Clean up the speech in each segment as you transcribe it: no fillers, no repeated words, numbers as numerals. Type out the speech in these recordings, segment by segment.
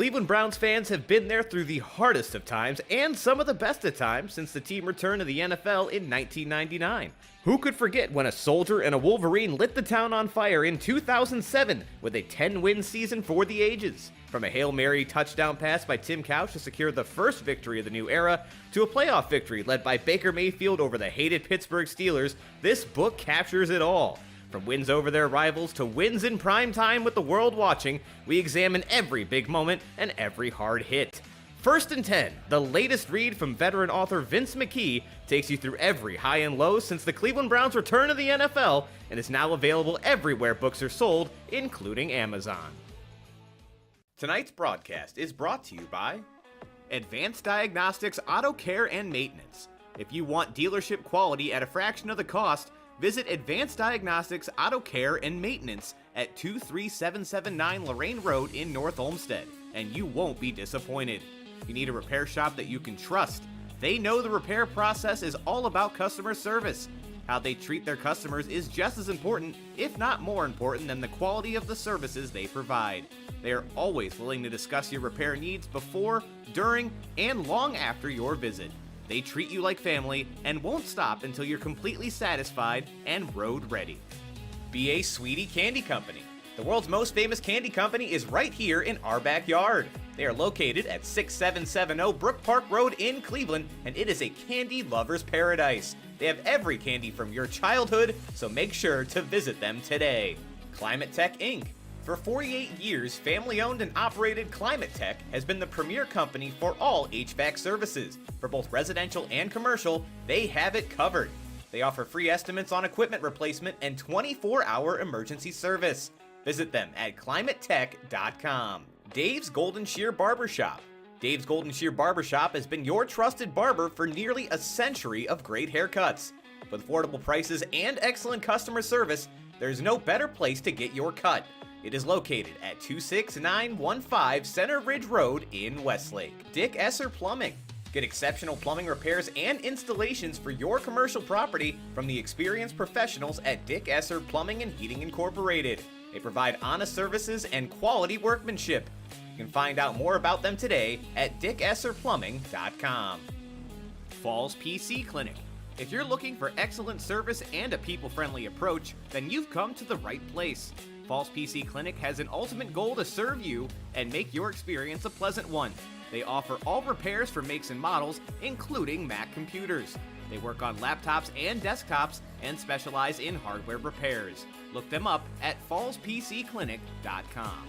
Cleveland Browns fans have been there through the hardest of times and some of the best of times since the team returned to the NFL in 1999. Who could forget when a soldier and a Wolverine lit the town on fire in 2007 with a 10-win season for the ages? From a Hail Mary touchdown pass by Tim Couch to secure the first victory of the new era, to a playoff victory led by Baker Mayfield over the hated Pittsburgh Steelers, this book captures it all. From wins over their rivals to wins in prime time with the world watching, we examine every big moment and every hard hit. First and 10, the latest read from veteran author Vince McKee, takes you through every high and low since the Cleveland Browns' return to the NFL and is now available everywhere books are sold, including Amazon. Tonight's broadcast is brought to you by Advanced Diagnostics Auto Care and Maintenance. If you want dealership quality at a fraction of the cost, visit Advanced Diagnostics Auto Care and Maintenance at 23779 Lorraine Road in North Olmsted, and you won't be disappointed. You need a repair shop that you can trust. They know the repair process is all about customer service. How they treat their customers is just as important, if not more important, than the quality of the services they provide. They are always willing to discuss your repair needs before, during, and long after your visit. They treat you like family and won't stop until you're completely satisfied and road ready. B.A. Sweetie Candy Company. The world's most famous candy company is right here in our backyard. They are located at 6770 Brook Park Road in Cleveland, and it is a candy lover's paradise. They have every candy from your childhood, so make sure to visit them today. Climate Tech Inc. For 48 years, family-owned and operated Climate Tech has been the premier company for all HVAC services. For both residential and commercial, they have it covered. They offer free estimates on equipment replacement and 24-hour emergency service. Visit them at climatetech.com. Dave's Golden Shear Barbershop. Dave's Golden Shear Barbershop has been your trusted barber for nearly a century of great haircuts. With affordable prices and excellent customer service, there's no better place to get your cut. It is located at 26915 Center Ridge Road in Westlake. Dick Esser Plumbing. Get exceptional plumbing repairs and installations for your commercial property from the experienced professionals at Dick Esser Plumbing and Heating Incorporated. They provide honest services and quality workmanship. You can find out more about them today at dickesserplumbing.com. Falls PC Clinic. If you're looking for excellent service and a people-friendly approach, then you've come to the right place. Falls PC Clinic has an ultimate goal to serve you and make your experience a pleasant one. They offer all repairs for makes and models, including Mac computers. They work on laptops and desktops and specialize in hardware repairs. Look them up at fallspcclinic.com.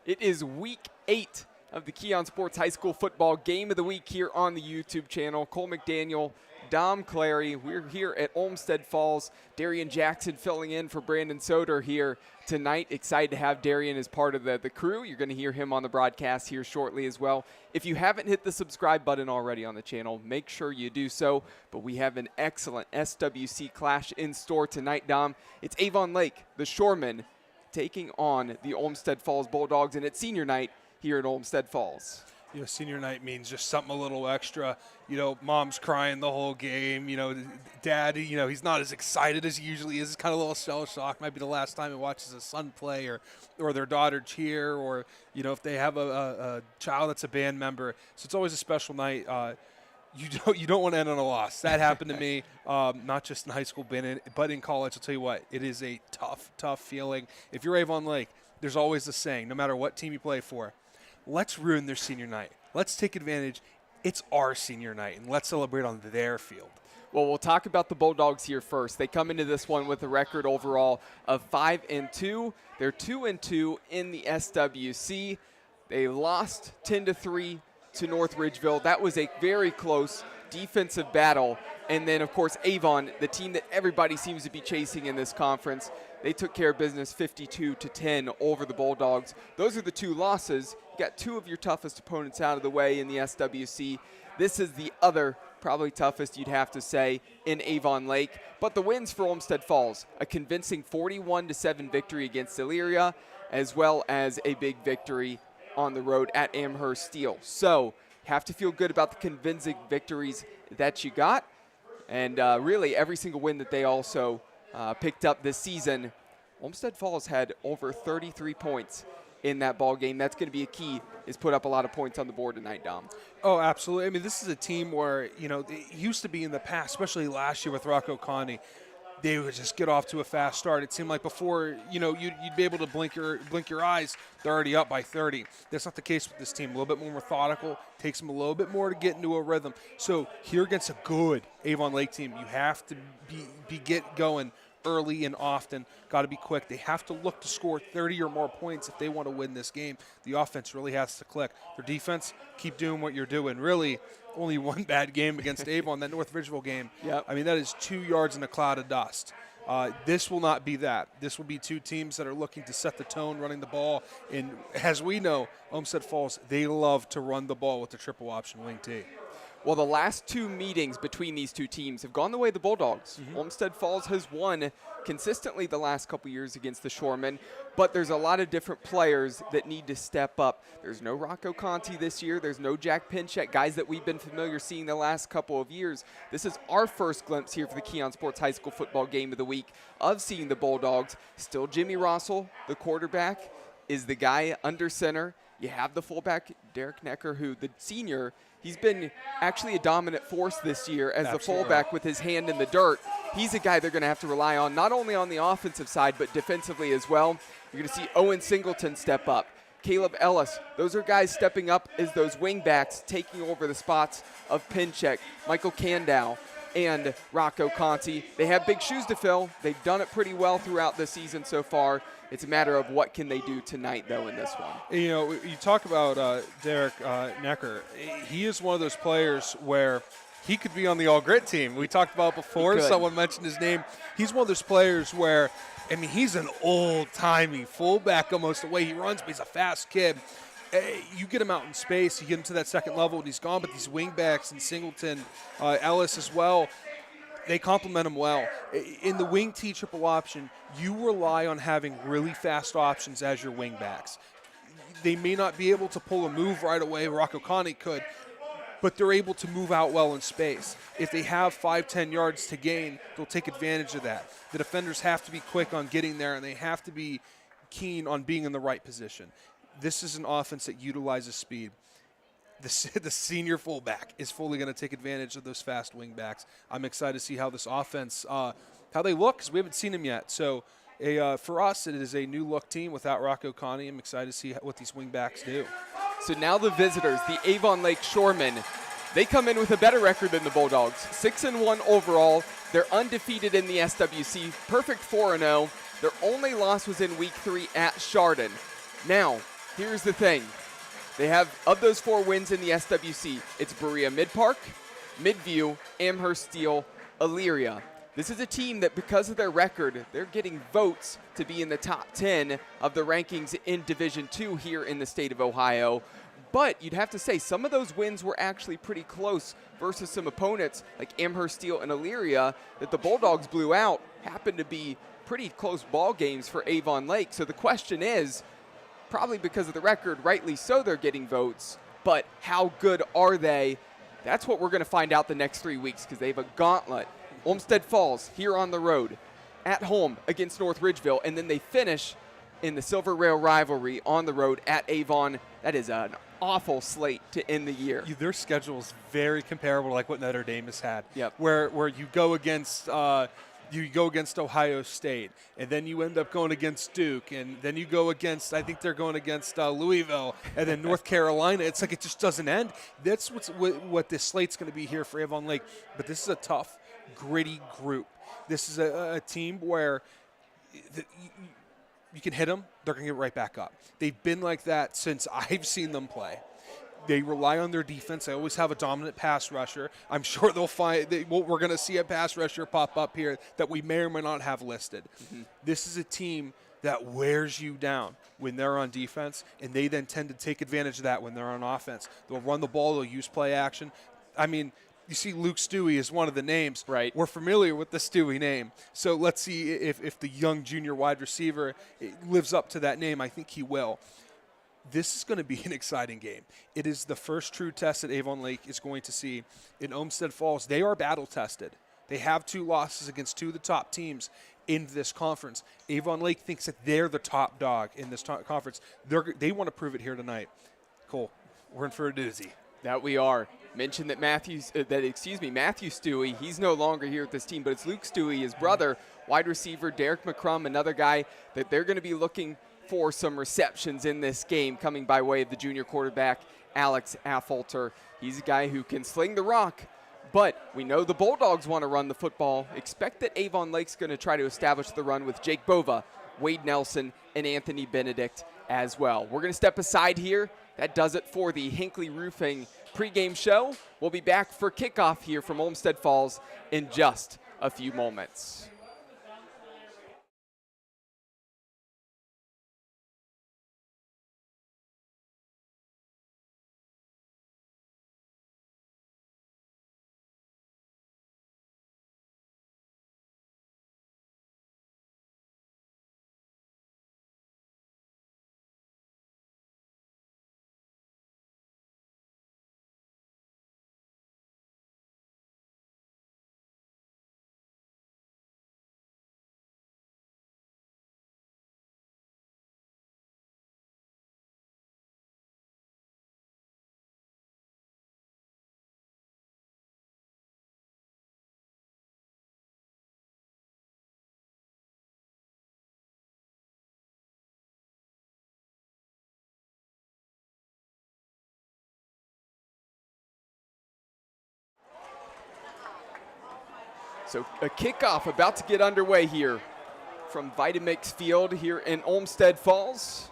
It is week 8 of the Keon Sports High School Football Game of the Week here on the YouTube channel. Cole McDaniel, Dom Clary. We're here at Olmsted Falls. Darian Jackson filling in for Brandon Soder here tonight. Excited to have Darian as part of the crew. You're going to hear him on the broadcast here shortly as well. If you haven't hit the subscribe button already on the channel, make sure you do so. But we have an excellent SWC clash in store tonight, Dom. It's Avon Lake, the Shoremen, taking on the Olmsted Falls Bulldogs, and it's senior night here at Olmsted Falls. Senior night means just something a little extra. Mom's crying the whole game. Dad, he's not as excited as he usually is. He's kind of a little shell-shocked. Might be the last time he watches his son play or their daughter cheer, or, if they have a child that's a band member. So it's always a special night. You don't want to end on a loss. That happened to me, not just in high school, but in college. I'll tell you what, it is a tough feeling. If you're Avon Lake, there's always the saying, no matter what team you play for, let's ruin their senior night. Let's take advantage. It's our senior night, and let's celebrate on their field. Well, we'll talk about the Bulldogs here first. They come into this one with a record overall of 5-2. They're 2-2 in the SWC. They lost 10-3 to North Ridgeville. That was a very close defensive battle. And then, of course, Avon, the team that everybody seems to be chasing in this conference, they took care of business 52-10 over the Bulldogs. Those are the two losses. You got two of your toughest opponents out of the way in the SWC. This is the other, probably toughest, you'd have to say, in Avon Lake. But the wins for Olmsted Falls, a convincing 41-7 victory against Elyria, as well as a big victory on the road at Amherst Steel. So, have to feel good about the convincing victories that you got. And really, every single win that they also picked up this season. Olmsted Falls had over 33 points in that ball game. That's going to be a key, is put up a lot of points on the board tonight, Dom. Oh, absolutely. I mean, this is a team where, it used to be in the past, especially last year with Rocco Conti, they would just get off to a fast start. It seemed like before, you'd be able to blink your eyes, they're already up by 30. That's not the case with this team. A little bit more methodical, takes them a little bit more to get into a rhythm. So here against a good Avon Lake team, you have to get going early and often. Got to be quick. They have to look to score 30 or more points if they want to win this game. The offense really has to click. Their defense, keep doing what you're doing. Really, only one bad game against Avon, that North Ridgeville game. Yep. I mean, that is 2 yards in a cloud of dust. This will not be that. This will be two teams that are looking to set the tone, running the ball. And as we know, Olmsted Falls, they love to run the ball with the triple option wing T. Well, the last two meetings between these two teams have gone the way of the Bulldogs. Olmsted Falls has won consistently the last couple years against the Shoremen, but there's a lot of different players that need to step up. There's no Rocco Conti this year. There's no Jack Pinchek, guys that we've been familiar seeing the last couple of years. This is our first glimpse here for the Keon Sports High School Football Game of the Week of seeing the Bulldogs. Still Jimmy Rossell, the quarterback, is the guy under center. You have the fullback, Derek Necker, who the senior, he's been actually a dominant force this year as the fullback with his hand in the dirt. He's a guy they're going to have to rely on, not only on the offensive side, but defensively as well. You're going to see Owen Singleton step up. Caleb Ellis, those are guys stepping up as those wingbacks, taking over the spots of Pinchek, Michael Kandow, and Rocco Conti. They have big shoes to fill. They've done it pretty well throughout the season so far. It's a matter of what can they do tonight, though, in this one. You talk about Derek Necker. He is one of those players where he could be on the all-grit team. We talked about before. Someone mentioned his name. He's one of those players where, he's an old-timey fullback almost the way he runs, but he's a fast kid. You get him out in space, you get him to that second level, and he's gone. But these wingbacks and Singleton, Ellis as well, they complement him well. In the wing T triple option, you rely on having really fast options as your wingbacks. They may not be able to pull a move right away, Rocco Conti could, but they're able to move out well in space. If they have 5-10 yards to gain, they'll take advantage of that. The defenders have to be quick on getting there, and they have to be keen on being in the right position. This is an offense that utilizes speed. The senior fullback is fully going to take advantage of those fast wingbacks. I'm excited to see how this offense, how they look, because we haven't seen them yet. So for us, it is a new look team without Rocco Conti. I'm excited to see what these wingbacks do. So now the visitors, the Avon Lake Shoremen, they come in with a better record than the Bulldogs. 6-1 overall. They're undefeated in the SWC. Perfect 4-0. Their only loss was in Week 3 at Chardon. Now, here's the thing. They have, of those 4 wins in the SWC, it's Berea Mid-Park, Midview, Amherst Steel, Elyria. This is a team that, because of their record, they're getting votes to be in the top 10 of the rankings in Division II here in the state of Ohio. But you'd have to say some of those wins were actually pretty close versus some opponents like Amherst Steel and Elyria that the Bulldogs blew out, happened to be pretty close ball games for Avon Lake. So the question is, probably because of the record, rightly so they're getting votes, but how good are they? That's what we're going to find out the next 3 weeks, because they have a gauntlet. Olmsted Falls here on the road, at home against North Ridgeville, and then they finish in the Silver Rail rivalry on the road at Avon. That is an awful slate to end the year. Their schedule is very comparable to like what Notre Dame has had. Yep. Where you go against Ohio State, and then you end up going against Duke, and then you go against, I think they're going against Louisville, and then North Carolina. It's like it just doesn't end. That's what this slate's going to be here for Avon Lake. But this is a tough, gritty group. This is a team where you can hit them, they're going to get right back up. They've been like that since I've seen them play. They rely on their defense. They always have a dominant pass rusher. I'm sure we're going to see a pass rusher pop up here that we may or may not have listed. Mm-hmm. This is a team that wears you down when they're on defense, and they then tend to take advantage of that when they're on offense. They'll run the ball. They'll use play action. I mean, you see Luke Stewie is one of the names. Right. We're familiar with the Stewie name. So let's see if the young junior wide receiver lives up to that name. I think he will. This is going to be an exciting game. It is the first true test that Avon Lake is going to see in Olmsted Falls. They are battle-tested. They have 2 losses against 2 of the top teams in this conference. Avon Lake thinks that they're the top dog in this conference. They want to prove it here tonight. Cole, we're in for a doozy. That we are. Mentioned that Matthew Stewie, he's no longer here with this team, but it's Luke Stewie, his brother, wide receiver Derek McCrum, another guy that they're going to be looking for some receptions in this game, coming by way of the junior quarterback, Alex Affolter. He's a guy who can sling the rock, but we know the Bulldogs want to run the football. Expect that Avon Lake's going to try to establish the run with Jake Bova, Wade Nelson, and Anthony Benedict as well. We're going to step aside here. That does it for the Hinckley Roofing pregame show. We'll be back for kickoff here from Olmsted Falls in just a few moments. So a kickoff about to get underway here from Vitamix Field here in Olmsted Falls.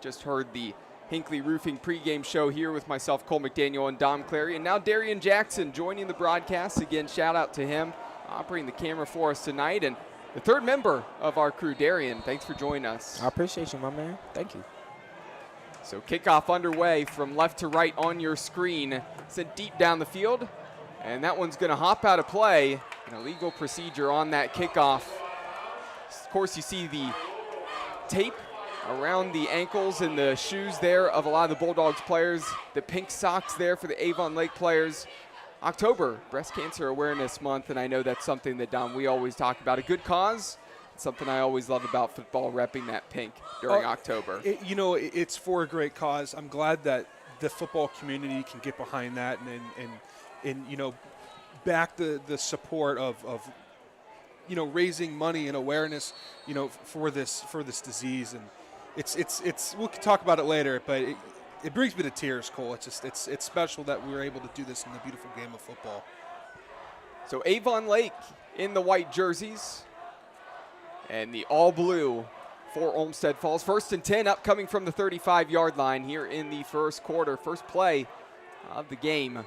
Just heard the Hinckley Roofing pregame show here with myself, Cole McDaniel, and Dom Clary. And now Darian Jackson joining the broadcast. Again, shout out to him, operating the camera for us tonight. And the third member of our crew, Darian, thanks for joining us. I appreciate you, my man. Thank you. So kickoff underway from left to right on your screen. Sent deep down the field. And that one's going to hop out of play. An illegal procedure on that kickoff. Of course, you see the tape around the ankles and the shoes there of a lot of the Bulldogs players. The pink socks there for the Avon Lake players. October, Breast Cancer Awareness Month, and I know that's something that, Dom, we always talk about. A good cause. It's something I always love about football, repping that pink during October. It's for a great cause. I'm glad that the football community can get behind that and back the support of raising money and awareness for this disease. And it's we'll talk about it later, but it brings me to tears, Cole. It's special that we were able to do this in the beautiful game of football. So Avon Lake in the white jerseys and the all blue for Olmsted Falls. 1st and 10 upcoming from the 35-yard line here in the first quarter. First play of the game.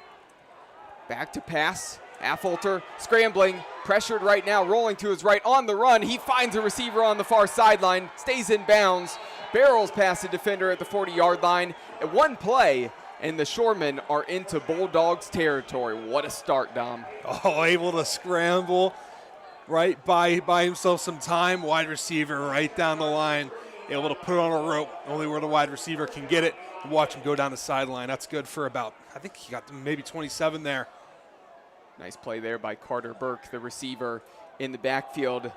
Back to pass. Affolter scrambling, pressured right now, rolling to his right on the run. He finds a receiver on the far sideline, stays in bounds, barrels past the defender at the 40-yard line. And one play, and the Shoremen are into Bulldogs territory. What a start, Dom. Oh, able to scramble. right, buy himself some time. Wide receiver right down the line, able to put it on a rope, only where the wide receiver can get it, and watch him go down the sideline. That's good for about, I think he got maybe 27 there. Nice play there by Carter Burke, the receiver in the backfield.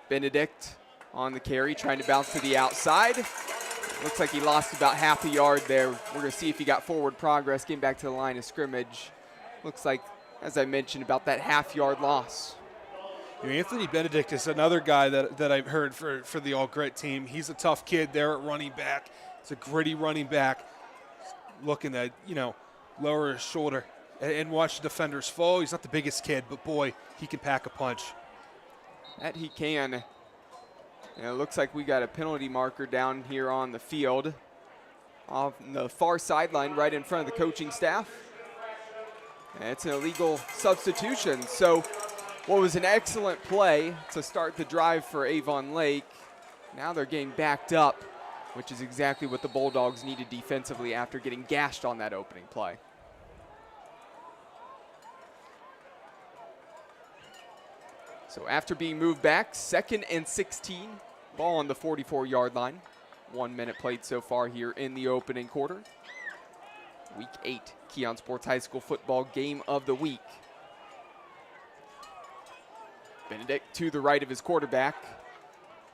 Benedict on the carry, trying to bounce to the outside. Looks like he lost about half a yard there. We're going to see if he got forward progress, getting back to the line of scrimmage. Looks like, as I mentioned, about that half-yard loss. Anthony Benedict is another guy that I've heard for the All-Grit team. He's a tough kid there at running back. He's a gritty running back, looking to, lower his shoulder and watch the defenders fall. He's not the biggest kid, but boy, he can pack a punch. That he can. And it looks like we got a penalty marker down here on the field, off the far sideline right in front of the coaching staff. And it's an illegal substitution. So what was an excellent play to start the drive for Avon Lake, now they're getting backed up, which is exactly what the Bulldogs needed defensively after getting gashed on that opening play. So after being moved back, 2nd and 16, ball on the 44-yard line. 1 minute played so far here in the opening quarter. Week 8, Keon Sports High School football game of the week. Benedict to the right of his quarterback.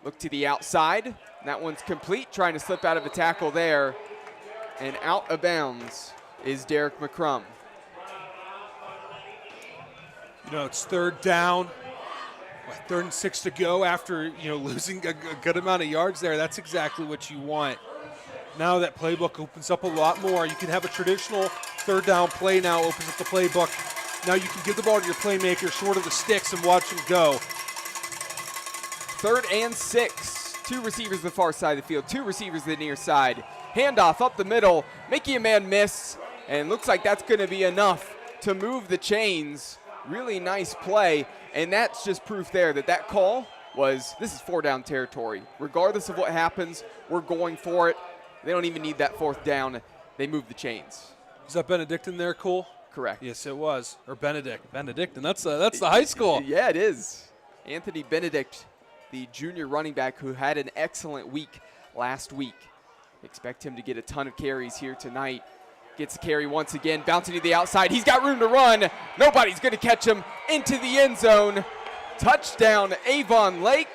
Look to the outside. That one's complete, trying to slip out of a tackle there. And out of bounds is Derek McCrum. It's 3rd down. 3rd and 6 to go after, losing a good amount of yards there. That's exactly what you want. Now that playbook opens up a lot more. You can have a traditional 3rd down play now, opens up the playbook. Now you can give the ball to your playmaker short of the sticks and watch him go. 3rd and 6. 2 receivers the far side of the field, 2 receivers the near side. Handoff up the middle, making a man miss, and looks like that's going to be enough to move the chains. Really nice play, and that's just proof there that call was, this is 4-down territory. Regardless of what happens, we're going for it. They don't even need that 4th down. They move the chains. Is that Benedict in there, Cole? Correct. Yes, it was. Or Benedict. Benedict, and that's the high school. Yeah, it is. Anthony Benedict, the junior running back who had an excellent week last week. Expect him to get a ton of carries here tonight. Gets the carry once again, bouncing to the outside. He's got room to run. Nobody's going to catch him into the end zone. Touchdown, Avon Lake.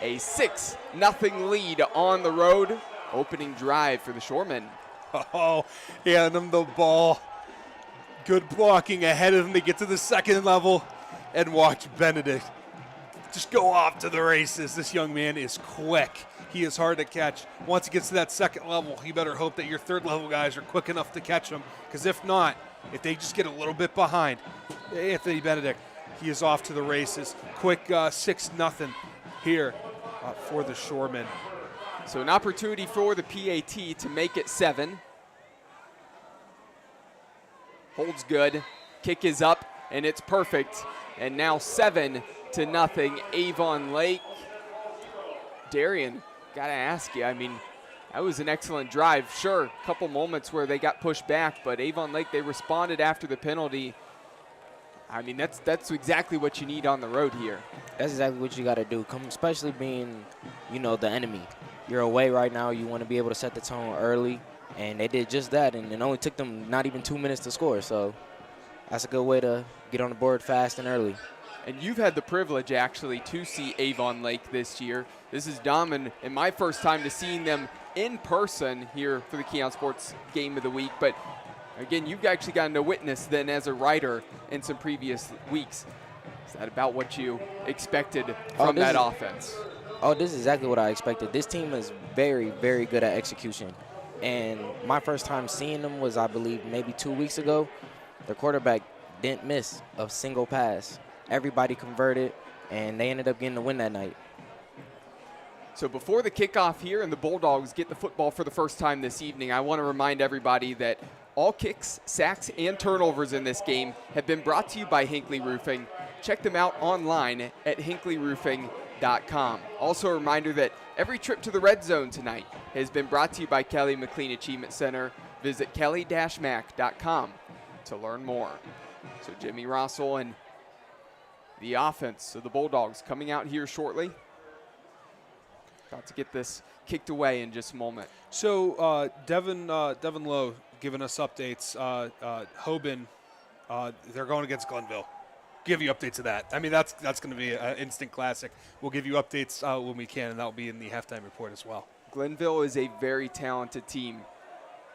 A 6-0 lead on the road. Opening drive for the Shoremen. Oh, hand them the ball. Good blocking ahead of them to get to the 2nd level. And watch Benedict just go off to the races. This young man is quick. He is hard to catch. Once he gets to that 2nd level, you better hope that your 3rd level guys are quick enough to catch him. Because if not, if they just get a little bit behind, Anthony Benedict, he is off to the races. Quick 6-0 here for the Shoremen. So an opportunity for the PAT to make it 7. Holds good. Kick is up, and it's perfect. And now 7-0, Avon Lake. Darian, gotta ask you, that was an excellent drive. Sure, a couple moments where they got pushed back, but Avon Lake, they responded after the penalty. That's exactly what you need on the road here. That's exactly what you got to do, especially being, the enemy. You're away right now. You want to be able to set the tone early, and they did just that, and it only took them not even 2 minutes to score. So that's a good way to get on the board fast and early. And you've had the privilege, actually, to see Avon Lake this year. This is Dom and my first time to seeing them in person here for the Keon Sports Game of the Week. But, again, you've actually gotten to witness then as a writer in some previous weeks. Is that about what you expected from that offense? Oh, this is exactly what I expected. This team is very, very good at execution. And my first time seeing them was, I believe, maybe 2 weeks ago. Their quarterback didn't miss a single pass. Everybody converted, and they ended up getting the win that night. So before the kickoff here and the Bulldogs get the football for the first time this evening, I want to remind everybody that all kicks, sacks, and turnovers in this game have been brought to you by Hinckley Roofing. Check them out online at hinkleyroofing.com. Also a reminder that every trip to the red zone tonight has been brought to you by Kelly McLean Achievement Center. Visit kelly-mac.com to learn more. So Jimmy Rossell and the offense. So the Bulldogs coming out here shortly. About to get this kicked away in just a moment. So Devin Lowe giving us updates. Hoban, they're going against Glenville. Give you updates of that. I mean, that's going to be an instant classic. We'll give you updates when we can, and that will be in the halftime report as well. Glenville is a very talented team,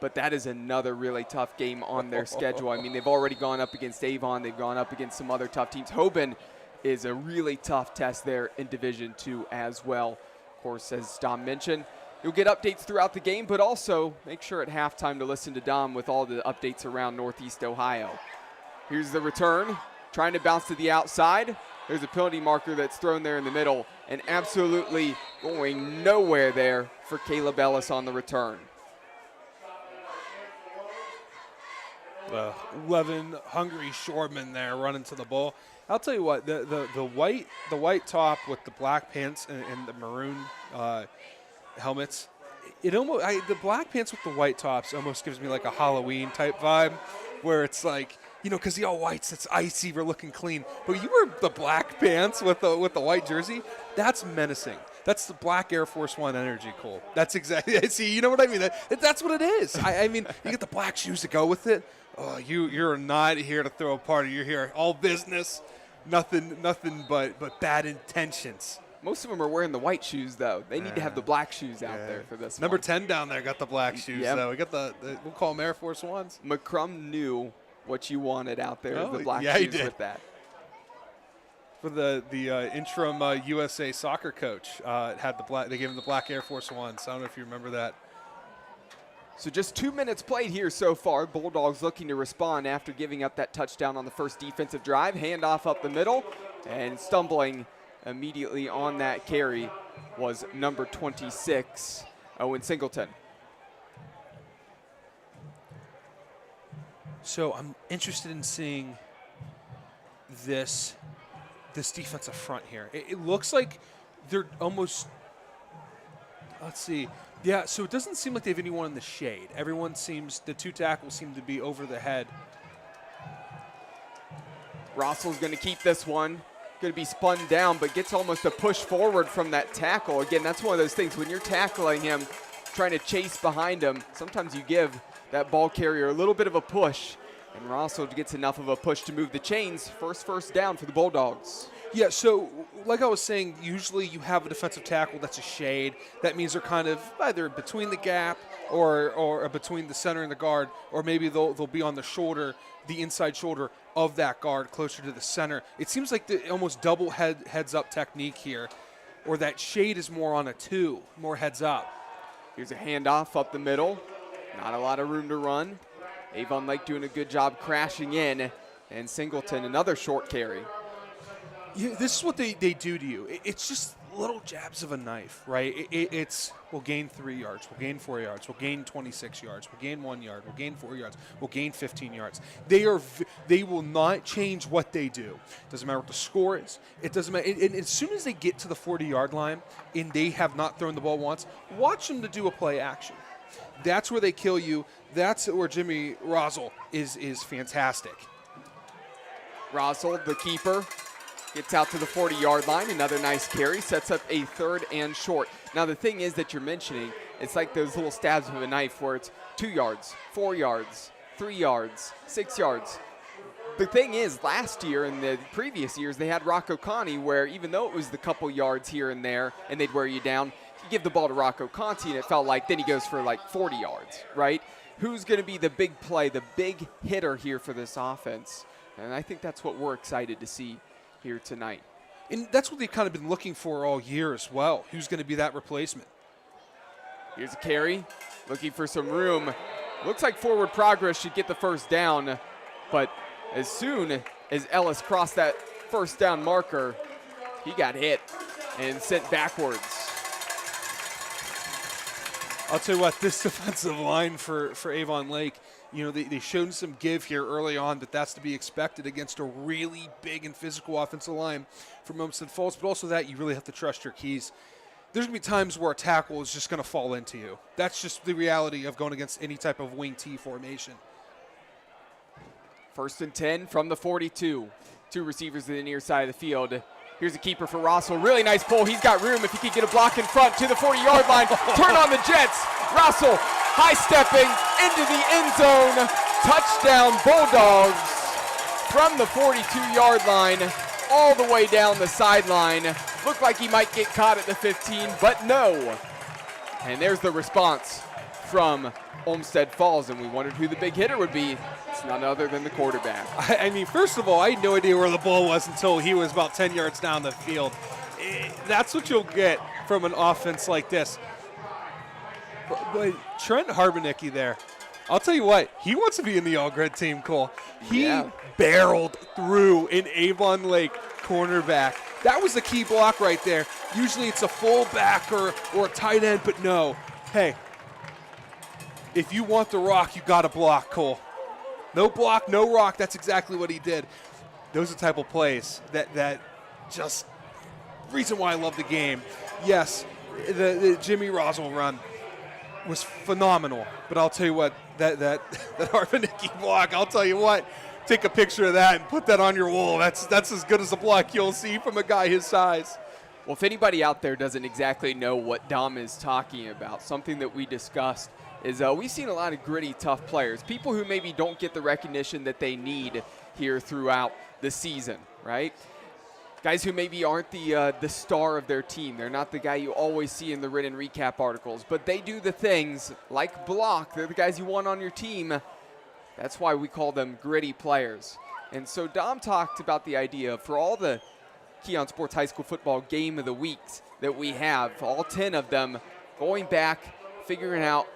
but that is another really tough game on their schedule. I mean, they've already gone up against Avon. They've gone up against some other tough teams. Hoban is a really tough test there in Division II as well. Of course, as Dom mentioned, you'll get updates throughout the game, but also make sure at halftime to listen to Dom with all the updates around Northeast Ohio. Here's the return, trying to bounce to the outside. There's a penalty marker that's thrown there in the middle, and absolutely going nowhere there for Caleb Ellis on the return. 11 hungry shoremen there running to the ball. I'll tell you what, the white top with the black pants and the maroon helmets, the black pants with the white tops almost gives me like a Halloween type vibe, where it's like, because the all whites, it's icy, we're looking clean. But you wear the black pants with the white jersey, that's menacing. That's the black Air Force One energy, Cole. That's exactly. See, you know what I mean? That's what it is. I mean, you get the black shoes to go with it. Oh, you're not here to throw a party. You're here all business, nothing but bad intentions. Most of them are wearing the white shoes, though. They need to have the black shoes out there for this Number one. 10 down there got the black shoes, though. We got we'll call them Air Force Ones. McCrum knew what you wanted out there, the black yeah, shoes with that. For the interim USA soccer coach, had the black. They gave him the black Air Force Ones. I don't know if you remember that. So just 2 minutes played here so far. Bulldogs looking to respond after giving up that touchdown on the first defensive drive. Handoff up the middle, and stumbling immediately on that carry was number 26, Owen Singleton. So I'm interested in seeing this defensive front here. It looks like they're almost, let's see. Yeah, so it doesn't seem like they have anyone in the shade. The two tackles seem to be over the head. Rossel's going to keep this one. Going to be spun down, but gets almost a push forward from that tackle. Again, that's one of those things. When you're tackling him, trying to chase behind him, sometimes you give that ball carrier a little bit of a push. And Rossel gets enough of a push to move the chains. First down for the Bulldogs. Yeah, so like I was saying, usually you have a defensive tackle that's a shade. That means they're kind of either between the gap or between the center and the guard, or maybe they'll be on the shoulder, the inside shoulder of that guard closer to the center. It seems like the almost double heads up technique here, or that shade is more on a two, more heads up. Here's a handoff up the middle. Not a lot of room to run. Avon Lake doing a good job crashing in, and Singleton another short carry. Yeah, this is what they do to you. It's just little jabs of a knife, right? It's we'll gain 3 yards, we'll gain 4 yards, we'll gain 26 yards, we'll gain 1 yard, we'll gain 4 yards, we'll gain 15 yards. They will not change what they do. Doesn't matter what the score is. It doesn't matter. And as soon as they get to the 40-yard line and they have not thrown the ball once, watch them to do a play action. That's where they kill you. That's where Jimmy Rossel is fantastic. Rossel, the keeper, gets out to the 40-yard line. Another nice carry. Sets up a 3rd and short. Now, the thing is that you're mentioning, it's like those little stabs of a knife where it's 2 yards, 4 yards, 3 yards, 6 yards. The thing is, last year and the previous years, they had Rocco Conti where even though it was the couple yards here and there and they'd wear you down, you give the ball to Rocco Conti and it felt like then he goes for like 40 yards, right? Who's going to be the big play, the big hitter here for this offense? And I think that's what we're excited to see here tonight. And that's what they've kind of been looking for all year as well. Who's going to be that replacement? Here's a carry, looking for some room. Looks like forward progress should get the first down, but as soon as Ellis crossed that first down marker, he got hit and sent backwards. I'll tell you what, this defensive line for Avon Lake, they showed some give here early on, but that's to be expected against a really big and physical offensive line from Olmsted Falls, but also that you really have to trust your keys. There's going to be times where a tackle is just going to fall into you. That's just the reality of going against any type of wing T formation. 1st and 10 from the 42. Two receivers to the near side of the field. Here's a keeper for Rossell. Really nice pull. He's got room if he could get a block in front to the 40-yard line. Turn on the Jets. Rossell high-stepping into the end zone. Touchdown Bulldogs from the 42-yard line all the way down the sideline. Looked like he might get caught at the 15, but no. And there's the response from Olmsted Falls, and we wondered who the big hitter would be. It's none other than the quarterback. I mean, first of all, I had no idea where the ball was until he was about 10 yards down the field. That's what you'll get from an offense like this. But Trent Harbenicki there, I'll tell you what, he wants to be in the all-grid team, Cole. He barreled through an Avon Lake cornerback. That was the key block right there. Usually it's a fullback or a tight end, but no. Hey, if you want the rock, you got to block, Cole. No block, no rock. That's exactly what he did. Those are the type of plays that just reason why I love the game. Yes, the Jimmy Roswell run was phenomenal, but I'll tell you what, that Harbenicki block, I'll tell you what, take a picture of that and put that on your wall. That's as good as a block you'll see from a guy his size. Well, if anybody out there doesn't exactly know what Dom is talking about, something that we discussed is we've seen a lot of gritty, tough players, people who maybe don't get the recognition that they need here throughout the season, right? Guys who maybe aren't the star of their team. They're not the guy you always see in the written recap articles, but they do the things like block. They're the guys you want on your team. That's why we call them gritty players. And so Dom talked about the idea for all the Keon Sports High School Football Game of the Weeks that we have, all 10 of them, going back, figuring out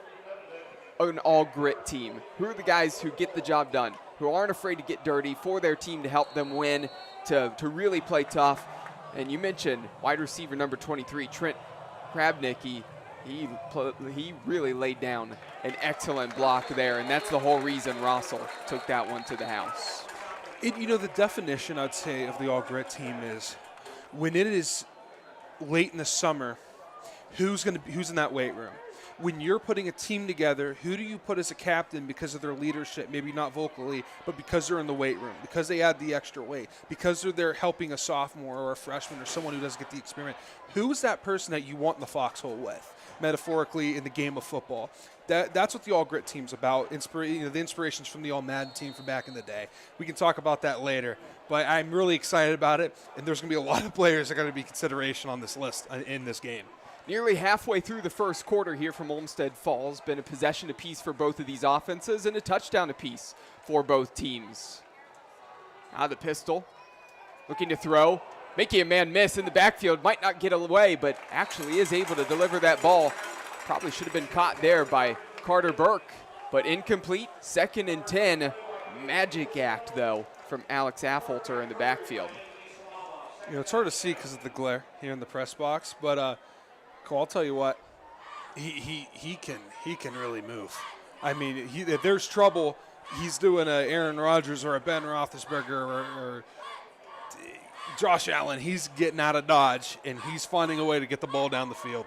an all-grit team. Who are the guys who get the job done, who aren't afraid to get dirty for their team to help them win, to really play tough. And you mentioned wide receiver number 23, Trent Krabnicki. He really laid down an excellent block there, and that's the whole reason Rossell took that one to the house. The definition, I'd say, of the all-grit team is when it is late in the summer, who's in that weight room? When you're putting a team together, who do you put as a captain because of their leadership, maybe not vocally, but because they're in the weight room, because they add the extra weight, because they're there helping a sophomore or a freshman or someone who doesn't get the experience? Who is that person that you want in the foxhole with, metaphorically, in the game of football? That's what the all-grit team's about. The inspirations from the all-Madden team from back in the day. We can talk about that later, but I'm really excited about it, and there's going to be a lot of players that are going to be consideration on this list in this game. Nearly halfway through the first quarter here from Olmsted Falls. Been a possession apiece for both of these offenses and a touchdown apiece for both teams. Now the pistol, looking to throw, making a man miss in the backfield. Might not get away, but actually is able to deliver that ball. Probably should have been caught there by Carter Burke, but incomplete. 2nd and 10. Magic act, though, from Alex Affolter in the backfield. It's hard to see because of the glare here in the press box, but Cole, I'll tell you what, he can really move. I mean, if there's trouble, he's doing a Aaron Rodgers or a Ben Roethlisberger or Josh Allen. He's getting out of Dodge, and he's finding a way to get the ball down the field.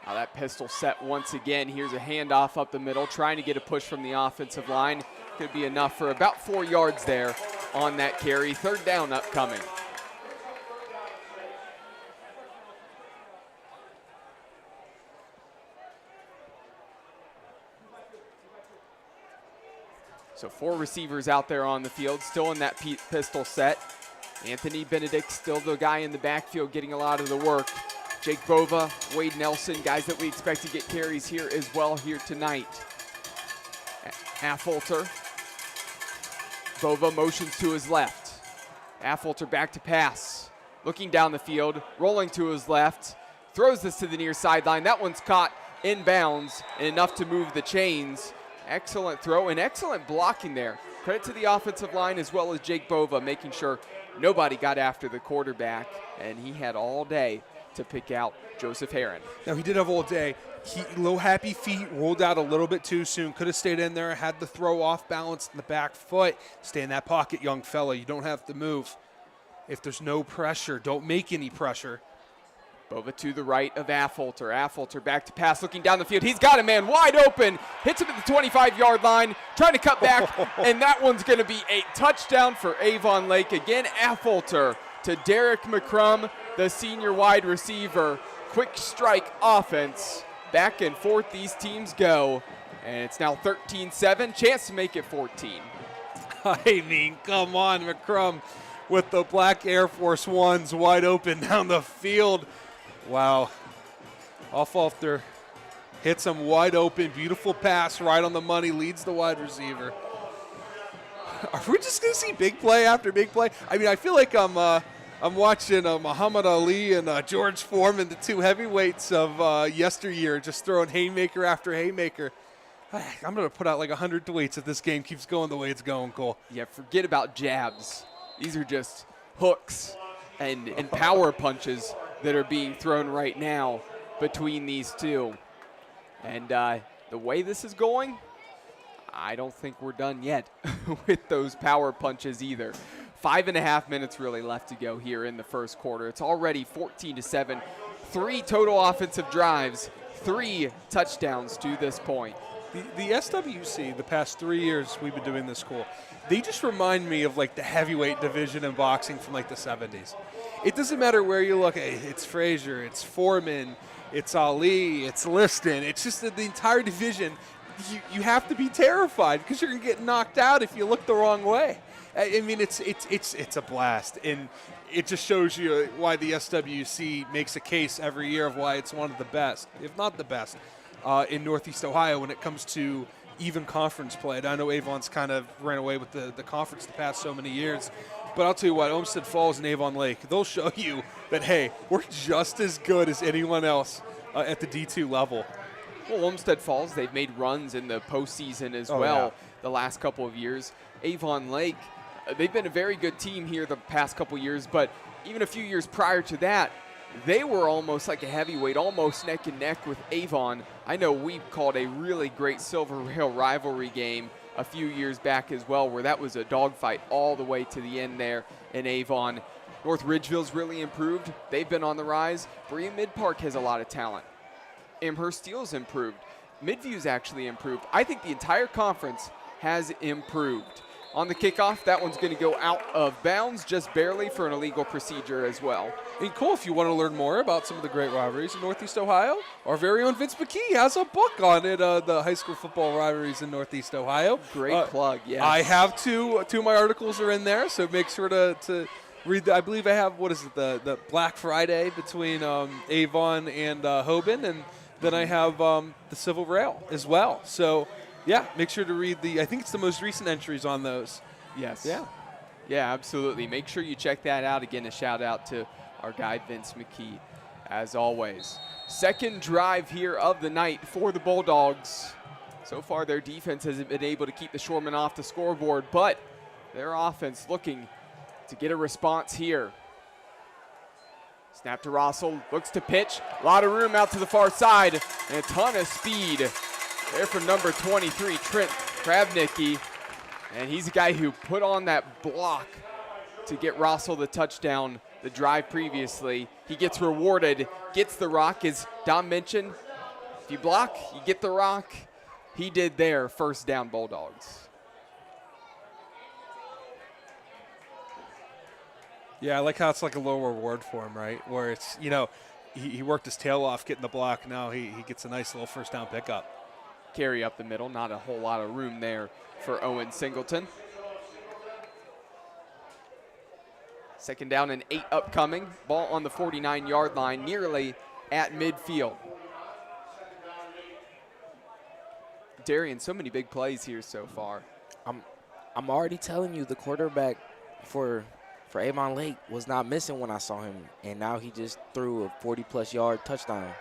Now that pistol set once again. Here's a handoff up the middle, trying to get a push from the offensive line. Could be enough for about 4 yards there on that carry. 3rd down upcoming. So 4 receivers out there on the field, still in that pistol set. Anthony Benedict still the guy in the backfield getting a lot of the work. Jake Bova, Wade Nelson, guys that we expect to get carries here as well here tonight. Affolter. Bova motions to his left. Affolter back to pass. Looking down the field, rolling to his left. Throws this to the near sideline. That one's caught in bounds and enough to move the chains. Excellent throw and excellent blocking there. Credit to the offensive line as well as Jake Bova, making sure nobody got after the quarterback, and he had all day to pick out Joseph Heron. Now, he did have all day. Low happy feet, rolled out a little bit too soon. Could have stayed in there, had the throw off balance in the back foot. Stay in that pocket, young fella. You don't have to move. If there's no pressure, don't make any pressure. Bova to the right of Affolter. Affolter back to pass, looking down the field. He's got a man wide open. Hits him at the 25-yard line, trying to cut back, and that one's going to be a touchdown for Avon Lake. Again, Affolter to Derek McCrum, the senior wide receiver. Quick strike offense. Back and forth these teams go, and it's now 13-7. Chance to make it 14. I mean, come on, McCrum with the black Air Force Ones wide open down the field. Wow. Affolter hits him wide open. Beautiful pass right on the money. Leads the wide receiver. Are we just going to see big play after big play? I mean, I feel like I'm watching Muhammad Ali and George Foreman, the two heavyweights of yesteryear, just throwing haymaker after haymaker. I'm going to put out like 100 tweets if this game keeps going the way it's going, Cole. Yeah, forget about jabs. These are just hooks and power punches that are being thrown right now between these two. And the way this is going, I don't think we're done yet with those power punches either. 5.5 minutes really left to go here in the first quarter. It's already 14-7. 3 total offensive drives, 3 touchdowns to this point. The SWC, the past 3 years we've been doing this school, they just remind me of like the heavyweight division in boxing from like the 70s. It doesn't matter where you look. It's Frazier, it's Foreman, it's Ali, it's Liston. It's just that the entire division, you have to be terrified because you're going to get knocked out if you look the wrong way. I mean, it's a blast, and it just shows you why the SWC makes a case every year of why it's one of the best, if not the best, in Northeast Ohio when it comes to even conference play. And I know Avon's kind of ran away with the conference the past so many years, but I'll tell you what, Olmsted Falls and Avon Lake, they'll show you that, hey, we're just as good as anyone else at the D2 level. Well, Olmsted Falls, they've made runs in the postseason as well the last couple of years. Avon Lake, they've been a very good team here the past couple years, but even a few years prior to that, they were almost like a heavyweight, almost neck and neck with Avon. I know we called a really great Silver Rail rivalry game a few years back as well, where that was a dogfight all the way to the end there in Avon. North Ridgeville's really improved. They've been on the rise. Berea Mid-Park has a lot of talent. Amherst Steele's improved. Midview's actually improved. I think the entire conference has improved. On the kickoff, that one's going to go out of bounds just barely for an illegal procedure as well. And cool, if you want to learn more about some of the great rivalries in Northeast Ohio, our very own Vince McKee has a book on it, the high school football rivalries in Northeast Ohio. Great plug, yes. I have two of my articles are in there, so make sure to read. I believe I have, the Black Friday between Avon and Hoban, and then I have the Civil Rail as well. So, yeah, make sure to read I think it's the most recent entries on those. Yes. Yeah, absolutely. Make sure you check that out. Again, a shout out to our guy, Vince McKee, as always. Second drive here of the night for the Bulldogs. So far, their defense hasn't been able to keep the Shoremen off the scoreboard, but their offense looking to get a response here. Snap to Rossell, looks to pitch. A lot of room out to the far side, and a ton of speed there for number 23, Trent Krabnicki. And he's a guy who put on that block to get Rossell the touchdown the drive previously. He gets rewarded, gets the rock, as Dom mentioned. If you block, you get the rock. He did there, first down Bulldogs. Yeah, I like how it's like a low reward for him, right? Where it's, he worked his tail off getting the block. Now he gets a nice little first down pickup. Carry up the middle, not a whole lot of room there for Owen Singleton. Second down and 8 upcoming. Ball on the 49-yard line, nearly at midfield. Darian, so many big plays here so far. I'm already telling you, the quarterback for Avon Lake was not missing when I saw him, and now he just threw a 40-plus yard touchdown.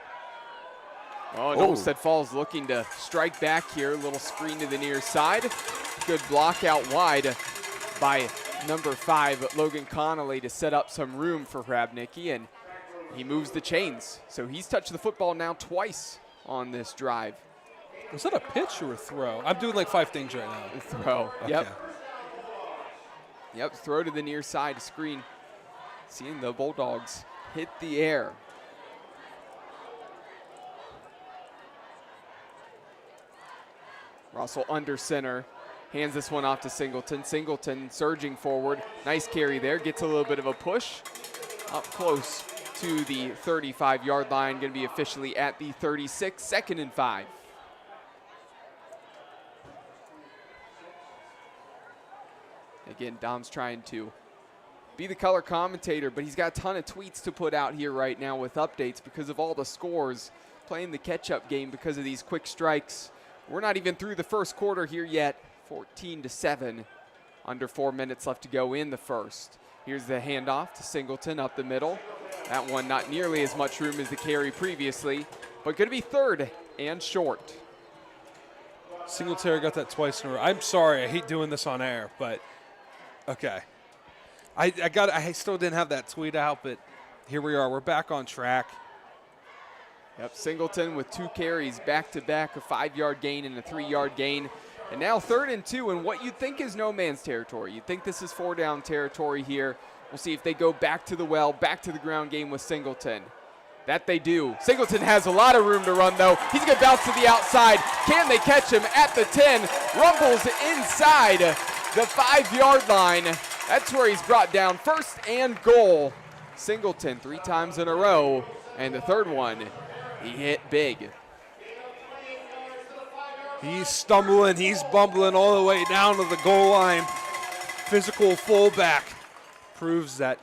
Oh, and Olmsted Falls looking to strike back here. A little screen to the near side. Good block out wide by number 5, Logan Connolly, to set up some room for Krabnicki, and he moves the chains. So he's touched the football now twice on this drive. Was that a pitch or a throw? I'm doing like 5 things right now. Throw, Okay. Yep, throw to the near side screen. Seeing the Bulldogs hit the air. Russell under center. Hands this one off to Singleton. Singleton surging forward. Nice carry there. Gets a little bit of a push. Up close to the 35-yard line. Going to be officially at the 36. 2nd and 5. Again, Dom's trying to be the color commentator, but he's got a ton of tweets to put out here right now with updates because of all the scores. Playing the catch-up game because of these quick strikes. We're not even through the first quarter here yet. 14-7. Under 4 minutes left to go in the first. Here's the handoff to Singleton up the middle. That one not nearly as much room as the carry previously, but going to be 3rd and short. Singletary got that twice in a row. I'm sorry, I hate doing this on air, but okay. I still didn't have that tweet out, but here we are. We're back on track. Yep, Singleton with 2 carries back-to-back, a 5-yard gain and a 3-yard gain. And now 3rd and 2 in what you'd think is no man's territory. You'd think this is 4-down territory here. We'll see if they go back to the well, back to the ground game with Singleton. That they do. Singleton has a lot of room to run, though. He's going to bounce to the outside. Can they catch him at the 10? Rumbles inside the 5-yard line. That's where he's brought down. 1st and goal. Singleton 3 times in a row. And the 3rd one, he hit big. He's stumbling, he's bumbling all the way down to the goal line. Physical fullback proves that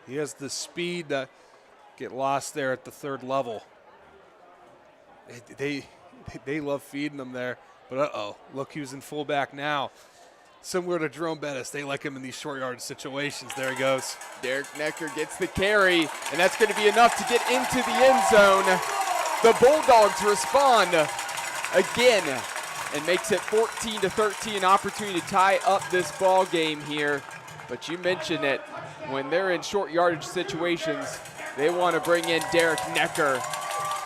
he has the speed to get lost there at the 3rd level. They love feeding him there, but uh-oh, look who's in fullback now. Similar to Jerome Bettis, they like him in these short yard situations. There he goes. Derek Necker gets the carry, and that's going to be enough to get into the end zone. The Bulldogs respond again and makes it 14-13, an opportunity to tie up this ball game here. But you mentioned it, when they're in short yardage situations, they want to bring in Derek Necker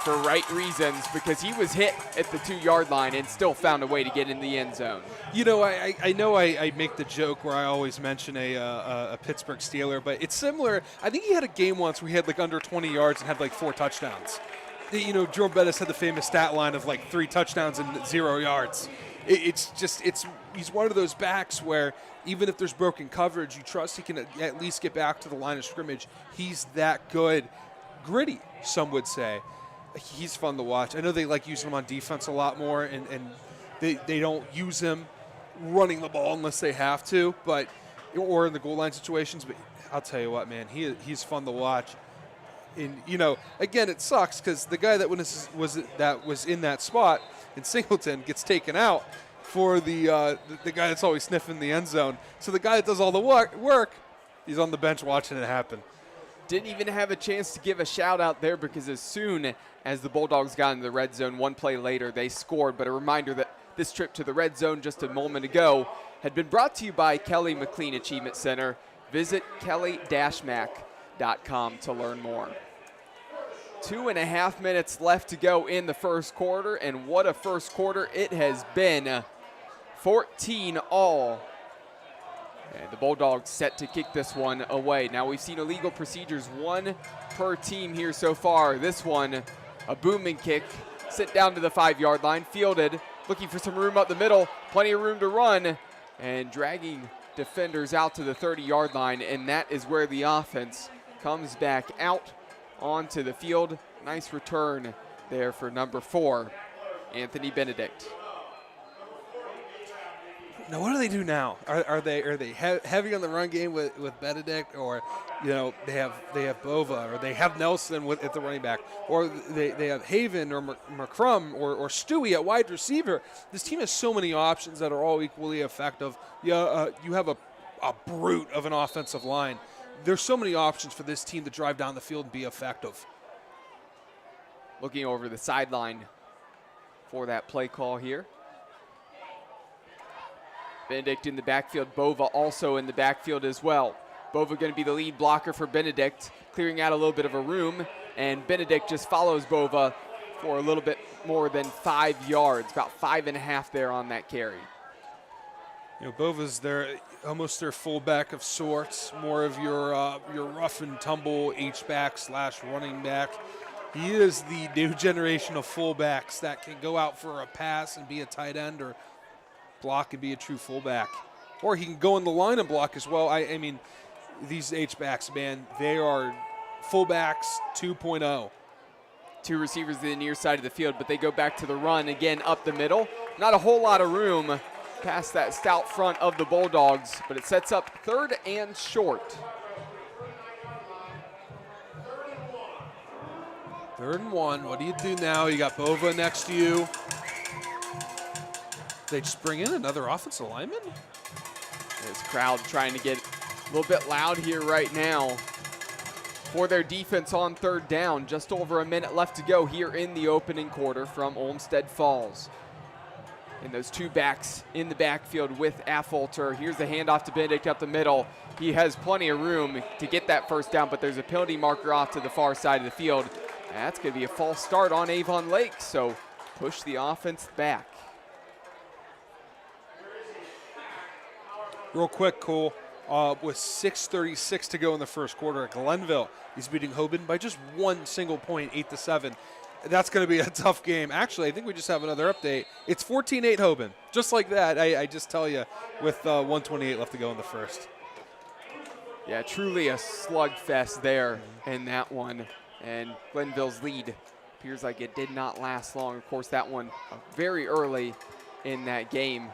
for right reasons because he was hit at the 2-yard line and still found a way to get in the end zone. You know, I know I make the joke where I always mention a Pittsburgh Steeler, but it's similar. I think he had a game once where he had like under 20 yards and had like 4 touchdowns. You know, Jerome Bettis had the famous stat line of like 3 touchdowns and 0 yards. He's one of those backs where even if there's broken coverage, you trust he can at least get back to the line of scrimmage. He's that good. Gritty, some would say. He's fun to watch. I know they like using him on defense a lot more, and they don't use him running the ball unless they have to, or in the goal line situations. But I'll tell you what, man, he's fun to watch. And, you know, again, it sucks because the guy that was in that spot in Singleton gets taken out for the guy that's always sniffing the end zone. So the guy that does all the work, he's on the bench watching it happen. Didn't even have a chance to give a shout out there because as soon as the Bulldogs got into the red zone, 1 play later, they scored. But a reminder that this trip to the red zone just a moment ago had been brought to you by Kelly McLean Achievement Center. Visit kelly-mac.com to learn more. 2.5 minutes left to go in the first quarter, and what a first quarter it has been. 14-all. And the Bulldogs set to kick this one away. Now we've seen illegal procedures, 1 per team here so far. This one, a booming kick, sent down to the 5-yard line, fielded, looking for some room up the middle, plenty of room to run, and dragging defenders out to the 30-yard line, and that is where the offense comes back out onto the field. Nice return there for number 4, Anthony Benedict. Now, what do they do now? Are they heavy on the run game with Benedict, or you know they have Bova, or they have Nelson at the running back, or they have Haven or McCrum or Stewie at wide receiver? This team has so many options that are all equally effective. You have a brute of an offensive line. There's so many options for this team to drive down the field and be effective. Looking over the sideline for that play call here. Benedict in the backfield, Bova also in the backfield as well. Bova going to be the lead blocker for Benedict, clearing out a little bit of a room, and Benedict just follows Bova for a little bit more than 5 yards, about 5.5 there on that carry. You know, Bova's almost their fullback of sorts, more of your rough and tumble H-back / running back. He is the new generation of fullbacks that can go out for a pass and be a tight end, or block and be a true fullback. Or he can go in the line and block as well. I mean, these H-backs, man, they are fullbacks 2.0. Two receivers to the near side of the field, but they go back to the run again up the middle. Not a whole lot of room past that stout front of the Bulldogs, but it sets up 3rd and short. 3rd and 1. What do you do now? You got Bova next to you. They just bring in another offensive lineman? This crowd trying to get a little bit loud here right now for their defense on 3rd down. Just over a minute left to go here in the opening quarter from Olmsted Falls. And those two backs in the backfield with Affolter. Here's the handoff to Benedict up the middle. He has plenty of room to get that 1st down, but there's a penalty marker off to the far side of the field. That's going to be a false start on Avon Lake, so push the offense back. Real quick, Cole, with 6:36 to go in the 1st quarter, Glenville is beating Hoban by just 1 single point, 8-7. That's going to be a tough game. Actually, I think we just have another update. It's 14-8 Hoban. Just like that, I just tell you, with 1:28 left to go in the 1st. Yeah, truly a slugfest there in that one. And Glenville's lead appears like it did not last long. Of course, that one very early in that game.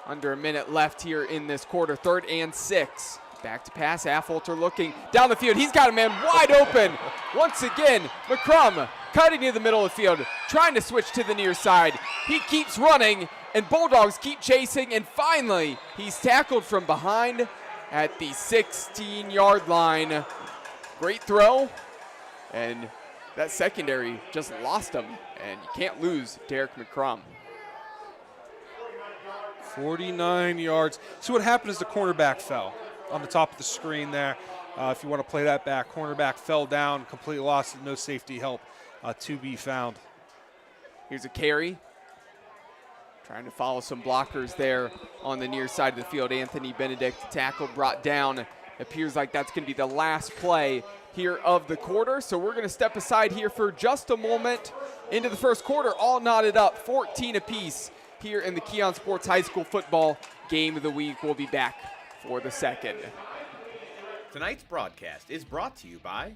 Under a minute left here in this quarter, 3rd and 6. Back to pass, Affolter looking down the field. He's got a man wide open. Once again, McCrum cutting to the middle of the field, trying to switch to the near side. He keeps running, and Bulldogs keep chasing, and finally, he's tackled from behind at the 16-yard line. Great throw, and that secondary just lost him, and you can't lose Derek McCrum. 49 yards. So what happened is the cornerback fell on the top of the screen there. If you want to play that back, cornerback fell down, complete loss, no safety help to be found. Here's a carry. Trying to follow some blockers there on the near side of the field. Anthony Benedict tackled, brought down. Appears like that's going to be the last play here of the quarter. So we're going to step aside here for just a moment into the 1st quarter. All knotted up, 14 apiece here in the Keon Sports High School Football Game of the Week. We'll be back for the 2nd. Tonight's broadcast is brought to you by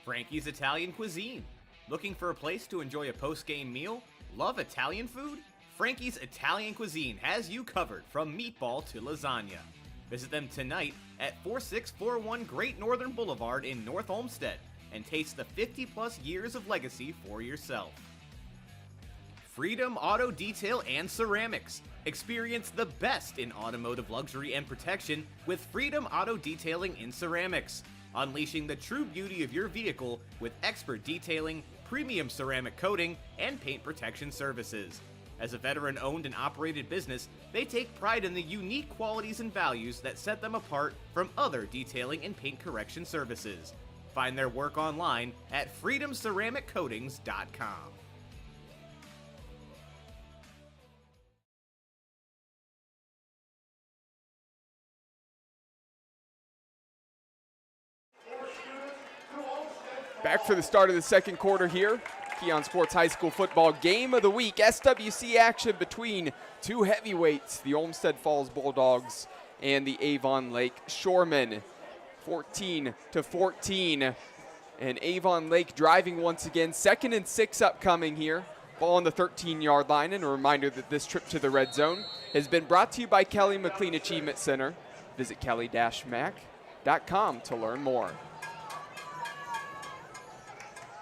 Frankie's Italian Cuisine. Looking for a place to enjoy a post-game meal? Love Italian food? Frankie's Italian Cuisine has you covered from meatball to lasagna. Visit them tonight at 4641 Great Northern Boulevard in North Olmsted and taste the 50-plus years of legacy for yourself. Freedom Auto Detail and Ceramics. Experience the best in automotive luxury and protection with Freedom Auto Detailing in Ceramics. Unleashing the true beauty of your vehicle with expert detailing, premium ceramic coating, and paint protection services. As a veteran-owned and operated business, they take pride in the unique qualities and values that set them apart from other detailing and paint correction services. Find their work online at freedomceramiccoatings.com. Back for the start of the 2nd quarter here. Keon Sports High School Football Game of the Week. SWC action between two heavyweights, the Olmsted Falls Bulldogs and the Avon Lake Shoremen. 14-14. And Avon Lake driving once again. 2nd and 6 upcoming here. Ball on the 13-yard line. And a reminder that this trip to the red zone has been brought to you by Kelly McLean Achievement Center. Visit kelly-mac.com to learn more.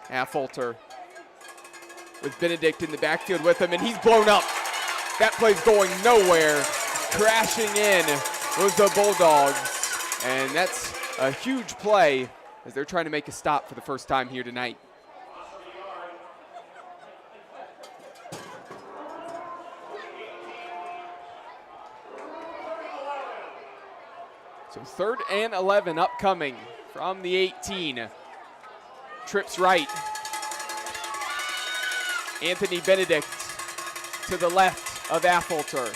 Affolter with Benedict in the backfield with him, and he's blown up. That play's going nowhere. Crashing in was the Bulldogs, and that's a huge play as they're trying to make a stop for the first time here tonight. So 3rd and 11 upcoming from the 18. Trips right. Anthony Benedict to the left of Affolter.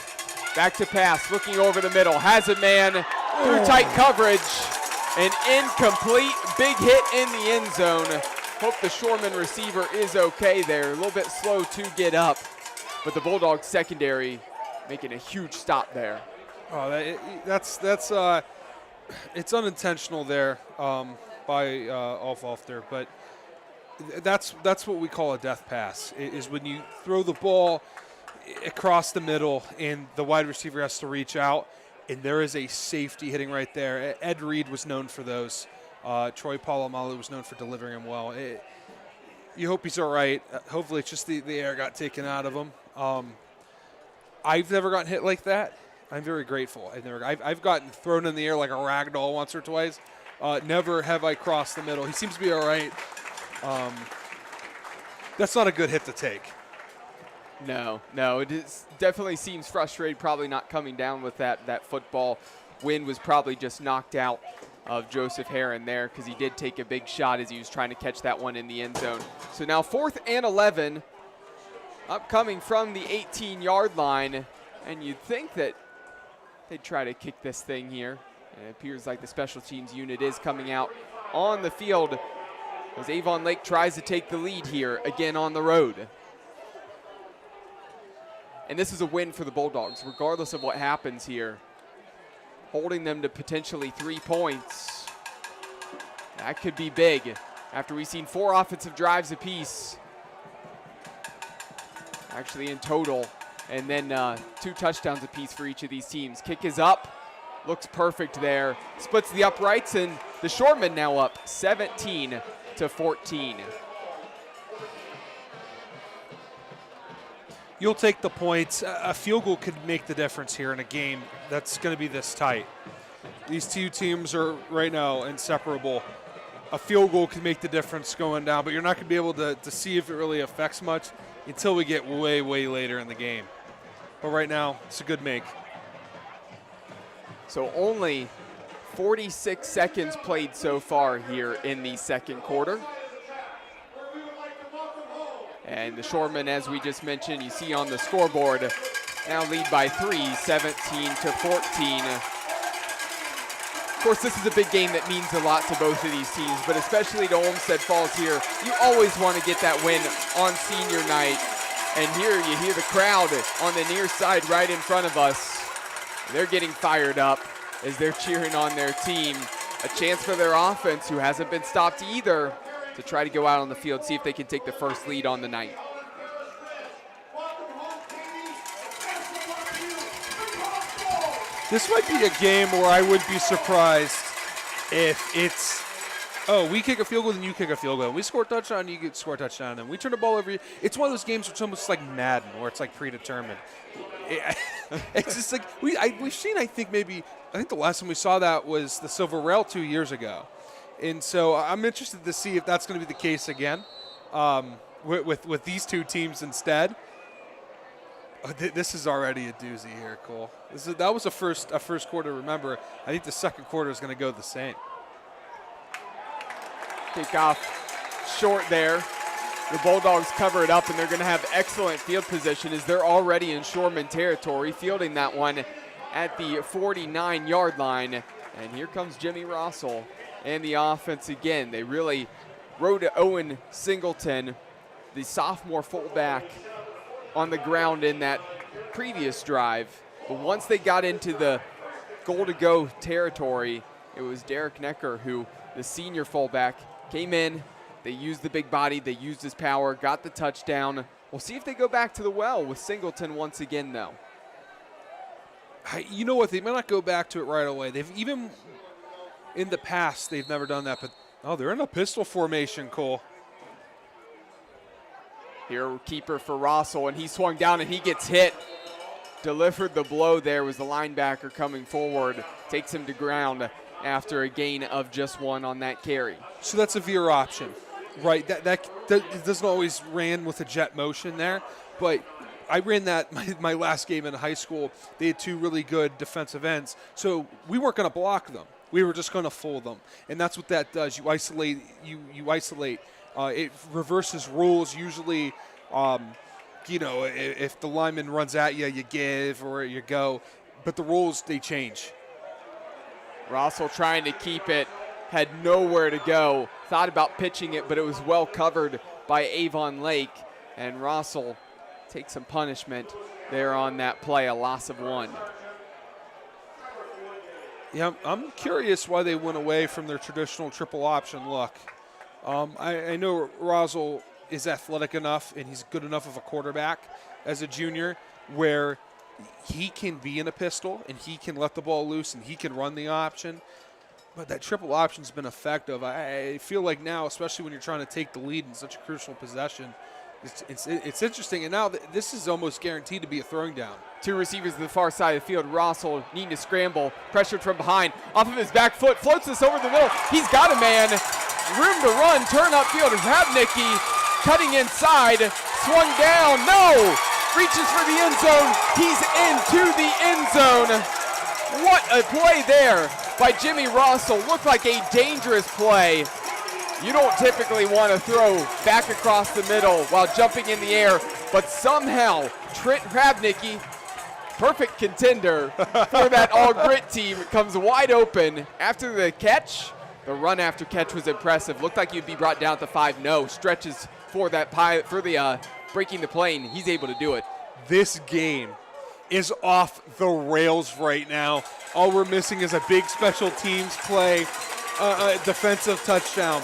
Back to pass, looking over the middle. Has a man through tight coverage. An incomplete, big hit in the end zone. Hope the Shoreman receiver is okay there. A little bit slow to get up. But the Bulldogs secondary making a huge stop there. Oh, that's it's unintentional there by Alf there, but that's what we call a death pass. Is when you throw the ball across the middle and the wide receiver has to reach out, and there is a safety hitting right there. Ed Reed was known for those. Troy Polamalu was known for delivering them well. You hope he's all right. Hopefully it's just the air got taken out of him. I've never gotten hit like that. I'm very grateful. I've gotten thrown in the air like a rag doll once or twice. Never have I crossed the middle. He seems to be all right. That's not a good hit to take. No, it definitely seems frustrated, probably not coming down with that football. Wind was probably just knocked out of Joseph Heron there because he did take a big shot as he was trying to catch that one in the end zone. So now 4th and 11, upcoming from the 18-yard line, and you'd think that they'd try to kick this thing here. And it appears like the special teams unit is coming out on the field as Avon Lake tries to take the lead here again on the road. And this is a win for the Bulldogs, regardless of what happens here. Holding them to potentially 3 points. That could be big after we've seen 4 offensive drives apiece. Actually in total. And then 2 touchdowns apiece for each of these teams. Kick is up. Looks perfect there. Splits the uprights, and the Shoremen now up 17-14. You'll take the points. A field goal could make the difference here in a game that's going to be this tight. These two teams are right now inseparable. A field goal can make the difference going down, but you're not going to be able to see if it really affects much until we get way, way later in the game. But right now, it's a good make. So only 46 seconds played so far here in the second quarter. And the Shoremen, as we just mentioned, you see on the scoreboard, now lead by 3, 17-14. Of course, this is a big game that means a lot to both of these teams, but especially to Olmsted Falls here. You always want to get that win on senior night. And here you hear the crowd on the near side right in front of us. They're getting fired up as they're cheering on their team. A chance for their offense, who hasn't been stopped either, to try to go out on the field, see if they can take the first lead on the night. This might be a game where I wouldn't be surprised if it's, we kick a field goal, then you kick a field goal. We score a touchdown, you score a touchdown, and we turn the ball over. It's one of those games where it's almost like Madden, where it's like predetermined. It's just like, we've seen, I think the last time we saw that was the Silver Rail 2 years ago. And so I'm interested to see if that's going to be the case again with these two teams instead. This is already a doozy here, Cole. That was a first quarter. Remember, I think the second quarter is going to go the same. Kickoff short there. The Bulldogs cover it up, and they're going to have excellent field position as they're already in Shoreman territory, fielding that one at the 49-yard line. And here comes Jimmy Rossell and the offense again. They really rode Owen Singleton, the sophomore fullback, on the ground in that previous drive. But once they got into the goal-to-go territory, it was Derek Necker, who, the senior fullback, came in. They used the big body. They used his power, got the touchdown. We'll see if they go back to the well with Singleton once again, though. You know what? They might not go back to it right away. They've even in the past, they've never done that. But, they're in a pistol formation, Cole. Here, keeper for Rossell, and he swung down and he gets hit. Delivered the blow there was the linebacker coming forward. Takes him to ground after a gain of just 1 on that carry. So that's a veer option, right? That doesn't always ran with a jet motion there, but I ran that my last game in high school. They had 2 really good defensive ends, so we weren't going to block them. We were just going to fool them, and that's what that does. You isolate. You isolate. It reverses rules. Usually, if the lineman runs at you, you give or you go. But the rules, they change. Rossell trying to keep it, had nowhere to go. Thought about pitching it, but it was well covered by Avon Lake. And Rossell takes some punishment there on that play, a loss of 1. Yeah, I'm curious why they went away from their traditional triple option look. I know Rosal is athletic enough and he's good enough of a quarterback as a junior where he can be in a pistol and he can let the ball loose and he can run the option. But that triple option's been effective. I feel like now, especially when you're trying to take the lead in such a crucial possession, it's interesting. And now this is almost guaranteed to be a throwing down. 2 receivers to the far side of the field. Rossel needing to scramble, pressured from behind. Off of his back foot, floats this over the middle. He's got a man. Room to run, turn upfield. Rabnicki cutting inside, swung down. No! Reaches for the end zone. He's into the end zone. What a play there by Jimmy Rossel. Looked like a dangerous play. You don't typically want to throw back across the middle while jumping in the air, but somehow Trent Rabnicki, perfect contender for that all-grit team, comes wide open after the catch. The run after catch was impressive. Looked like he'd be brought down at the 5. No, stretches for that pilot, for the breaking the plane. He's able to do it. This game is off the rails right now. All we're missing is a big special teams play, a defensive touchdown.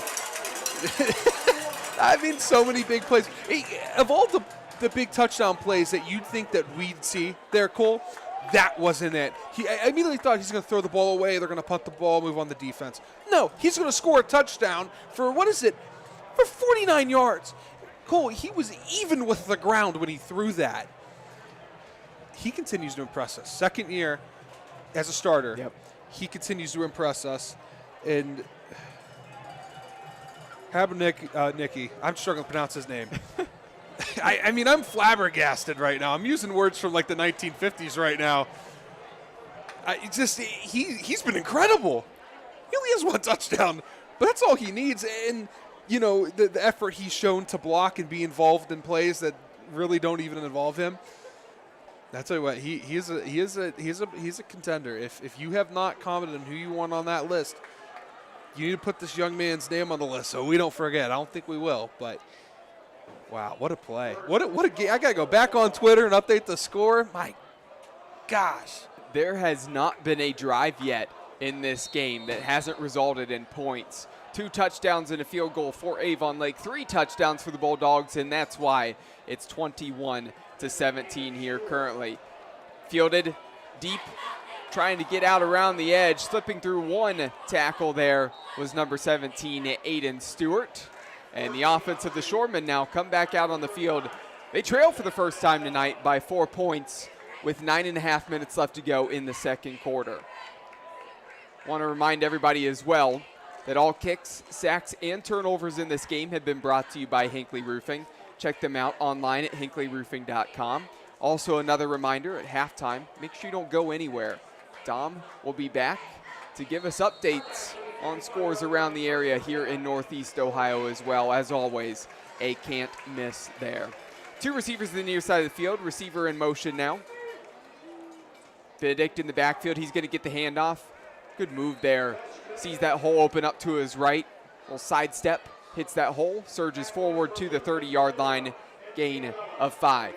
I mean, so many big plays. Hey, of all the big touchdown plays that you'd think that we'd see there, Cole, that wasn't it. I immediately thought he's going to throw the ball away. They're going to punt the ball, move on the defense. No, he's going to score a touchdown for, for 49 yards. Cole, he was even with the ground when he threw that. He continues to impress us. Second year as a starter. Yep. He continues to impress us. And Nicky, I'm struggling to pronounce his name. I mean, I'm flabbergasted right now. I'm using words from like the 1950s right now. He's been incredible. He only has 1 touchdown, but that's all he needs. And, you know, the effort he's shown to block and be involved in plays that really don't even involve him. I'll tell you what, he's a contender. If you have not commented on who you want on that list, you need to put this young man's name on the list so we don't forget. I don't think we will, but wow, what a play. What a game. I got to go back on Twitter and update the score. My gosh. There has not been a drive yet in this game that hasn't resulted in points. 2 touchdowns and a field goal for Avon Lake, 3 touchdowns for the Bulldogs, and that's why it's 21-17 here currently. Fielded deep, trying to get out around the edge, slipping through 1 tackle there was number 17, Aiden Stewart. And the offense of the Shoremen now come back out on the field. They trail for the first time tonight by 4 points with 9.5 minutes left to go in the second quarter. Want to remind everybody as well that all kicks, sacks, and turnovers in this game have been brought to you by Hinckley Roofing. Check them out online at hinkleyroofing.com. Also, another reminder at halftime, make sure you don't go anywhere. Dom will be back to give us updates on scores around the area here in Northeast Ohio as well. As always, a can't miss there. 2 receivers to the near side of the field. Receiver in motion now. Benedict in the backfield. He's going to get the handoff. Good move there. Sees that hole open up to his right. Little sidestep. Hits that hole. Surges forward to the 30-yard line. Gain of 5.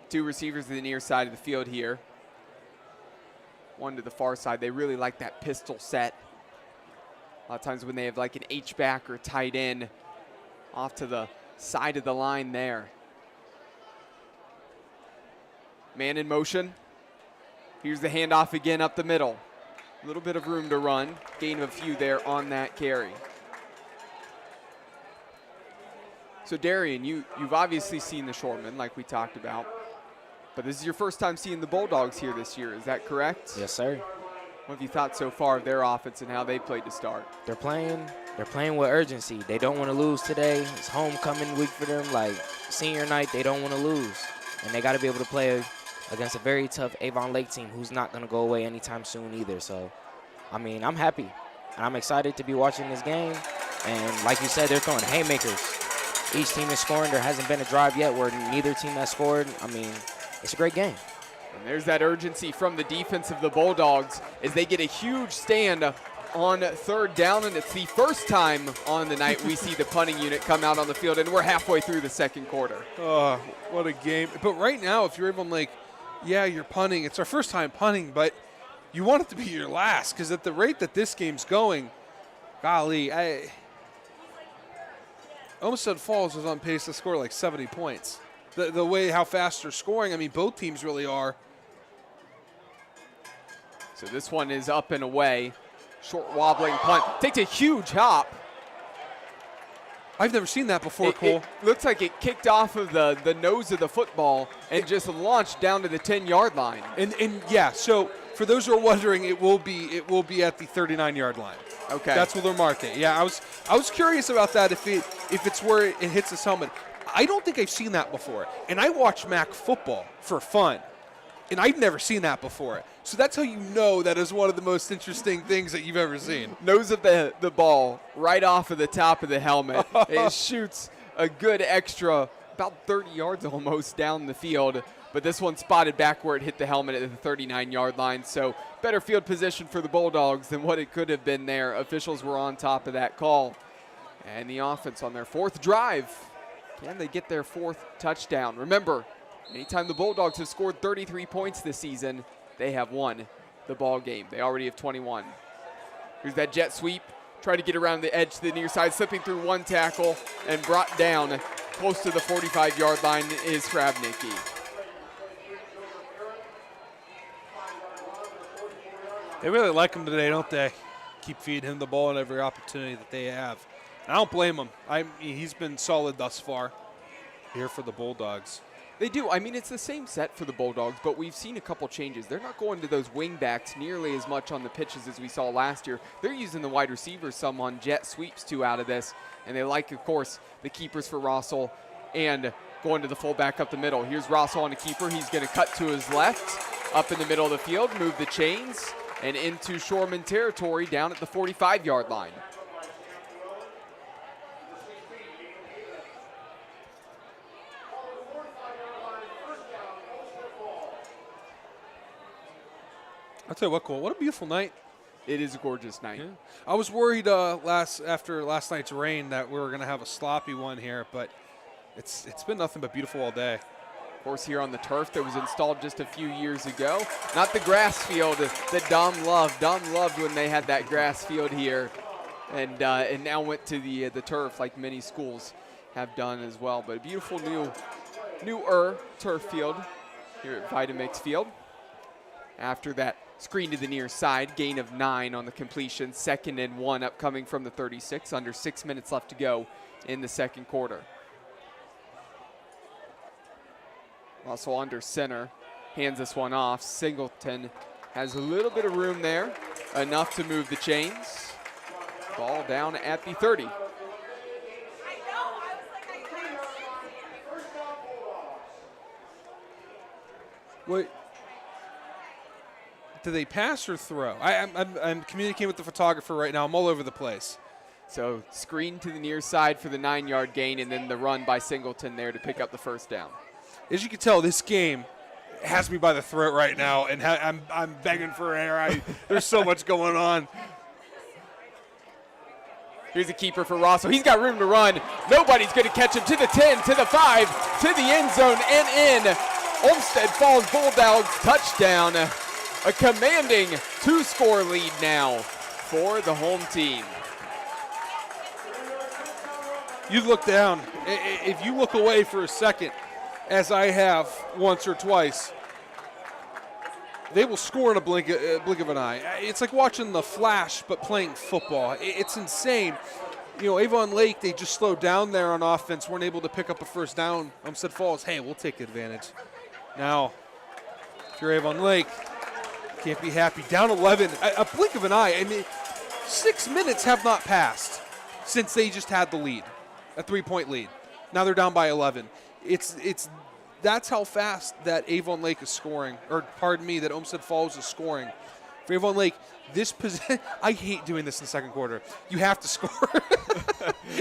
Two receivers to the near side of the field here. One to the far side. They really like that pistol set. A lot of times when they have like an H-back or tight end off to the side of the line there. Man in motion. Here's the handoff again up the middle. A little bit of room to run. Gain of a few there on that carry. So Darian, you've obviously seen the Shoremen like we talked about. But this is your first time seeing the Bulldogs here this year, is that correct? Yes, sir. What have you thought so far of their offense and how they played to start? They're playing with urgency. They don't want to lose today. It's homecoming week for them. Like senior night, they don't want to lose. And they got to be able to play against a very tough Avon Lake team who's not going to go away anytime soon either. So, I mean, I'm happy. And I'm excited to be watching this game. And like you said, they're throwing haymakers. Each team is scoring. There hasn't been a drive yet where neither team has scored. I mean, it's a great game. And there's that urgency from the defense of the Bulldogs as they get a huge stand on third down, and it's the first time on the night we see the punting unit come out on the field, and we're halfway through the second quarter. Oh, what a game. But right now, if you're Avon Lake, yeah, you're punting. It's our first time punting, but you want it to be your last, because at the rate that this game's going, golly, Olmsted Falls was on pace to score like 70 points. The way how fast they're scoring, I mean, both teams really are. So this one is up and away. Short wobbling punt. Takes a huge hop. I've never seen that before, Cole. It looks like it kicked off of the nose of the football and just launched down to the 10-yard line. And yeah, so for those who are wondering, it will be at the 39-yard line. Okay. That's where they'll mark it. Yeah, I was curious about that if it's where it hits his helmet. I don't think I've seen that before. And I watch MAC football for fun. And I've never seen that before. So that's how you know that is one of the most interesting things that you've ever seen. Nose of the ball right off of the top of the helmet. It shoots a good extra, about 30 yards almost down the field. But this one spotted back where it hit the helmet at the 39-yard line. So better field position for the Bulldogs than what it could have been there. Officials were on top of that call. And the offense on their fourth drive. Can they get their fourth touchdown? Remember, anytime the Bulldogs have scored 33 points this season, they have won the ball game. They already have 21. Here's that jet sweep. Try to get around the edge to the near side, slipping through one tackle and brought down close to the 45-yard line is Hrabnicki. They really like him today, don't they? Keep feeding him the ball at every opportunity that they have. I don't blame him. He's been solid thus far here for the Bulldogs. They do. I mean, it's the same set for the Bulldogs, but we've seen a couple changes. They're not going to those wing backs nearly as much on the pitches as we saw last year. They're using the wide receivers some on jet sweeps, too, out of this. And they like, of course, the keepers for Rossell and going to the fullback up the middle. Here's Rossell on a keeper. He's going to cut to his left, up in the middle of the field, move the chains, and into Shoreman territory down at the 45-yard line. I'll tell you what, Cole, what a beautiful night. It is a gorgeous night. Yeah. I was worried after last night's rain that we were going to have a sloppy one here, but it's been nothing but beautiful all day. Of course, here on the turf that was installed just a few years ago. Not the grass field that Dom loved. Dom loved when they had that grass field here, and now went to the turf like many schools have done as well. But a beautiful newer turf field here at Vitamix Field. After that screen to the near side, gain of 9 on the completion. 2nd and 1 upcoming from the 36. Under 6 minutes left to go in the second quarter. Also under center, hands this one off. Singleton has a little bit of room there, enough to move the chains. Ball down at the 30. Wait. Do they pass or throw? I'm communicating with the photographer right now. I'm all over the place. So screen to the near side for the 9-yard gain, and then the run by Singleton there to pick up the first down. As you can tell, this game has me by the throat right now, and I'm begging for air. There's so much going on. Here's a keeper for Rossell. He's got room to run. Nobody's going to catch him. To the 10, to the 5, to the end zone, and in. Olmsted Falls Bulldogs touchdown. A commanding 2-score lead now for the home team. You look down. If you look away for a second, as I have once or twice, they will score in a blink of an eye. It's like watching The Flash, but playing football. It's insane. You know, Avon Lake, they just slowed down there on offense, weren't able to pick up a first down. Olmsted Falls, hey, we'll take advantage. Now, if you're Avon Lake, can't be happy. Down 11, a blink of an eye. I mean, 6 minutes have not passed since they just had the lead, a 3-point lead. Now they're down by 11. That's how fast that Avon Lake is scoring, or pardon me, that Olmsted Falls is scoring. For Avon Lake, I hate doing this in the second quarter. You have to score.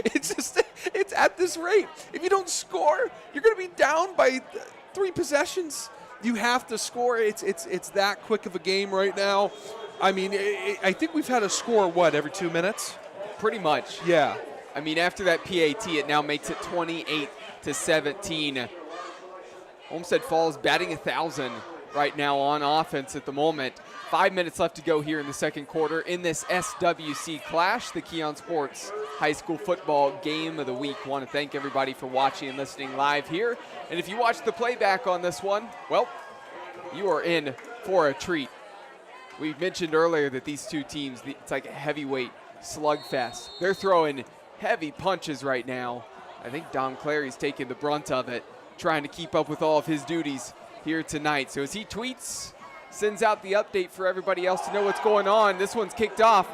It's at this rate. If you don't score, you're going to be down by 3 possessions. You have to score. It's that quick of a game right now. I mean, I think we've had a score, every 2 minutes? Pretty much. Yeah. I mean, after that PAT, it now makes it 28-17. Olmsted Falls batting 1,000 right now on offense at the moment. 5 minutes left to go here in the second quarter in this SWC Clash, the Keon Sports High School Football Game of the Week. Want to thank everybody for watching and listening live here. And if you watch the playback on this one, well, you are in for a treat. We mentioned earlier that these two teams, it's like a heavyweight slugfest. They're throwing heavy punches right now. I think Dom Clary's taking the brunt of it, trying to keep up with all of his duties here tonight. So as he tweets, sends out the update for everybody else to know what's going on. This one's kicked off.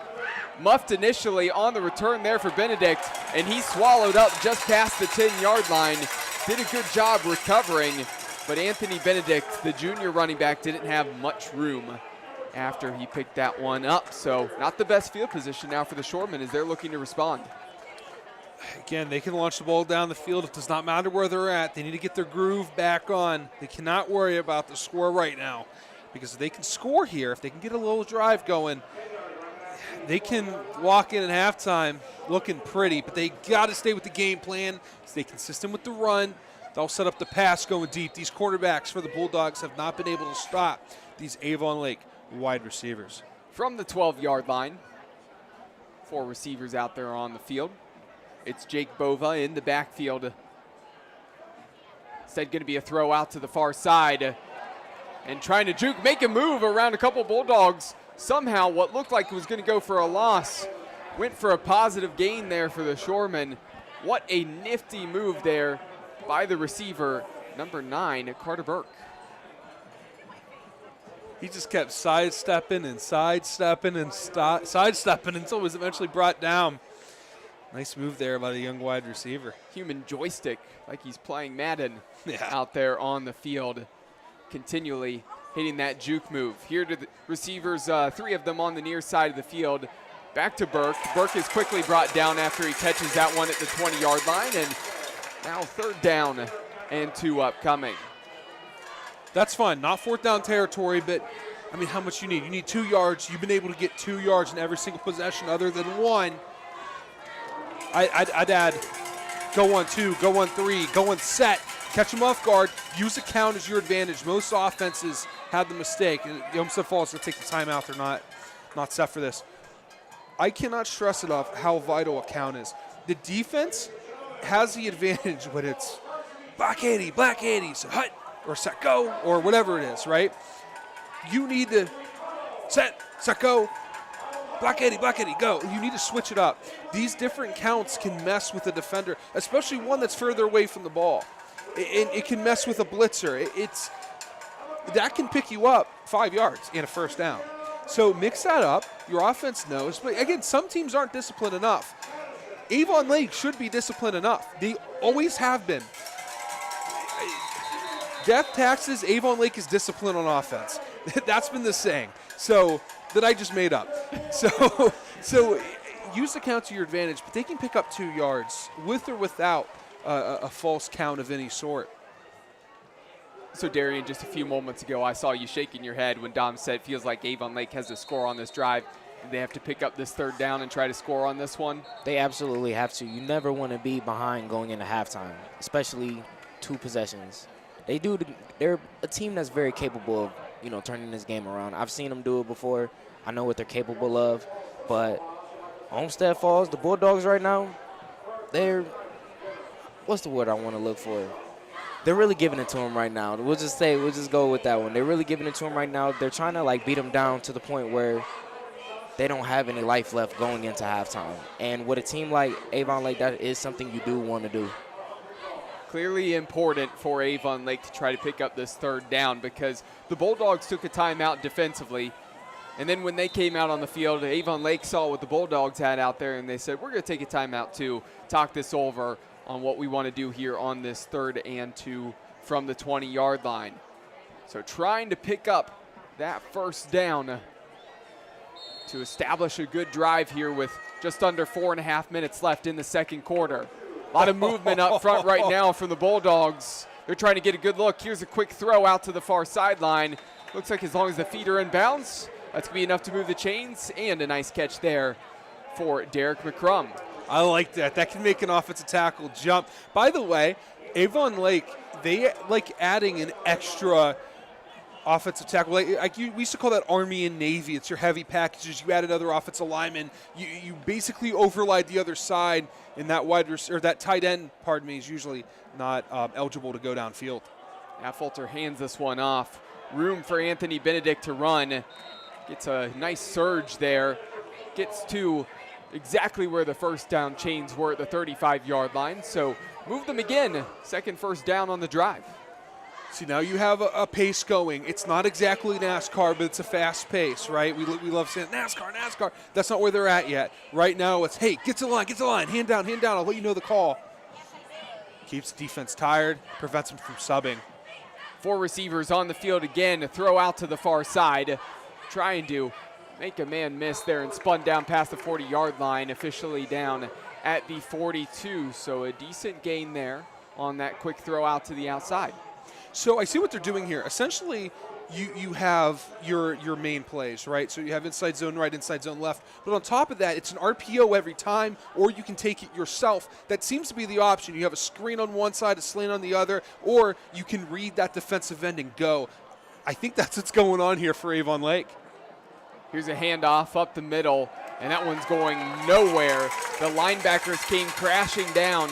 Muffed initially on the return there for Benedict, and he swallowed up just past the 10-yard line. Did a good job recovering, but Anthony Benedict, the junior running back, didn't have much room after he picked that one up. So not the best field position now for the Shoremen as they're looking to respond. Again, they can launch the ball down the field. It does not matter where they're at. They need to get their groove back on. They cannot worry about the score right now, because if they can score here, if they can get a little drive going, they can walk in at halftime looking pretty, but they got to stay with the game plan, stay consistent with the run. They'll set up the pass going deep. These quarterbacks for the Bulldogs have not been able to stop these Avon Lake wide receivers. From the 12-yard line, 4 receivers out there on the field. It's Jake Bova in the backfield. Instead going to be a throw out to the far side. And trying to juke, make a move around a couple Bulldogs. Somehow what looked like it was going to go for a loss went for a positive gain there for the Shoremen. What a nifty move there by the receiver, number 9, Carter Burke. He just kept sidestepping and sidestepping and sidestepping until it was eventually brought down. Nice move there by the young wide receiver. Human joystick, like he's playing Madden Yeah. out there on the field, continually hitting that juke move. Here to the receivers, 3 of them on the near side of the field. Back to Burke. Burke is quickly brought down after he catches that one at the 20-yard line, and now 3rd down and 2 upcoming. That's fine. Not 4th down territory, but, I mean, how much you need? You need 2 yards. You've been able to get 2 yards in every single possession other than 1. I'd add go on 2, go on 3, go on set, catch them off guard, use the count as your advantage. Most offenses have the mistake. The Olmsted Falls will take the timeout. They're not set for this. I cannot stress enough how vital a count is. The defense has the advantage when it's black 80, so hut, or set, go, or whatever it is, right? You need to set, go, black 80, go. You need to switch it up. These different counts can mess with the defender, especially one that's further away from the ball. It can mess with a blitzer. That can pick you up 5 yards in a 1st down. So mix that up. Your offense knows. But again, some teams aren't disciplined enough. Avon Lake should be disciplined enough. They always have been. Death taxes, Avon Lake is disciplined on offense. That's been the saying. So that I just made up. So use the count to your advantage, but they can pick up 2 yards with or without a false count of any sort. So, Darian, just a few moments ago, I saw you shaking your head when Dom said it feels like Avon Lake has to score on this drive. Do they have to pick up this 3rd down and try to score on this one? They absolutely have to. You never want to be behind going into halftime, especially 2 possessions. They're a team that's very capable of, turning this game around. I've seen them do it before. I know what they're capable of. But Olmsted Falls, the Bulldogs right now, what's the word I want to look for? They're really giving it to them right now. We'll just go with that one. They're really giving it to them right now. They're trying to, beat them down to the point where they don't have any life left going into halftime. And with a team like Avon Lake, that is something you do want to do. Clearly important for Avon Lake to try to pick up this 3rd down because the Bulldogs took a timeout defensively. And then when they came out on the field, Avon Lake saw what the Bulldogs had out there, and they said, we're going to take a timeout to talk this over on what we want to do here on this 3rd and 2 from the 20-yard line. So trying to pick up that 1st down to establish a good drive here with just under 4.5 minutes left in the second quarter. A lot of movement up front right now from the Bulldogs. They're trying to get a good look. Here's a quick throw out to the far sideline. Looks like as long as the feet are in bounds, That's going to be enough to move the chains, and a nice catch there for Derek McCrum. I like that. That can make an offensive tackle jump. By the way, Avon Lake, they like adding an extra offensive tackle. We used to call that Army and Navy. It's your heavy packages. You add another offensive lineman. You basically overlaid the other side, and that tight end, is usually not eligible to go downfield. Affolter hands this one off. Room for Anthony Benedict to run. Gets a nice surge there. Gets to exactly where the first down chains were at the 35-yard line. So move them again. Second first down on the drive. See, now you have a pace going. It's not exactly NASCAR, but it's a fast pace, right? We love saying NASCAR. That's not where they're at yet. Right now it's, hey, get to the line, hand down, I'll let you know the call. Keeps the defense tired, prevents them from subbing. 4 receivers on the field again to throw out to the far side. Trying to make a man miss there and spun down past the 40-yard line, officially down at the 42. So a decent gain there on that quick throw out to the outside. So I see what they're doing here. Essentially, you have your main plays, right? So you have inside zone right, inside zone left. But on top of that, it's an RPO every time, or you can take it yourself. That seems to be the option. You have a screen on one side, a slant on the other, or you can read that defensive end and go. I think that's what's going on here for Avon Lake. Here's a handoff up the middle, and that one's going nowhere. The linebackers came crashing down,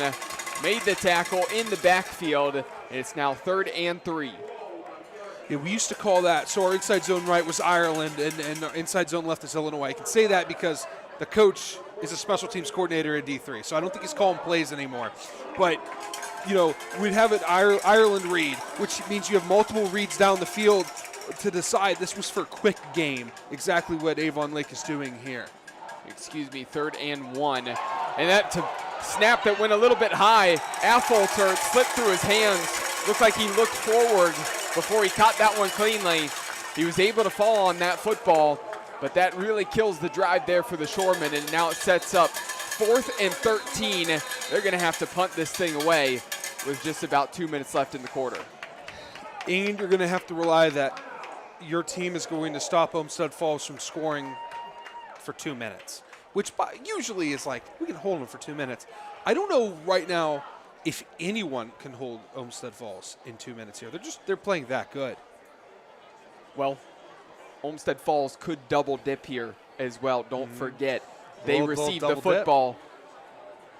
made the tackle in the backfield. It's now 3rd and 3. Yeah, we used to call that, so our inside zone right was Ireland, and our inside zone left is Illinois. I can say that because the coach is a special teams coordinator at D3, so I don't think he's calling plays anymore. But, we'd have an Ireland read, which means you have multiple reads down the field to decide. This was for quick game, exactly what Avon Lake is doing here. 3rd and 1. And that snap that went a little bit high. Affolter slipped through his hands. Looked like he looked forward before he caught that one cleanly. He was able to fall on that football, but that really kills the drive there for the Shoremen, and now it sets up 4th and 13. They're going to have to punt this thing away with just about 2 minutes left in the quarter. And you're going to have to rely that your team is going to stop Olmsted Falls from scoring for 2 minutes, which usually is like, we can hold them for 2 minutes. I don't know right now if anyone can hold Olmsted Falls in 2 minutes here. They're playing that good. Well, Olmsted Falls could double dip here as well. Don't forget, they received the football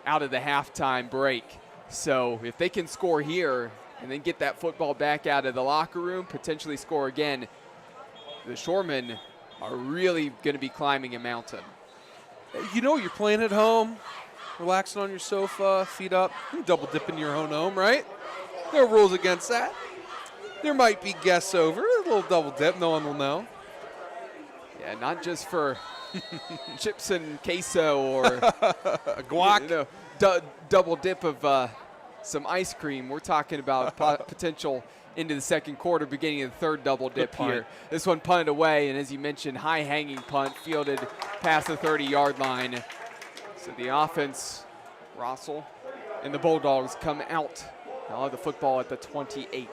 out of the halftime break. So if they can score here and then get that football back out of the locker room, potentially score again, the Shoremen are really going to be climbing a mountain. You're playing at home, relaxing on your sofa, feet up, double dip in your own home, right? No rules against that. There might be guests over, a little double dip, no one will know. Yeah, not just for chips and queso or guac. Double dip of some ice cream. We're talking about potential into the second quarter, beginning of the third double dip here. This one punted away, and as you mentioned, high-hanging punt, fielded past the 30-yard line. So the offense, Rossell, and the Bulldogs come out. Now the football at the 28.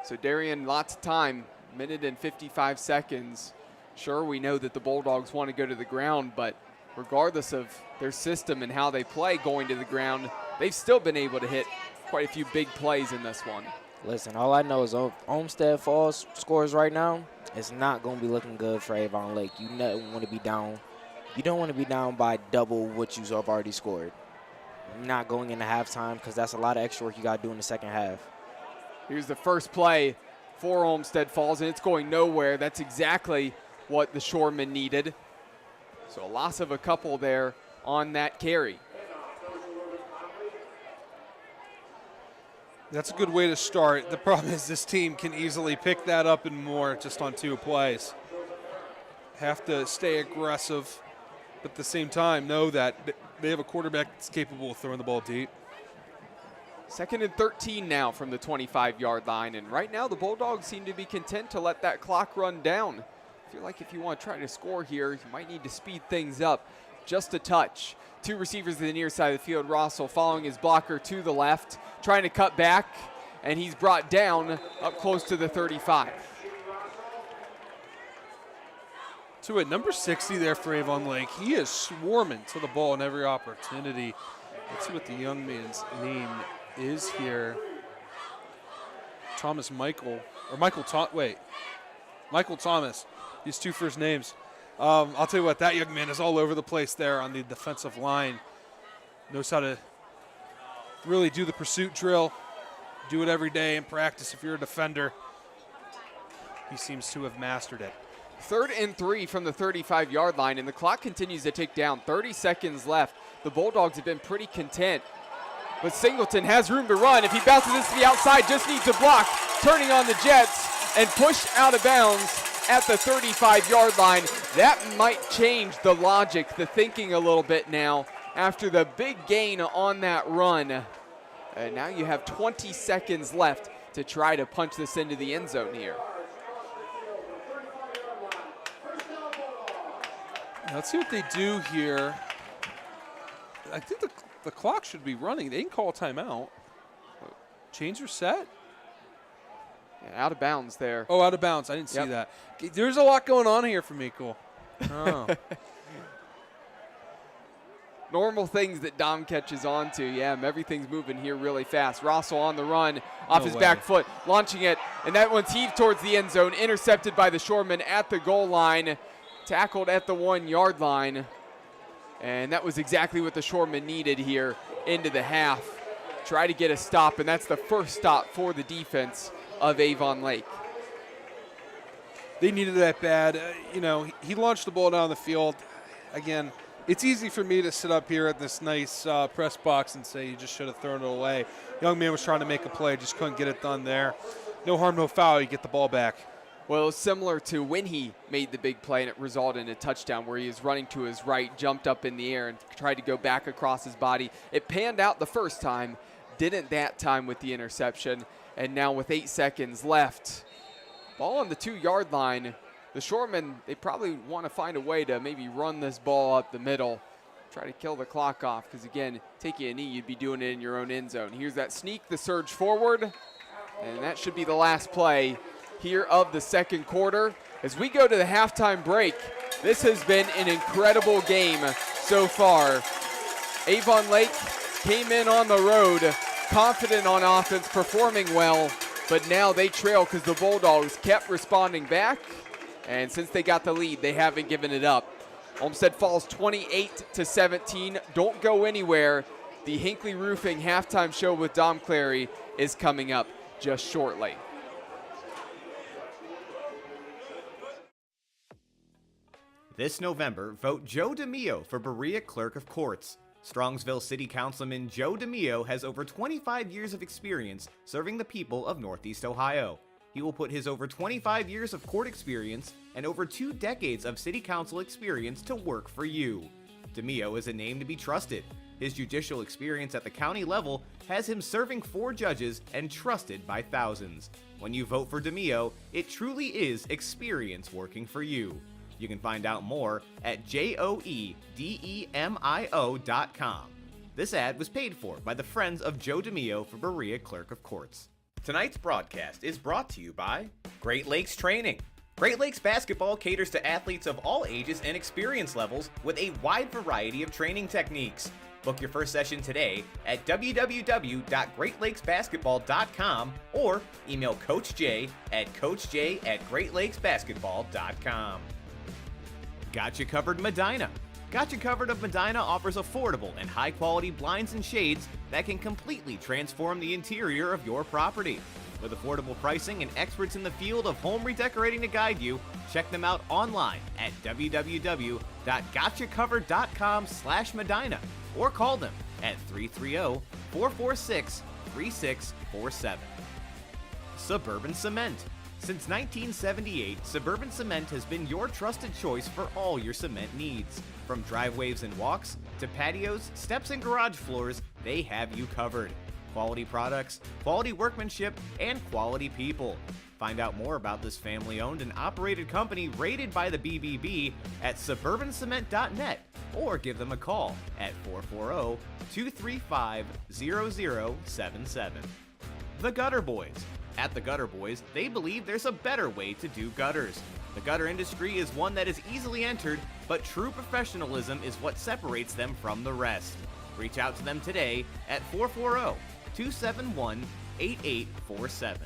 So Darian, lots of time, minute and 55 seconds. Sure, we know that the Bulldogs want to go to the ground, but regardless of their system and how they play going to the ground, they've still been able to hit quite a few big plays in this one. Listen, all I know is Olmsted Falls scores right now. It's not going to be looking good for Avon Lake. You don't want to be down. You don't want to be down by double what you have already scored. Not going into halftime, because that's a lot of extra work you got to do in the second half. Here's the first play for Olmsted Falls, and it's going nowhere. That's exactly what the Shoremen needed. So a loss of a couple there on that carry. That's a good way to start. The problem is this team can easily pick that up and more just on 2 plays. Have to stay aggressive, but at the same time know that they have a quarterback that's capable of throwing the ball deep. 2nd and 13 now from the 25-yard line, and right now the Bulldogs seem to be content to let that clock run down. I feel like if you want to try to score here, you might need to speed things up just a touch. 2 receivers to the near side of the field. Rossell following his blocker to the left, trying to cut back, and he's brought down up close to the 35. to it. Number 60 there for Avon Lake. He is swarming to the ball in every opportunity. Let's see what the young man's name is here. Michael Thomas. These two first names. I'll tell you what, that young man is all over the place there on the defensive line. Knows how to really do the pursuit drill. Do it every day in practice if you're a defender. He seems to have mastered it. 3rd and 3 from the 35-yard line, and the clock continues to tick down. 30 seconds left. The Bulldogs have been pretty content. But Singleton has room to run. If he bounces this to the outside, just needs a block. Turning on the Jets and push out of bounds at the 35-yard line. That might change the logic, the thinking a little bit now after the big gain on that run. And now you have 20 seconds left to try to punch this into the end zone here. Let's see what they do here. I think the clock should be running. They can call a timeout. Change or set? Yeah, out of bounds there. Oh, out of bounds. I didn't see that. There's a lot going on here for Miko. Oh. Normal things that Dom catches on to. Yeah, everything's moving here really fast. Rossell on the run, off his back foot, launching it, and that one's heaved towards the end zone, intercepted by the Shoremen at the goal line, tackled at the 1-yard line, and that was exactly what the Shoremen needed here into the half. Try to get a stop, and that's the first stop for the defense of Avon Lake. They needed that bad. He launched the ball down the field. Again, it's easy for me to sit up here at this nice press box and say you just should have thrown it away. Young man was trying to make a play, just couldn't get it done there. No harm, no foul. You get the ball back. Well, it was similar to when he made the big play and it resulted in a touchdown where he was running to his right, jumped up in the air and tried to go back across his body. It panned out the first time, didn't that time with the interception. And now with 8 seconds left, ball on the 2-yard line. The Shoremen, they probably want to find a way to maybe run this ball up the middle, try to kill the clock off, because again, taking a knee, you'd be doing it in your own end zone. Here's that sneak, the surge forward, and that should be the last play here of the second quarter. As we go to the halftime break, this has been an incredible game so far. Avon Lake came in on the road, confident on offense, performing well, but now they trail because the Bulldogs kept responding back. And since they got the lead, they haven't given it up. Olmsted Falls 28-17. Don't go anywhere. The Hinckley Roofing halftime show with Dom Clary is coming up just shortly. This November, vote Joe DeMio for Berea Clerk of Courts. Strongsville City Councilman Joe DeMio has over 25 years of experience serving the people of Northeast Ohio. He will put his over 25 years of court experience and over 2 decades of city council experience to work for you. DeMio is a name to be trusted. His judicial experience at the county level has him serving 4 judges and trusted by thousands. When you vote for DeMio, it truly is experience working for you. You can find out more at joedemio.com. This ad was paid for by the Friends of Joe DeMio for Berea Clerk of Courts. Tonight's broadcast is brought to you by Great Lakes Training. Great Lakes Basketball caters to athletes of all ages and experience levels with a wide variety of training techniques. Book your first session today at www.greatlakesbasketball.com or email Coach J at coachj@greatlakesbasketball.com. Got You Covered Medina. Got You Covered of Medina offers affordable and high-quality blinds and shades that can completely transform the interior of your property. With affordable pricing and experts in the field of home redecorating to guide you, check them out online at www.gotyacovered.com/Medina or call them at 330-446-3647. Suburban Cement. Since 1978, Suburban Cement has been your trusted choice for all your cement needs. From driveways and walks to patios, steps, and garage floors, they have you covered. Quality products, quality workmanship, and quality people. Find out more about this family-owned and operated company rated by the BBB at suburbancement.net or give them a call at 440-235-0077. The Gutter Boys. At the Gutter Boys, they believe there's a better way to do gutters. The gutter industry is one that is easily entered, but true professionalism is what separates them from the rest. Reach out to them today at 440-271-8847.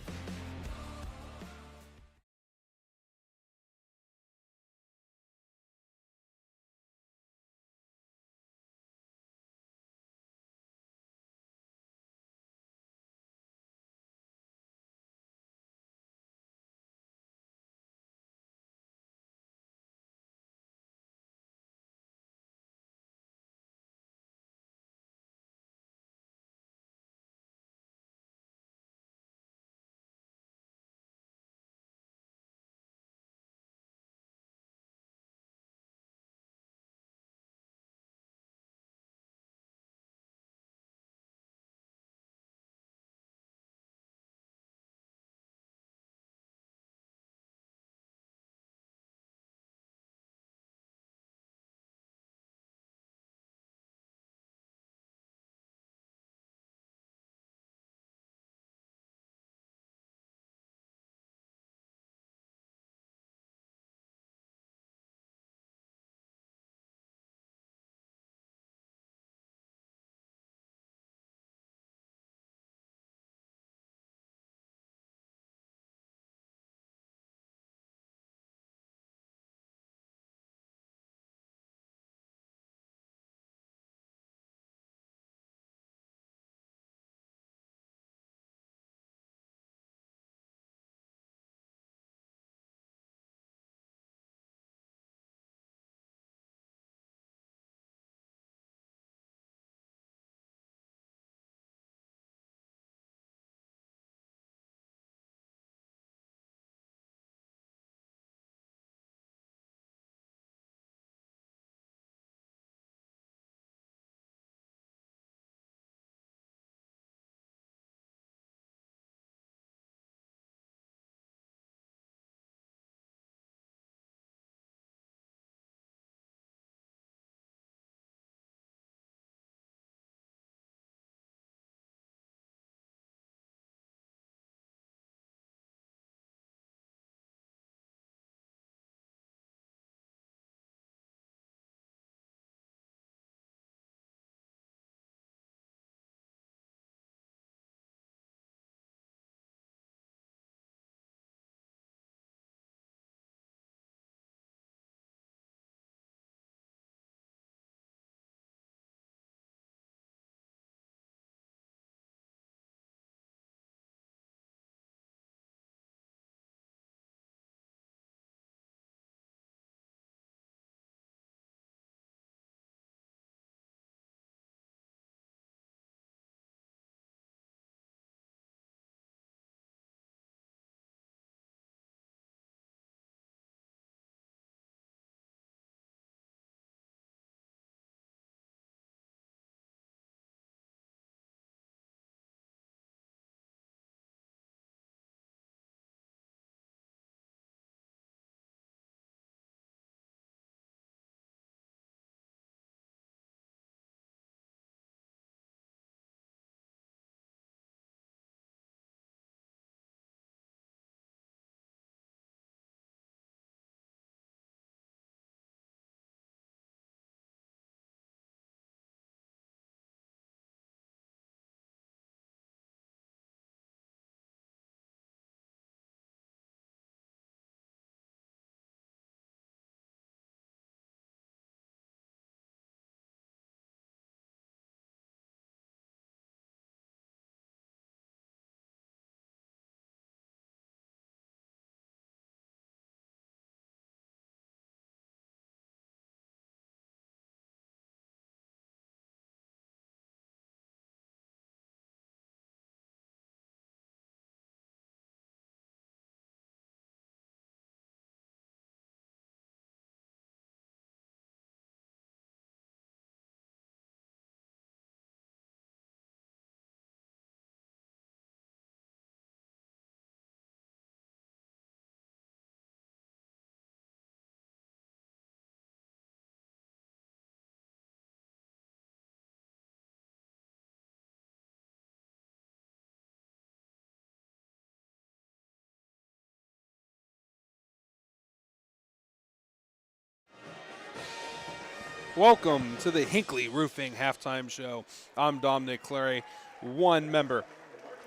Welcome to the Hinckley Roofing Halftime Show. I'm Dominic Clary, one member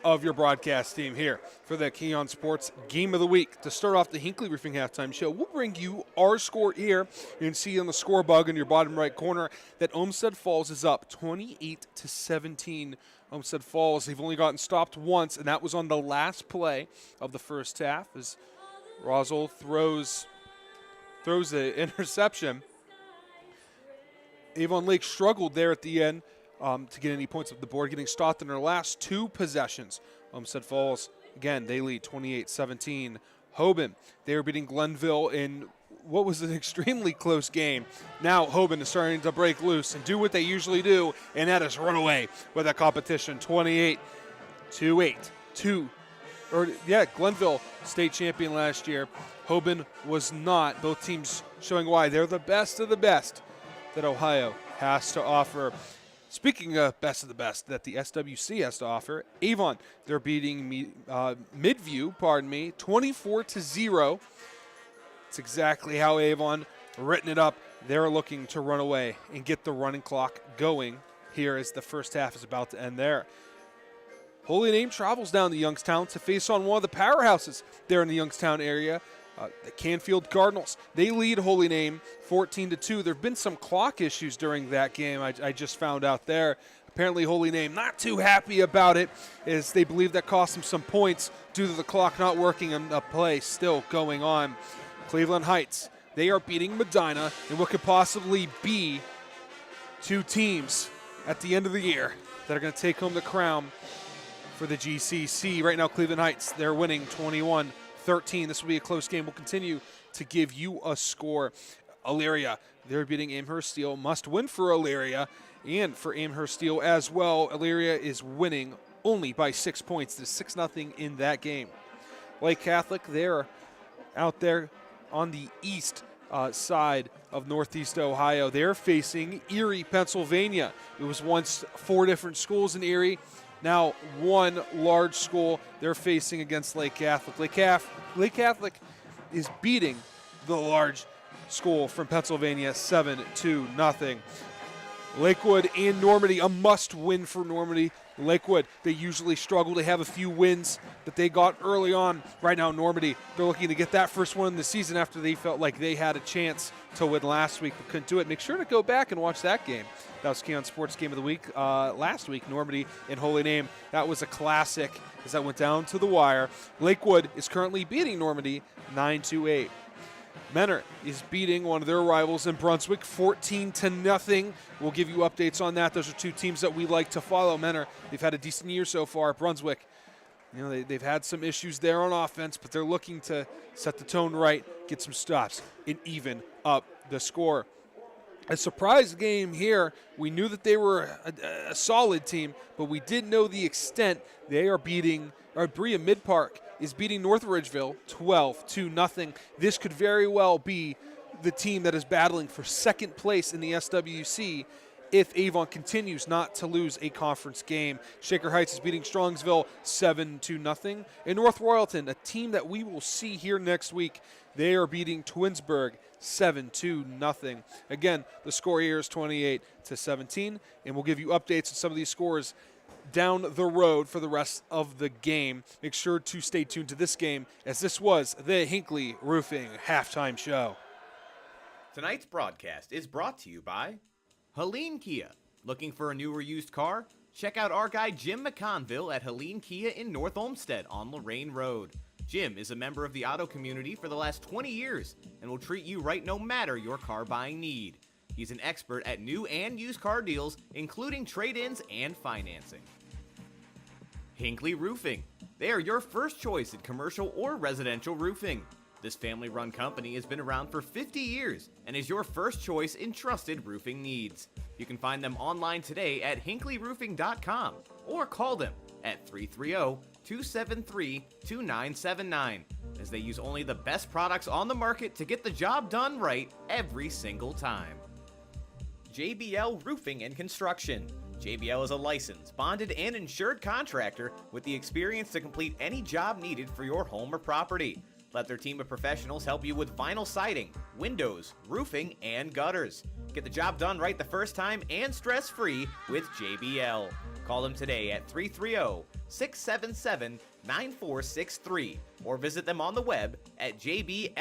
of your broadcast team here for the Keon Sports Game of the Week. To start off the Hinckley Roofing Halftime Show, we'll bring you our score here. You can see on the score bug in your bottom right corner that Olmsted Falls is up 28-17. Olmsted Falls, they've only gotten stopped once, and that was on the last play of the first half as Rosal throws the interception. Avon Lake struggled there at the end to get any points up the board, getting stopped in their last two possessions. Olmsted Falls, again, they lead 28-17. Hoban, they are beating Glenville in what was an extremely close game. Now Hoban is starting to break loose and do what they usually do, and that is run away with that competition. 28-8. Glenville state champion last year. Hoban was not. Both teams showing why they're the best of the best that Ohio has to offer. Speaking of best of the best that the SWC has to offer, Avon, they're beating Midview, 24-0. It's exactly how Avon written it up. They're looking to run away and get the running clock going here as the first half is about to end there. Holy Name travels down to Youngstown to face on one of the powerhouses there in the Youngstown area, the Canfield Cardinals. They lead Holy Name 14-2. There have been some clock issues during that game, I just found out there. Apparently Holy Name not too happy about it, as they believe that cost them some points due to the clock not working and a play still going on. Cleveland Heights, they are beating Medina in what could possibly be two teams at the end of the year that are going to take home the crown for the GCC. Right now, Cleveland Heights, they're winning 21-13. This will be a close game. We'll continue to give you a score. Elyria, they're beating Amherst Steel. Must win for Elyria and for Amherst Steel as well. Elyria is winning only by 6 points. There's 6-0 in that game. Lake Catholic, they're out there on the east side of Northeast Ohio. They're facing Erie, Pennsylvania. It was once 4 different schools in Erie. Now one large school they're facing against Lake Catholic. Lake Catholic is beating the large school from Pennsylvania 7-0. Lakewood and Normandy, a must-win for Normandy. Lakewood, they usually struggle to have a few wins that they got early on. Right now, Normandy, they're looking to get that first one in the season after they felt like they had a chance to win last week but couldn't do it. Make sure to go back and watch that game. That was Keon Sports Game of the Week last week, Normandy and Holy Name. That was a classic as that went down to the wire. Lakewood is currently beating Normandy 9-8. Menor is beating one of their rivals in Brunswick 14-0. We'll give you updates on that. Those are two teams that we like to follow. Menor, they've had a decent year so far. Brunswick, they've had some issues there on offense, but they're looking to set the tone right, get some stops, and even up the score. A surprise game here. We knew that they were a solid team, but we didn't know the extent. They are beating, Brea Mid-Park is beating North Ridgeville 12-0. This could very well be the team that is battling for second place in the SWC if Avon continues not to lose a conference game. Shaker Heights is beating Strongsville 7-0. And North Royalton, a team that we will see here next week, they are beating Twinsburg 7-0. Again, the score here is 28-17, and we'll give you updates on some of these scores down the road for the rest of the game. Make sure to stay tuned to this game, as this was the Hinckley Roofing Halftime Show. Tonight's broadcast is brought to you by Helene Kia. Looking for a new or used car? Check out our guy Jim McConville at Helene Kia in North Olmsted on Lorraine Road. Jim is a member of the auto community for the last 20 years and will treat you right no matter your car buying need. He's an expert at new and used car deals, including trade-ins and financing. Hinckley Roofing. They are your first choice in commercial or residential roofing. This family-run company has been around for 50 years and is your first choice in trusted roofing needs. You can find them online today at hinkleyroofing.com or call them at 330-273-2979, as they use only the best products on the market to get the job done right every single time. JBL Roofing and Construction. JBL is a licensed, bonded, and insured contractor with the experience to complete any job needed for your home or property. Let their team of professionals help you with vinyl siding, windows, roofing, and gutters. Get the job done right the first time and stress-free with JBL. Call them today at 330-677-9463 or visit them on the web at jblrc.com.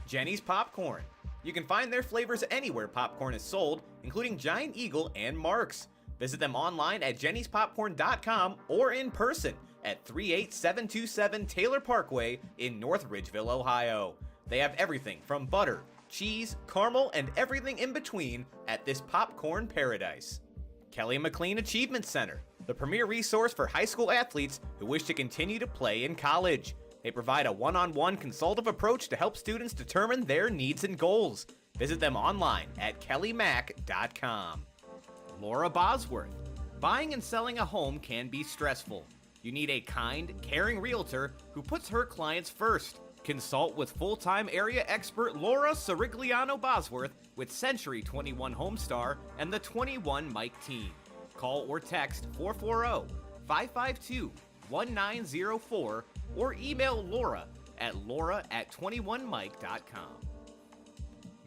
Jenny's Popcorn. You can find their flavors anywhere popcorn is sold, including Giant Eagle and Mark's. Visit them online at jennyspopcorn.com or in person at 38727 Taylor Parkway in North Ridgeville, Ohio. They have everything from butter, cheese, caramel, and everything in between at this popcorn paradise. Kelly McLean Achievement Center, the premier resource for high school athletes who wish to continue to play in college. They provide a one-on-one consultative approach to help students determine their needs and goals. Visit them online at kellymac.com. Laura Bosworth. Buying and selling a home can be stressful. You need a kind, caring realtor who puts her clients first. Consult with full-time area expert Laura Sirigliano Bosworth with Century 21 Homestar and the 21 Mike team. Call or text 440-552-1904 or email Laura at laura@21mike.com.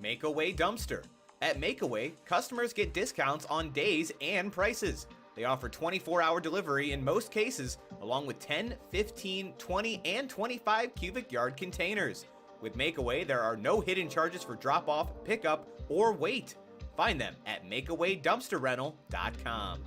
Makeaway Dumpster. At Makeaway, customers get discounts on days and prices. They offer 24-hour delivery in most cases, along with 10, 15, 20, and 25 cubic yard containers. With Makeaway, there are no hidden charges for drop-off, pickup, or wait. Find them at makeawaydumpsterrental.com.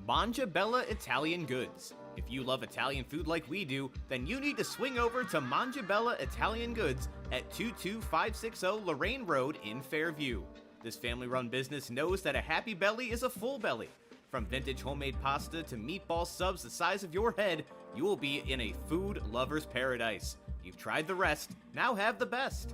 Mangia Bella Italian Goods. If you love Italian food like we do, then you need to swing over to Mangia Bella Italian Goods at 22560 Lorraine Road in Fairview. This family-run business knows that a happy belly is a full belly. From vintage homemade pasta to meatball subs the size of your head, you will be in a food lover's paradise. You've tried the rest, now have the best.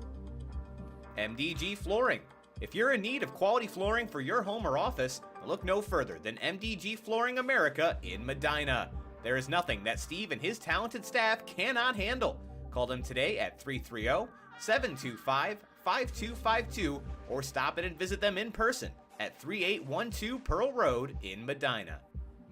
MDG Flooring. If you're in need of quality flooring for your home or office, look no further than MDG Flooring America in Medina. There is nothing that Steve and his talented staff cannot handle. Call them today at 330-725-5252 or stop in and visit them in person at 3812 Pearl Road in Medina.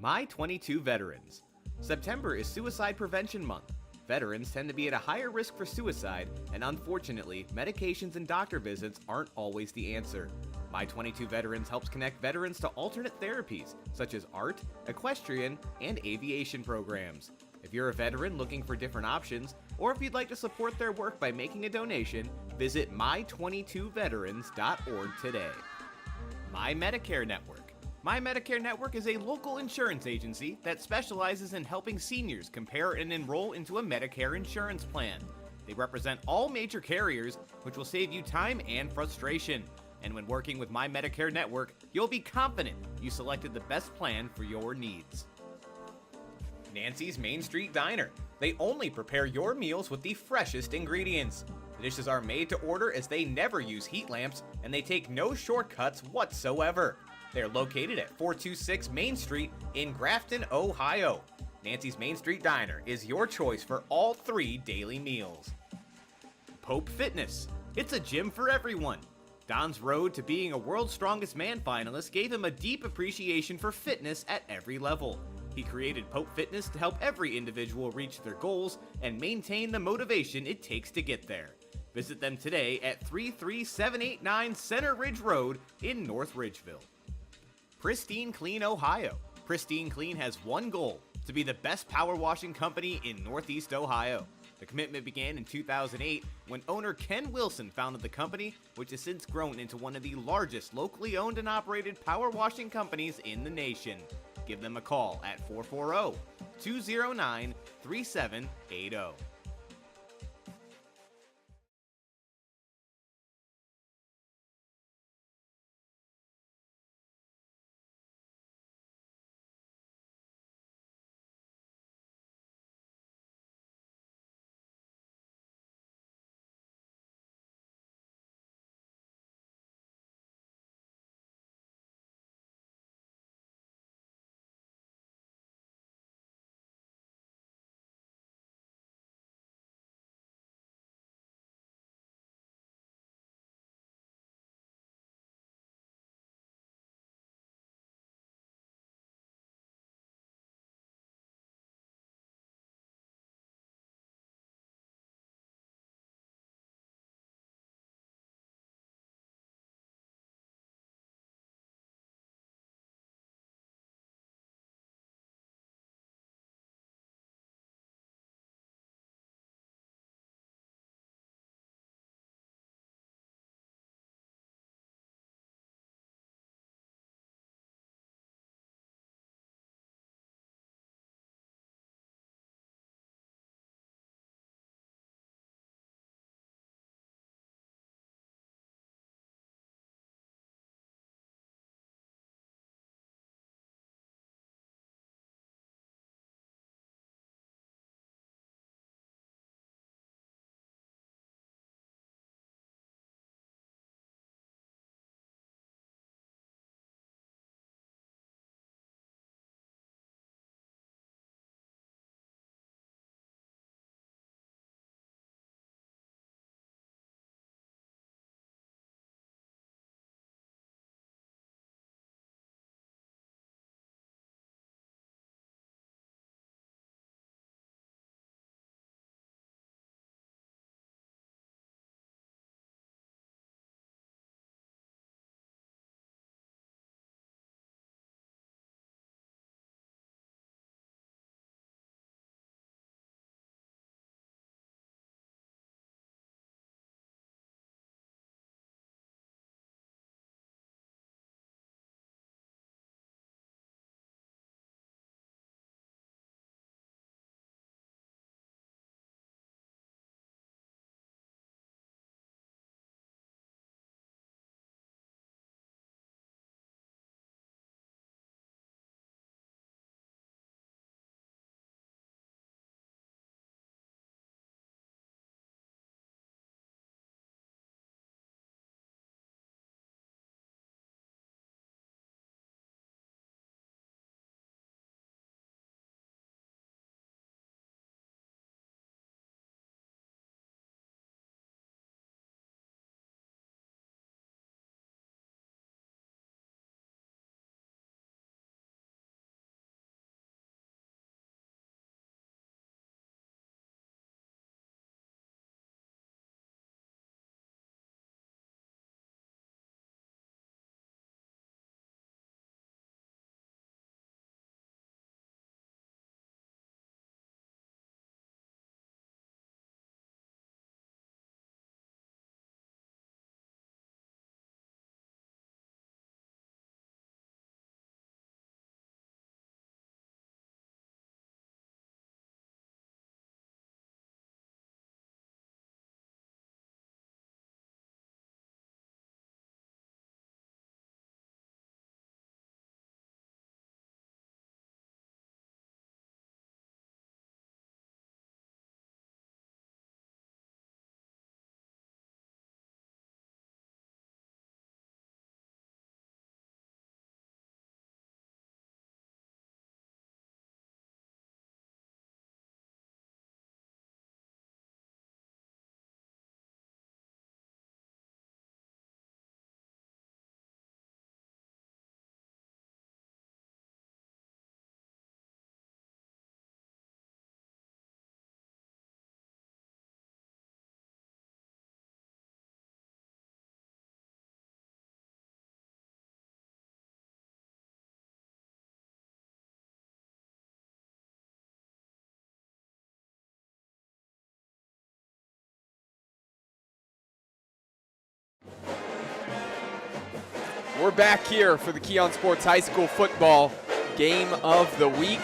My 22 Veterans. September is Suicide Prevention Month. Veterans tend to be at a higher risk for suicide, and unfortunately, medications and doctor visits aren't always the answer. My 22 Veterans helps connect veterans to alternate therapies, such as art, equestrian, and aviation programs. If you're a veteran looking for different options, or if you'd like to support their work by making a donation, visit my22veterans.org today. My Medicare Network. My Medicare Network is a local insurance agency that specializes in helping seniors compare and enroll into a Medicare insurance plan. They represent all major carriers, which will save you time and frustration. And when working with My Medicare Network, you'll be confident you selected the best plan for your needs. Nancy's Main Street Diner. They only prepare your meals with the freshest ingredients. The dishes are made to order as they never use heat lamps, and they take no shortcuts whatsoever. They're located at 426 Main Street in Grafton, Ohio. Nancy's Main Street Diner is your choice for all 3 daily meals. Pope Fitness. It's a gym for everyone. Don's road to being a World's Strongest Man finalist gave him a deep appreciation for fitness at every level. He created Pope Fitness to help every individual reach their goals and maintain the motivation it takes to get there. Visit them today at 33789 Center Ridge Road in North Ridgeville. Pristine Clean, Ohio. Pristine Clean has one goal: to be the best power washing company in Northeast Ohio. The commitment began in 2008 when owner Ken Wilson founded the company, which has since grown into one of the largest locally owned and operated power washing companies in the nation. Give them a call at 440-209-3780. We're back here for the Keon Sports High School football game of the week.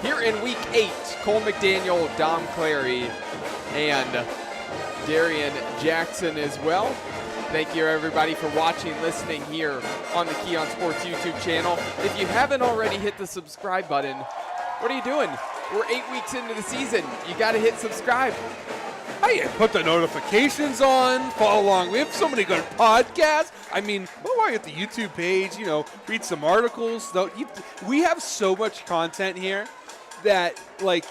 Here in week 8, Cole McDaniel, Dom Clary, and Darian Jackson as well. Thank you everybody for watching, listening here on the Keon Sports YouTube channel. If you haven't already hit the subscribe button, what are you doing? We're 8 weeks into the season. You got to hit subscribe. Hey, put the notifications on, follow along. We have so many good podcasts. I mean, go on at the YouTube page, read some articles. We have so much content here that, like,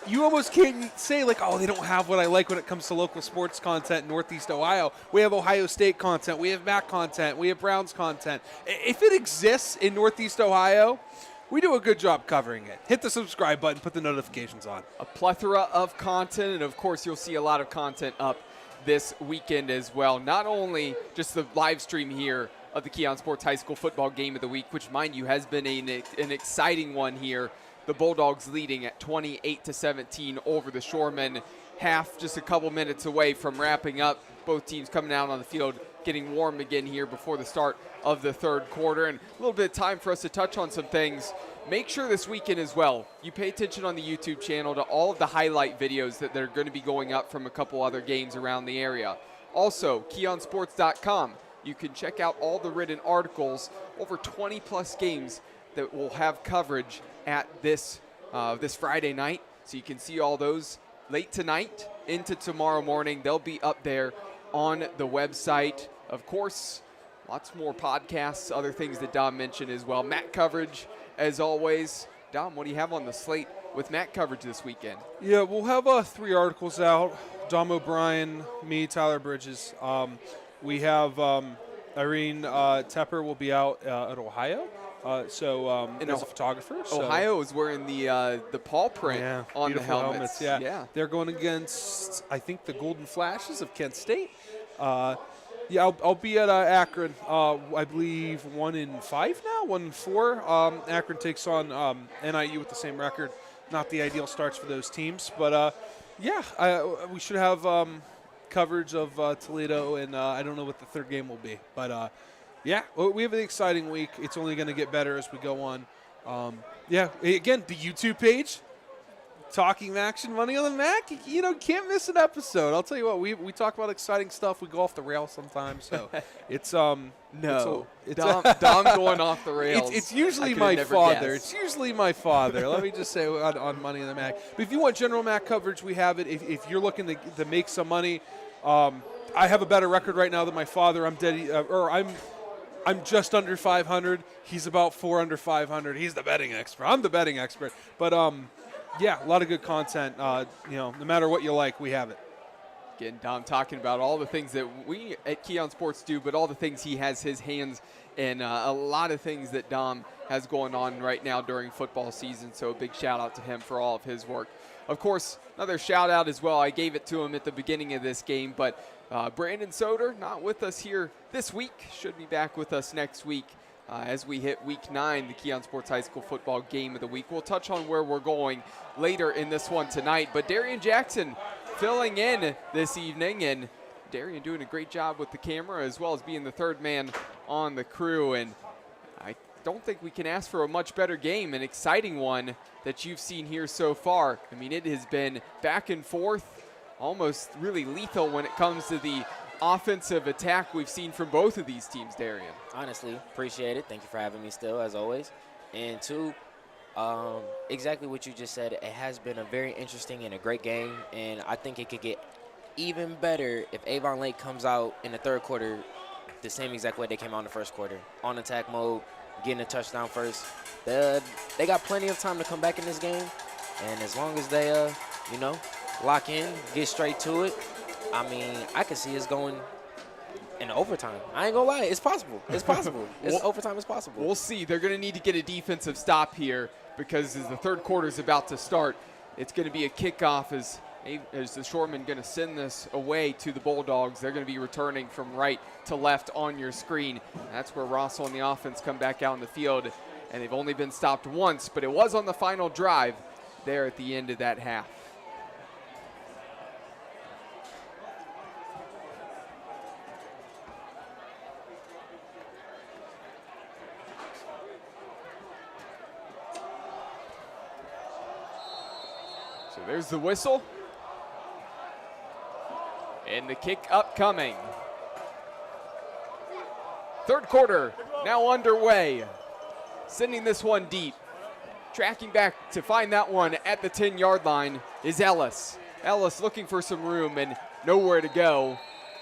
you almost can't say, like, oh, they don't have what I like when it comes to local sports content in Northeast Ohio. We have Ohio State content. We have MAC content. We have Browns content. If it exists in Northeast Ohio, we do a good job covering it. Hit the subscribe button, put the notifications on. A plethora of content, and of course you'll see a lot of content up this weekend as well. Not only just the live stream here of the Keon Sports High School football game of the week, which, mind you, has been an exciting one here. The Bulldogs leading at 28-17 over the Shoremen. Half just a couple minutes away from wrapping up. Both teams coming out on the field, getting warm again here before the start of the third quarter. And a little bit of time for us to touch on some things. Make sure this weekend as well, you pay attention on the YouTube channel to all of the highlight videos that are going to be going up from a couple other games around the area. Also, KeonSports.com. You can check out all the written articles, over 20-plus games that will have coverage at this Friday night. So you can see all those late tonight into tomorrow morning. They'll be up there on the website. Of course, lots more podcasts, other things that Dom mentioned as well. MAC coverage, as always. Dom, what do you have on the slate with MAC coverage this weekend? Yeah, we'll have 3 articles out. Dom O'Brien, me, Tyler Bridges. We have Irene Tepper will be out at Ohio. As a photographer. So. Ohio is wearing the paw print on the helmets. Yeah. They're going against, I think, the Golden Flashes of Kent State. I'll be at Akron. I believe 1-5 now, 1-4. Akron takes on NIU with the same record. Not the ideal starts for those teams, but we should have coverage of Toledo, and I don't know what the third game will be, but. We have an exciting week. It's only going to get better as we go on. Again, the YouTube page, Talking Action, Money on the Mac. Can't miss an episode. I'll tell you what, we talk about exciting stuff. We go off the rails sometimes, so it's Dom going off the rails. It's usually my father. It's usually my father. Let me just say on Money on the Mac. But if you want general Mac coverage, we have it. If you're looking to make some money, I have a better record right now than my father. I'm just under 500. He's about 4 under 500. He's the betting expert. I'm the betting expert. But, a lot of good content. No matter what you like, we have it. Again, Dom talking about all the things that we at Keon Sports do, but all the things he has his hands in, a lot of things that Dom has going on right now during football season. So a big shout out to him for all of his work. Of course, another shout out as well. I gave it to him at the beginning of this game, but Brandon Soder, not with us here this week, should be back with us next week as we hit week 9, the Keon Sports High School football game of the week. We'll touch on where we're going later in this one tonight, but Darian Jackson filling in this evening, and Darian doing a great job with the camera as well as being the third man on the crew, and I don't think we can ask for a much better game, an exciting one that you've seen here so far. I mean, it has been back and forth, almost really lethal when it comes to the offensive attack we've seen from both of these teams, Darian. Honestly, appreciate it. Thank you for having me still, as always. And 2, exactly what you just said. It has been a very interesting and a great game, and I think it could get even better if Avon Lake comes out in the third quarter the same exact way they came out in the first quarter, on attack mode, getting a touchdown first. They got plenty of time to come back in this game, and as long as they, lock in, get straight to it, I mean, I can see us going in overtime. I ain't gonna lie, it's possible. It's possible. Overtime is possible. We'll see. They're going to need to get a defensive stop here because as the third quarter is about to start, it's going to be a kickoff as the Shoremen going to send this away to the Bulldogs. They're going to be returning from right to left on your screen. That's where Rosso and the offense come back out in the field, and they've only been stopped once, but it was on the final drive there at the end of that half. So there's the whistle. And the kick upcoming. Third quarter now underway. Sending this one deep. Tracking back to find that one at the 10-yard line is Ellis. Ellis looking for some room and nowhere to go.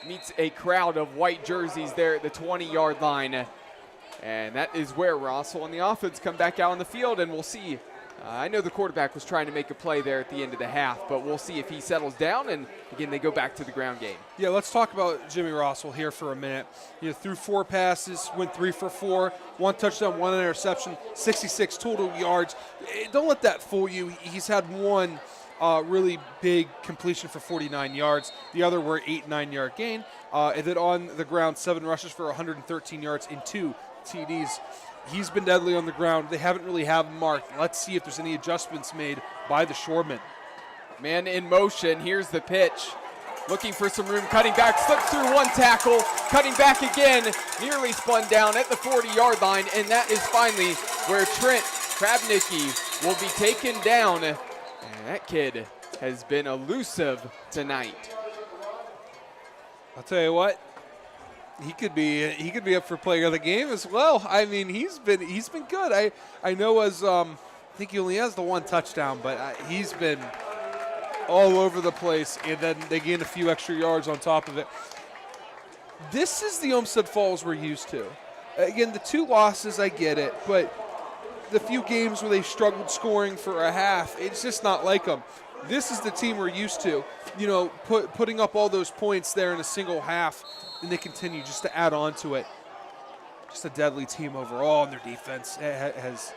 Meets a crowd of white jerseys there at the 20-yard line. And that is where Russell and the offense come back out on the field, and we'll see. I know the quarterback was trying to make a play there at the end of the half, but we'll see if he settles down, and again, they go back to the ground game. Yeah, let's talk about Jimmy Russell here for a minute. Threw 4 passes, went 3 for 4, 1 touchdown, 1 interception, 66 total yards. Don't let that fool you. He's had one really big completion for 49 yards. The other were 8-9-yard gain. And then on the ground, 7 rushes for 113 yards and 2 TDs. He's been deadly on the ground. They haven't really have him marked. Let's see if there's any adjustments made by the Shoremen. Man in motion. Here's the pitch. Looking for some room, cutting back, slips through 1 tackle, cutting back again, nearly spun down at the 40-yard line, and that is finally where Trent Krabnicki will be taken down. And that kid has been elusive tonight. I'll tell you what, he could be up for player of the game as well. I mean, he's been good. I know I think he only has the 1 touchdown, but he's been all over the place, and then they gained a few extra yards on top of it. This is the Olmsted Falls we're used to. Again, the 2 losses, I get it, but the few games where they struggled scoring for a half, it's just not like them. This is the team we're used to, putting up all those points there in a single half, and they continue just to add on to it. Just a deadly team overall, and their defense has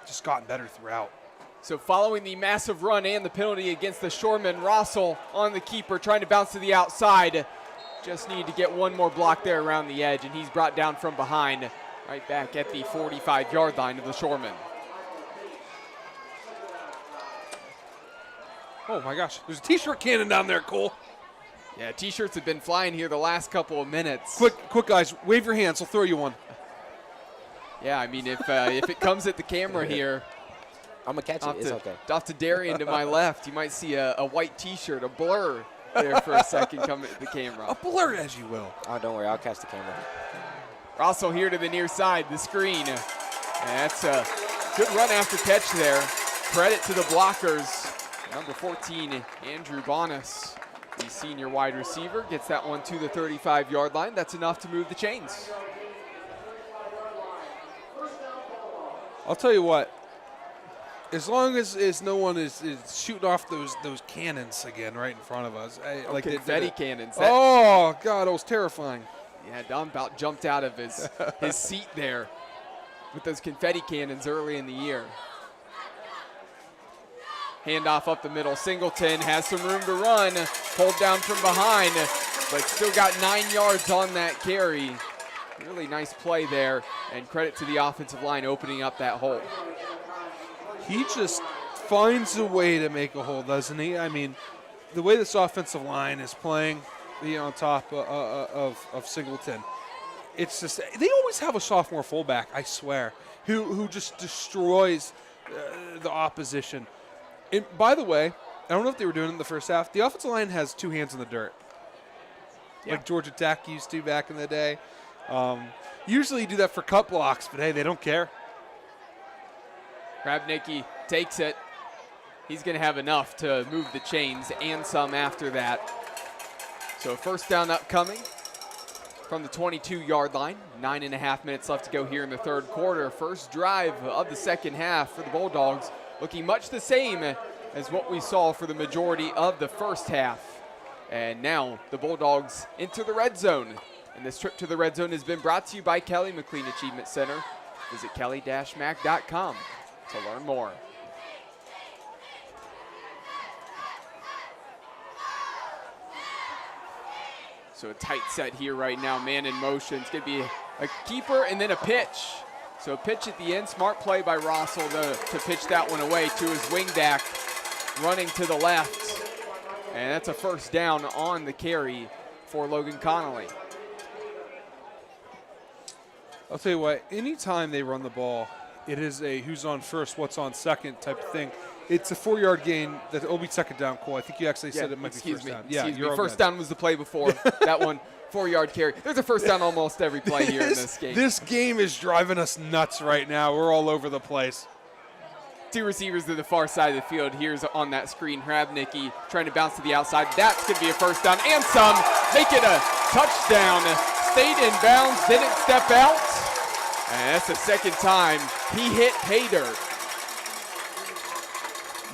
just gotten better throughout. So following the massive run and the penalty against the Shoremen, Russell on the keeper trying to bounce to the outside. Just need to get one more block there around the edge, and he's brought down from behind right back at the 45-yard line of the Shoremen. Oh my gosh, there's a t-shirt cannon down there, Cole. Yeah, t-shirts have been flying here the last couple of minutes. Quick guys, wave your hands, I'll throw you one. Yeah, I mean, if it comes at the camera here, I'm going to catch it. It's okay. Off to Darian to my left, you might see a white t-shirt, a blur there for a second coming at the camera. A blur, as you will. Oh, don't worry. I'll catch the camera. Russell here to the near side, the screen. And that's a good run after catch there. Credit to the blockers. Number 14, Andrew Bonas, the senior wide receiver, gets that one to the 35-yard line. That's enough to move the chains. I'll tell you what. As long as no one is shooting off those cannons again right in front of us. Like confetti cannons. Oh, God, it was terrifying. Yeah, Don about jumped out of his seat there with those confetti cannons early in the year. Handoff up the middle. Singleton has some room to run. Pulled down from behind, but still got 9 yards on that carry. Really nice play there, and credit to the offensive line opening up that hole. He just finds a way to make a hole, doesn't he? I mean, the way this offensive line is playing, on top of Singleton, it's just they always have a sophomore fullback, I swear, who just destroys the opposition. And by the way, I don't know if they were doing it in the first half. The offensive line has 2 hands in the dirt, like Georgia Tech used to back in the day. Usually you do that for cut blocks, but hey, they don't care. Krabnicki takes it. He's going to have enough to move the chains and some after that. So first down upcoming from the 22-yard line. 9.5 minutes left to go here in the third quarter. First drive of the second half for the Bulldogs, looking much the same as what we saw for the majority of the first half. And now the Bulldogs enter the red zone. And this trip to the red zone has been brought to you by Kelly McLean Achievement Center. Visit kelly-mac.com to learn more. So a tight set here right now, man in motion. It's going to be a keeper and then a pitch. So a pitch at the end, smart play by Russell to pitch that one away to his wingback, running to the left. And that's a first down on the carry for Logan Connolly. I'll tell you what, anytime they run the ball, it is a who's on first, what's on second type of thing. It's a 4-yard gain. That'll be second down, Cole. I think you actually said it might be first down. Excuse me. First down was the play before. That one, 4-yard carry. There's a first down almost every play here in this game. This game is driving us nuts right now. We're all over the place. Two receivers to the far side of the field. Here's on that screen, Hrabnicki trying to bounce to the outside. That's going to be a first down and some. Make it a touchdown. Stayed in bounds, didn't step out. And that's the second time he hit pay dirt.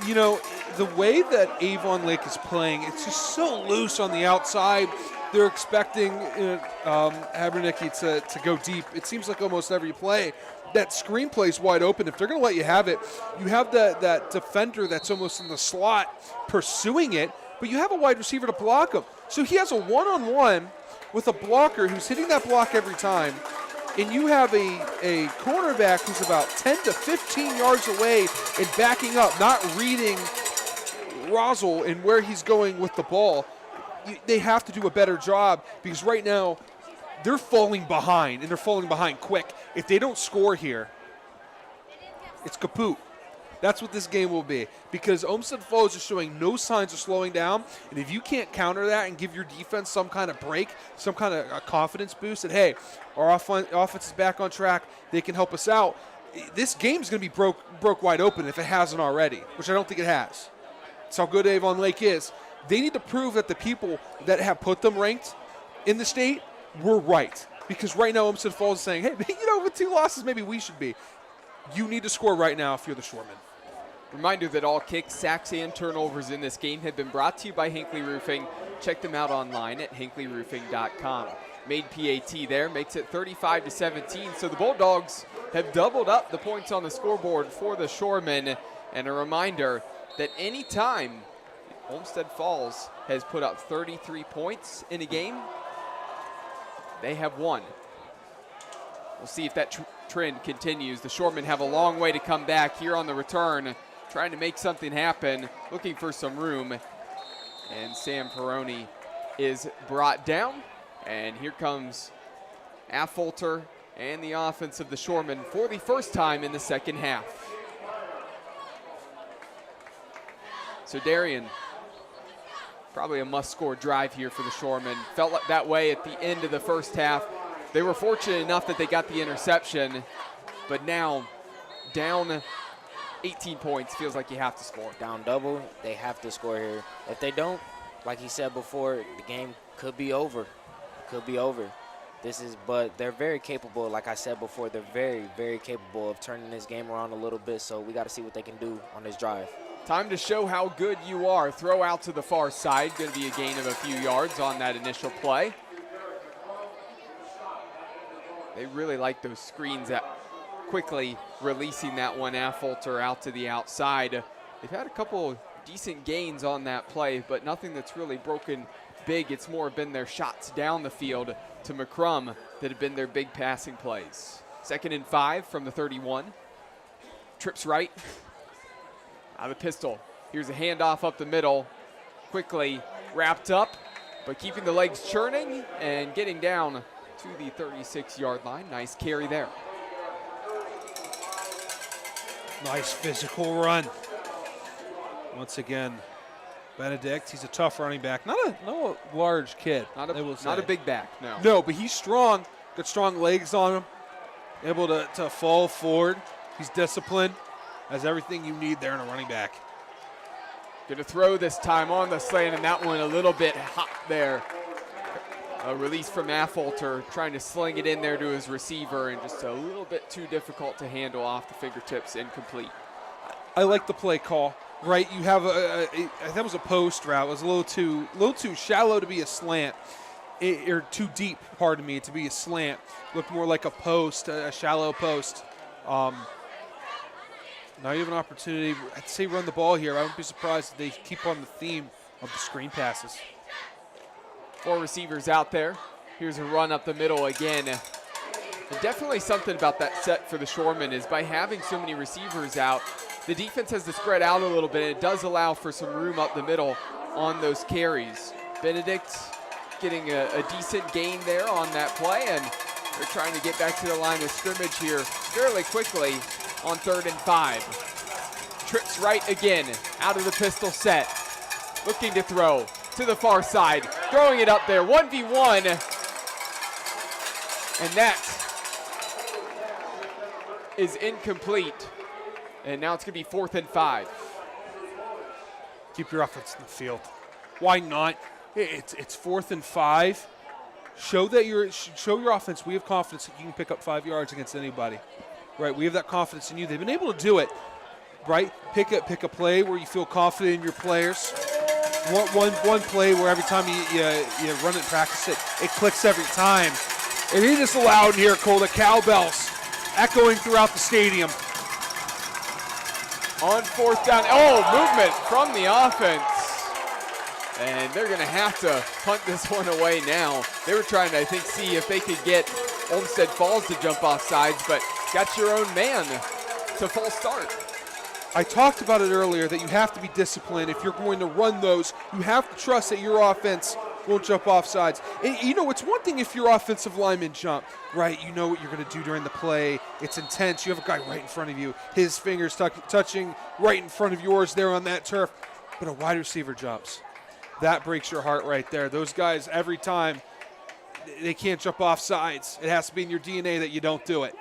You know, the way that Avon Lake is playing, it's just so loose on the outside. They're expecting Hrabnicki to go deep. It seems like almost every play that screen play is wide open. If they're going to let you have it, you have that defender that's almost in the slot pursuing it, but you have a wide receiver to block him. So he has a one-on-one with a blocker who's hitting that block every time, and you have a cornerback who's about 10 to 15 yards away and backing up, not reading Rosal and where he's going with the ball. They have to do a better job because right now they're falling behind, and they're falling behind quick. If they don't score here, it's kaput. That's what this game will be because Olmsted Falls is showing no signs of slowing down, and if you can't counter that and give your defense some kind of break, some kind of a confidence boost that, hey, our offense is back on track, they can help us out, this game's going to be broke wide open if it hasn't already, which I don't think it has. That's how good Avon Lake is. They need to prove that the people that have put them ranked in the state were right. Because right now Olmsted Falls is saying, hey, with 2 losses, maybe we should be. You need to score right now if you're the Shoremen. Reminder that all kicks, sacks, and turnovers in this game have been brought to you by Hinckley Roofing. Check them out online at hinkleyroofing.com. Made PAT there, makes it 35-17. So the Bulldogs have doubled up the points on the scoreboard for the Shoremen. And a reminder that any time Olmsted Falls has put up 33 points in a game, they have won. We'll see if that trend continues. The Shoremen have a long way to come back here on the return, trying to make something happen, looking for some room. And Sam Peroni is brought down. And here comes Affolter and the offense of the Shoremen for the first time in the second half. So Darian, probably a must-score drive here for the Shoremen. Felt like that way at the end of the first half. They were fortunate enough that they got the interception, but now down 18 points, feels like you have to score. Down double, they have to score here. If they don't, like he said before, the game could be over. Could be over. But they're very capable. Like I said before, they're very, very capable of turning this game around a little bit, so we got to see what they can do on this drive. Time to show how good you are. Throw out to the far side. Going to be a gain of a few yards on that initial play. They really like those screens that quickly releasing that one Affolter out to the outside. They've had a couple decent gains on that play, but nothing that's really broken big. It's more been their shots down the field to McCrum that have been their big passing plays. 2nd and 5 from the 31. Trips right. Out of the pistol. Here's a handoff up the middle. Quickly wrapped up, but keeping the legs churning and getting down to the 36-yard line. Nice carry there. Nice physical run. Once again, Benedict, he's a tough running back. Not a large kid. Not a big back, no. No, but he's strong. Got strong legs on him. Able to fall forward. He's disciplined. Has everything you need there in a running back. Going to throw this time on the slant, and that one a little bit hot there. A release from Affolter, trying to sling it in there to his receiver, and just a little bit too difficult to handle off the fingertips, incomplete. I like the play call. Right, you have that was a post route. It was a little too shallow to be a slant, or too deep, pardon me, to be a slant. Looked more like a post, a shallow post. Now you have an opportunity. I'd say run the ball here. I wouldn't be surprised if they keep on the theme of the screen passes. 4 receivers out there. Here's a run up the middle again. And definitely something about that set for the Shoremen is by having so many receivers out, the defense has to spread out a little bit. It does allow for some room up the middle on those carries. Benedict getting a decent gain there on that play, and they're trying to get back to the line of scrimmage here fairly quickly on 3rd and 5. trips right again, out of the pistol set. Looking to throw to the far side, throwing it up there, 1v1. And that is incomplete. And now it's gonna be 4th and 5. Keep your offense in the field. Why not? It's 4th and 5. Show your offense. We have confidence that you can pick up 5 yards against anybody, right? We have that confidence in you. They've been able to do it, right? Pick a play where you feel confident in your players. One play where every time you run it and practice it, it clicks every time. And it is loud here, Cole. The cowbells echoing throughout the stadium. On 4th down, movement from the offense. And they're gonna have to punt this one away now. They were trying to, I think, see if they could get Olmsted Falls to jump off sides, but got your own man to false start. I talked about it earlier that you have to be disciplined. If you're going to run those, you have to trust that your offense won't jump off sides. And, it's one thing if your offensive linemen jump, right? You know what you're going to do during the play. It's intense. You have a guy right in front of you. His fingers touching right in front of yours there on that turf. But a wide receiver jumps. That breaks your heart right there. Those guys, every time, they can't jump off sides. It has to be in your DNA that you don't do it.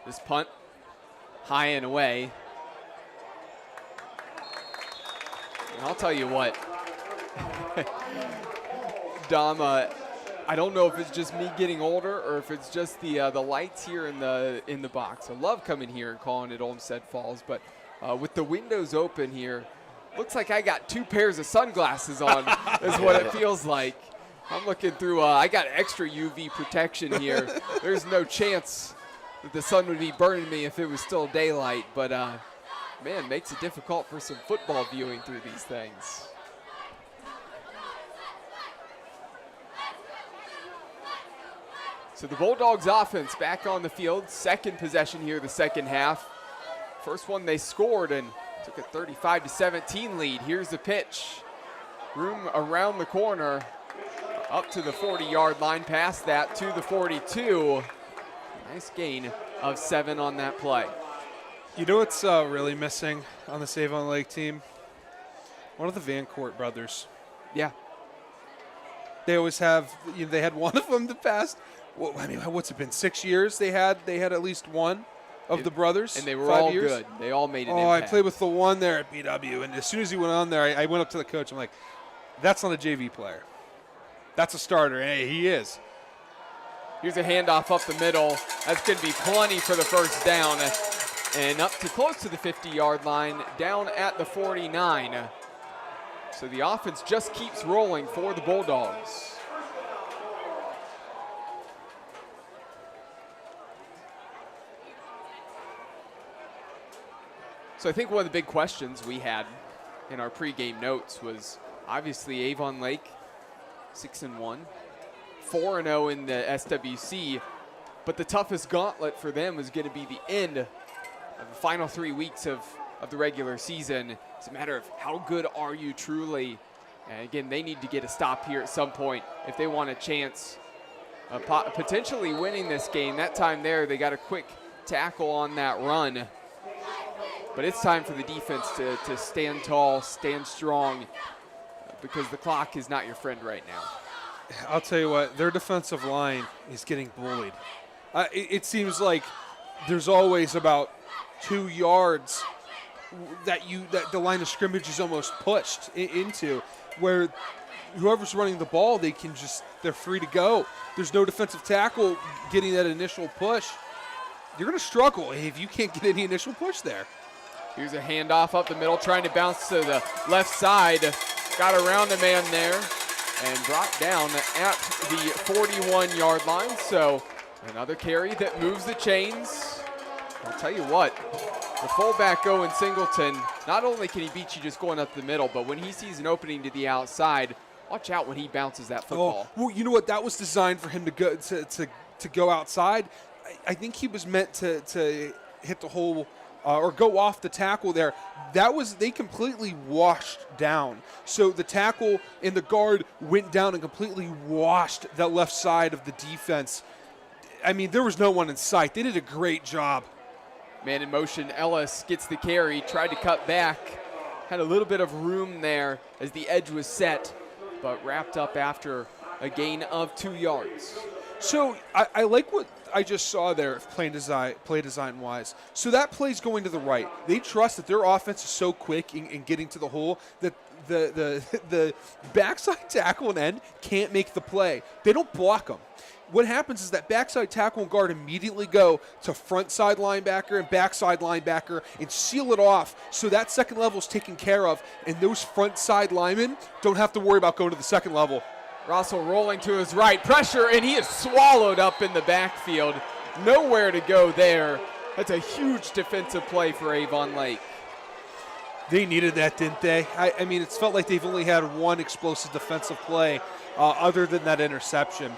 This punt, high and away. And I'll tell you what, Dom, I don't know if it's just me getting older or if it's just the lights here in the box. I love coming here and calling it Olmsted Falls, but with the windows open here, looks like I got 2 pairs of sunglasses on is what it feels like. I'm looking through, I got extra UV protection here. There's no chance that the sun would be burning me if it was still daylight, but man, makes it difficult for some football viewing through these things. So the Bulldogs offense back on the field, second possession here the second half. First one they scored and took a 35-17 lead. Here's the pitch. Room around the corner, up to the 40-yard line, past that to the 42. Nice gain of 7 on that play. You know what's really missing on the Avon Lake team? One of the Vancourt brothers. Yeah. They always have, they had one of them the past, what's it been, 6 years they had at least one of the brothers. And they were 5 all years. good. They all made an impact. impact. I played with the one there at BW, and as soon as he went on there, I went up to the coach. I'm like, that's not a JV player. That's a starter. Hey, he is. Here's a handoff up the middle. That's going to be plenty for the first down. And up to close to the 50-yard line, down at the 49. So the offense just keeps rolling for the Bulldogs. So I think one of the big questions we had in our pregame notes was obviously Avon Lake, 6-1, 4-0 in the SWC, but the toughest gauntlet for them is going to be the end of the final 3 weeks of the regular season. It's a matter of how good are you truly. And again, they need to get a stop here at some point if they want a chance of potentially winning this game. That time there, they got a quick tackle on that run. But it's time for the defense to stand tall, stand strong, because the clock is not your friend right now. I'll tell you what, their defensive line is getting bullied. It seems like there's always about 2 yards that the line of scrimmage is almost pushed into, where whoever's running the ball, they're free to go. There's no defensive tackle getting that initial push. You're going to struggle if you can't get any initial push there. Here's a handoff up the middle, trying to bounce to the left side. Got around a man there and brought down at the 41-yard line. So another carry that moves the chains. I'll tell you what, the fullback Owen Singleton, not only can he beat you just going up the middle, but when he sees an opening to the outside, watch out when he bounces that football. Oh, well, you know what? That was designed for him to go outside. I think he was meant to hit the hole or go off the tackle there. They completely washed down. So the tackle and the guard went down and completely washed that left side of the defense. I mean, there was no one in sight. They did a great job. Man in motion, Ellis gets the carry, tried to cut back. Had a little bit of room there as the edge was set, but wrapped up after a gain of 2 yards. So I like what I just saw there, play design wise. So that play's going to the right. They trust that their offense is so quick in getting to the hole that the backside tackle and end can't make the play. They don't block them. What happens is that backside tackle and guard immediately go to front side linebacker and backside linebacker and seal it off so that second level is taken care of, and those front side linemen don't have to worry about going to the second level. Russell rolling to his right, pressure, and he is swallowed up in the backfield. Nowhere to go there. That's a huge defensive play for Avon Lake. They needed that, didn't they? I mean, it's felt like they've only had one explosive defensive play other than that interception.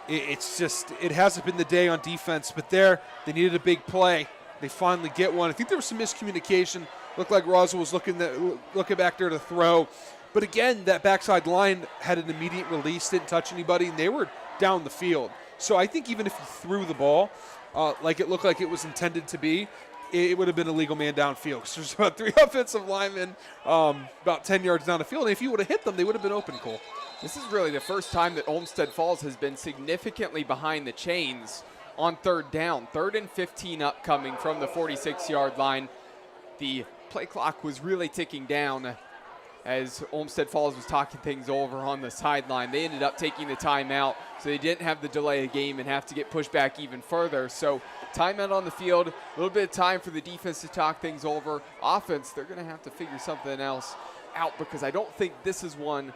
It's just, it hasn't been the day on defense, but there, they needed a big play. They finally get one. I think there was some miscommunication. Looked like Roswell was looking back there to throw. But again, that backside line had an immediate release, didn't touch anybody, and they were down the field. So I think even if you threw the ball like it looked like it was intended to be, it would have been a legal man downfield. Because there's about 3 offensive linemen about 10 yards down the field. And if you would have hit them, they would have been open, Cole. This is really the first time that Olmsted Falls has been significantly behind the chains on third down. 3rd and 15 upcoming from the 46-yard line. The play clock was really ticking down as Olmsted Falls was talking things over on the sideline. They ended up taking the timeout, so they didn't have the delay of game and have to get pushed back even further. So timeout on the field, a little bit of time for the defense to talk things over. Offense, they're going to have to figure something else out because I don't think this is one,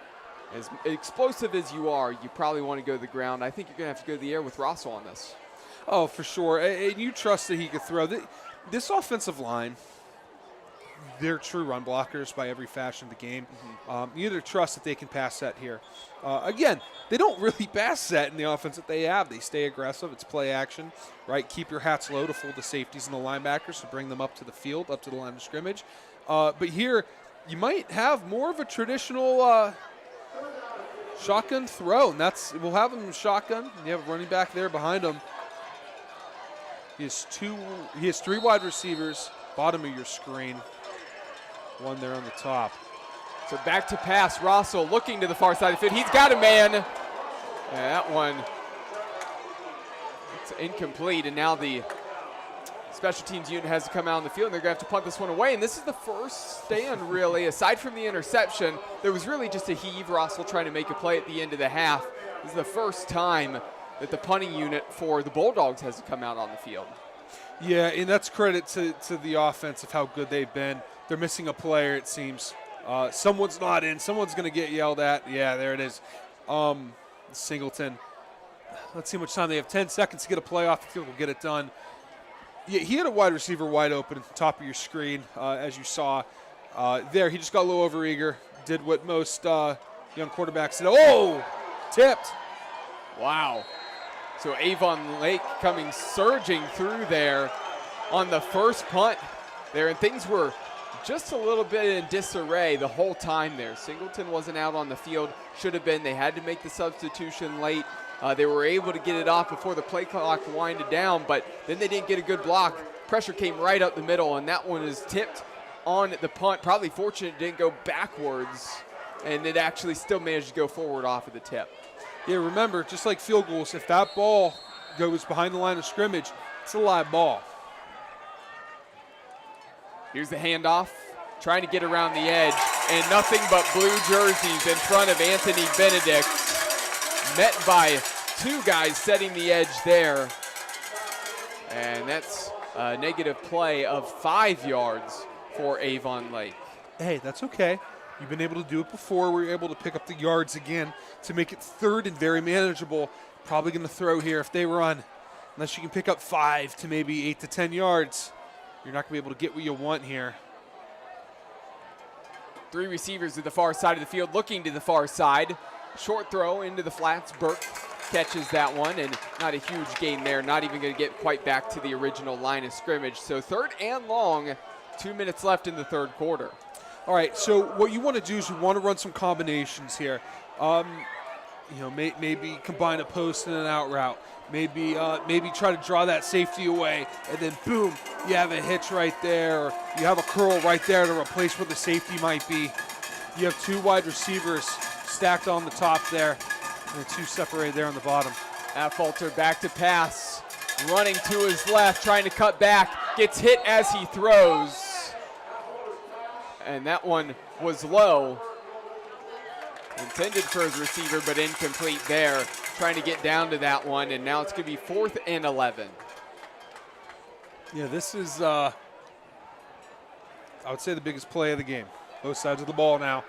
as explosive as you are, you probably want to go to the ground. I think you're going to have to go to the air with Rosso on this. Oh, for sure. And you trust that he could throw. This offensive line, they're true run blockers by every fashion of the game. You either trust that they can pass set here. Again, they don't really pass set in the offense that they have. They stay aggressive. It's play action, right? Keep your hats low to fool the safeties and the linebackers to bring them up to the field, up to the line of scrimmage. But here, you might have more of a traditional shotgun throw, and we'll have him in shotgun. You have a running back there behind him. He has 3 wide receivers, bottom of your screen. One there on the top. So back to pass. Rosso looking to the far side of the field. He's got a man. And that one, it's incomplete. And now the special teams unit has to come out on the field, and they're going to have to punt this one away. And this is the first stand, really, aside from the interception. There was really just a heave. Rosso trying to make a play at the end of the half. This is the first time that the punting unit for the Bulldogs has to come out on the field. Yeah, and that's credit to the offense of how good they've been. They're missing a player, it seems. Someone's not in. Someone's going to get yelled at. Yeah, there it is. Singleton. Let's see how much time they have. 10 seconds to get a play off the field. We'll get it done. Yeah, he had a wide receiver wide open at the top of your screen, as you saw. There, he just got a little overeager. Did what most young quarterbacks did. Oh, tipped. Wow. So Avon Lake coming surging through there on the first punt there, and things were just a little bit in disarray the whole time there. Singleton wasn't out on the field, should have been. They had to make the substitution late. They were able to get it off before the play clock winded down, but then they didn't get a good block. Pressure came right up the middle, and that one is tipped on the punt. Probably fortunate it didn't go backwards, and it actually still managed to go forward off of the tip. Yeah, remember, just like field goals, if that ball goes behind the line of scrimmage, it's a live ball. Here's the handoff, trying to get around the edge, and nothing but blue jerseys in front of Anthony Benedict. Met by 2 guys setting the edge there. And that's a negative play of 5 yards for Avon Lake. Hey, that's okay. You've been able to do it before. We were able to pick up the yards again to make it 3rd and very manageable. Probably going to throw here if they run. Unless you can pick up 5 to maybe 8 to 10 yards. You're not going to be able to get what you want here. 3 receivers to the far side of the field, looking to the far side. Short throw into the flats. Burke catches that one, and not a huge gain there. Not even going to get quite back to the original line of scrimmage. So 3rd and long, 2 minutes left in the 3rd quarter. All right, so what you want to do is you want to run some combinations here. maybe combine a post and an out route. Maybe try to draw that safety away, and then boom, you have a hitch right there, or you have a curl right there to replace where the safety might be. You have 2 wide receivers stacked on the top there, and 2 separated there on the bottom. Affolter back to pass, running to his left, trying to cut back, gets hit as he throws. And that one was low. Intended for his receiver, but incomplete there. Trying to get down to that one, and now it's going to be 4th and 11. Yeah, this is, I would say, the biggest play of the game. Both sides of the ball now.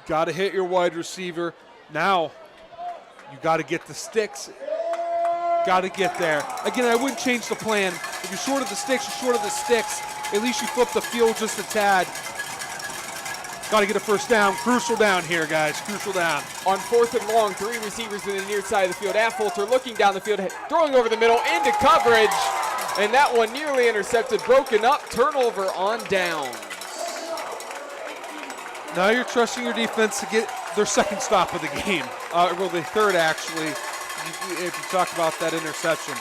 Got to hit your wide receiver. Now, you got to get the sticks. Got to get there. Again, I wouldn't change the plan. If you're short of the sticks, you're short of the sticks. At least you flip the field just a tad. Got to get a first down. Crucial down here, guys. Crucial down. On 4th and long, 3 receivers in the near side of the field. Affolter looking down the field, throwing over the middle into coverage. And that one nearly intercepted, broken up, turnover on downs. Now you're trusting your defense to get their second stop of the game. Well, the third, actually, if you talk about that interception.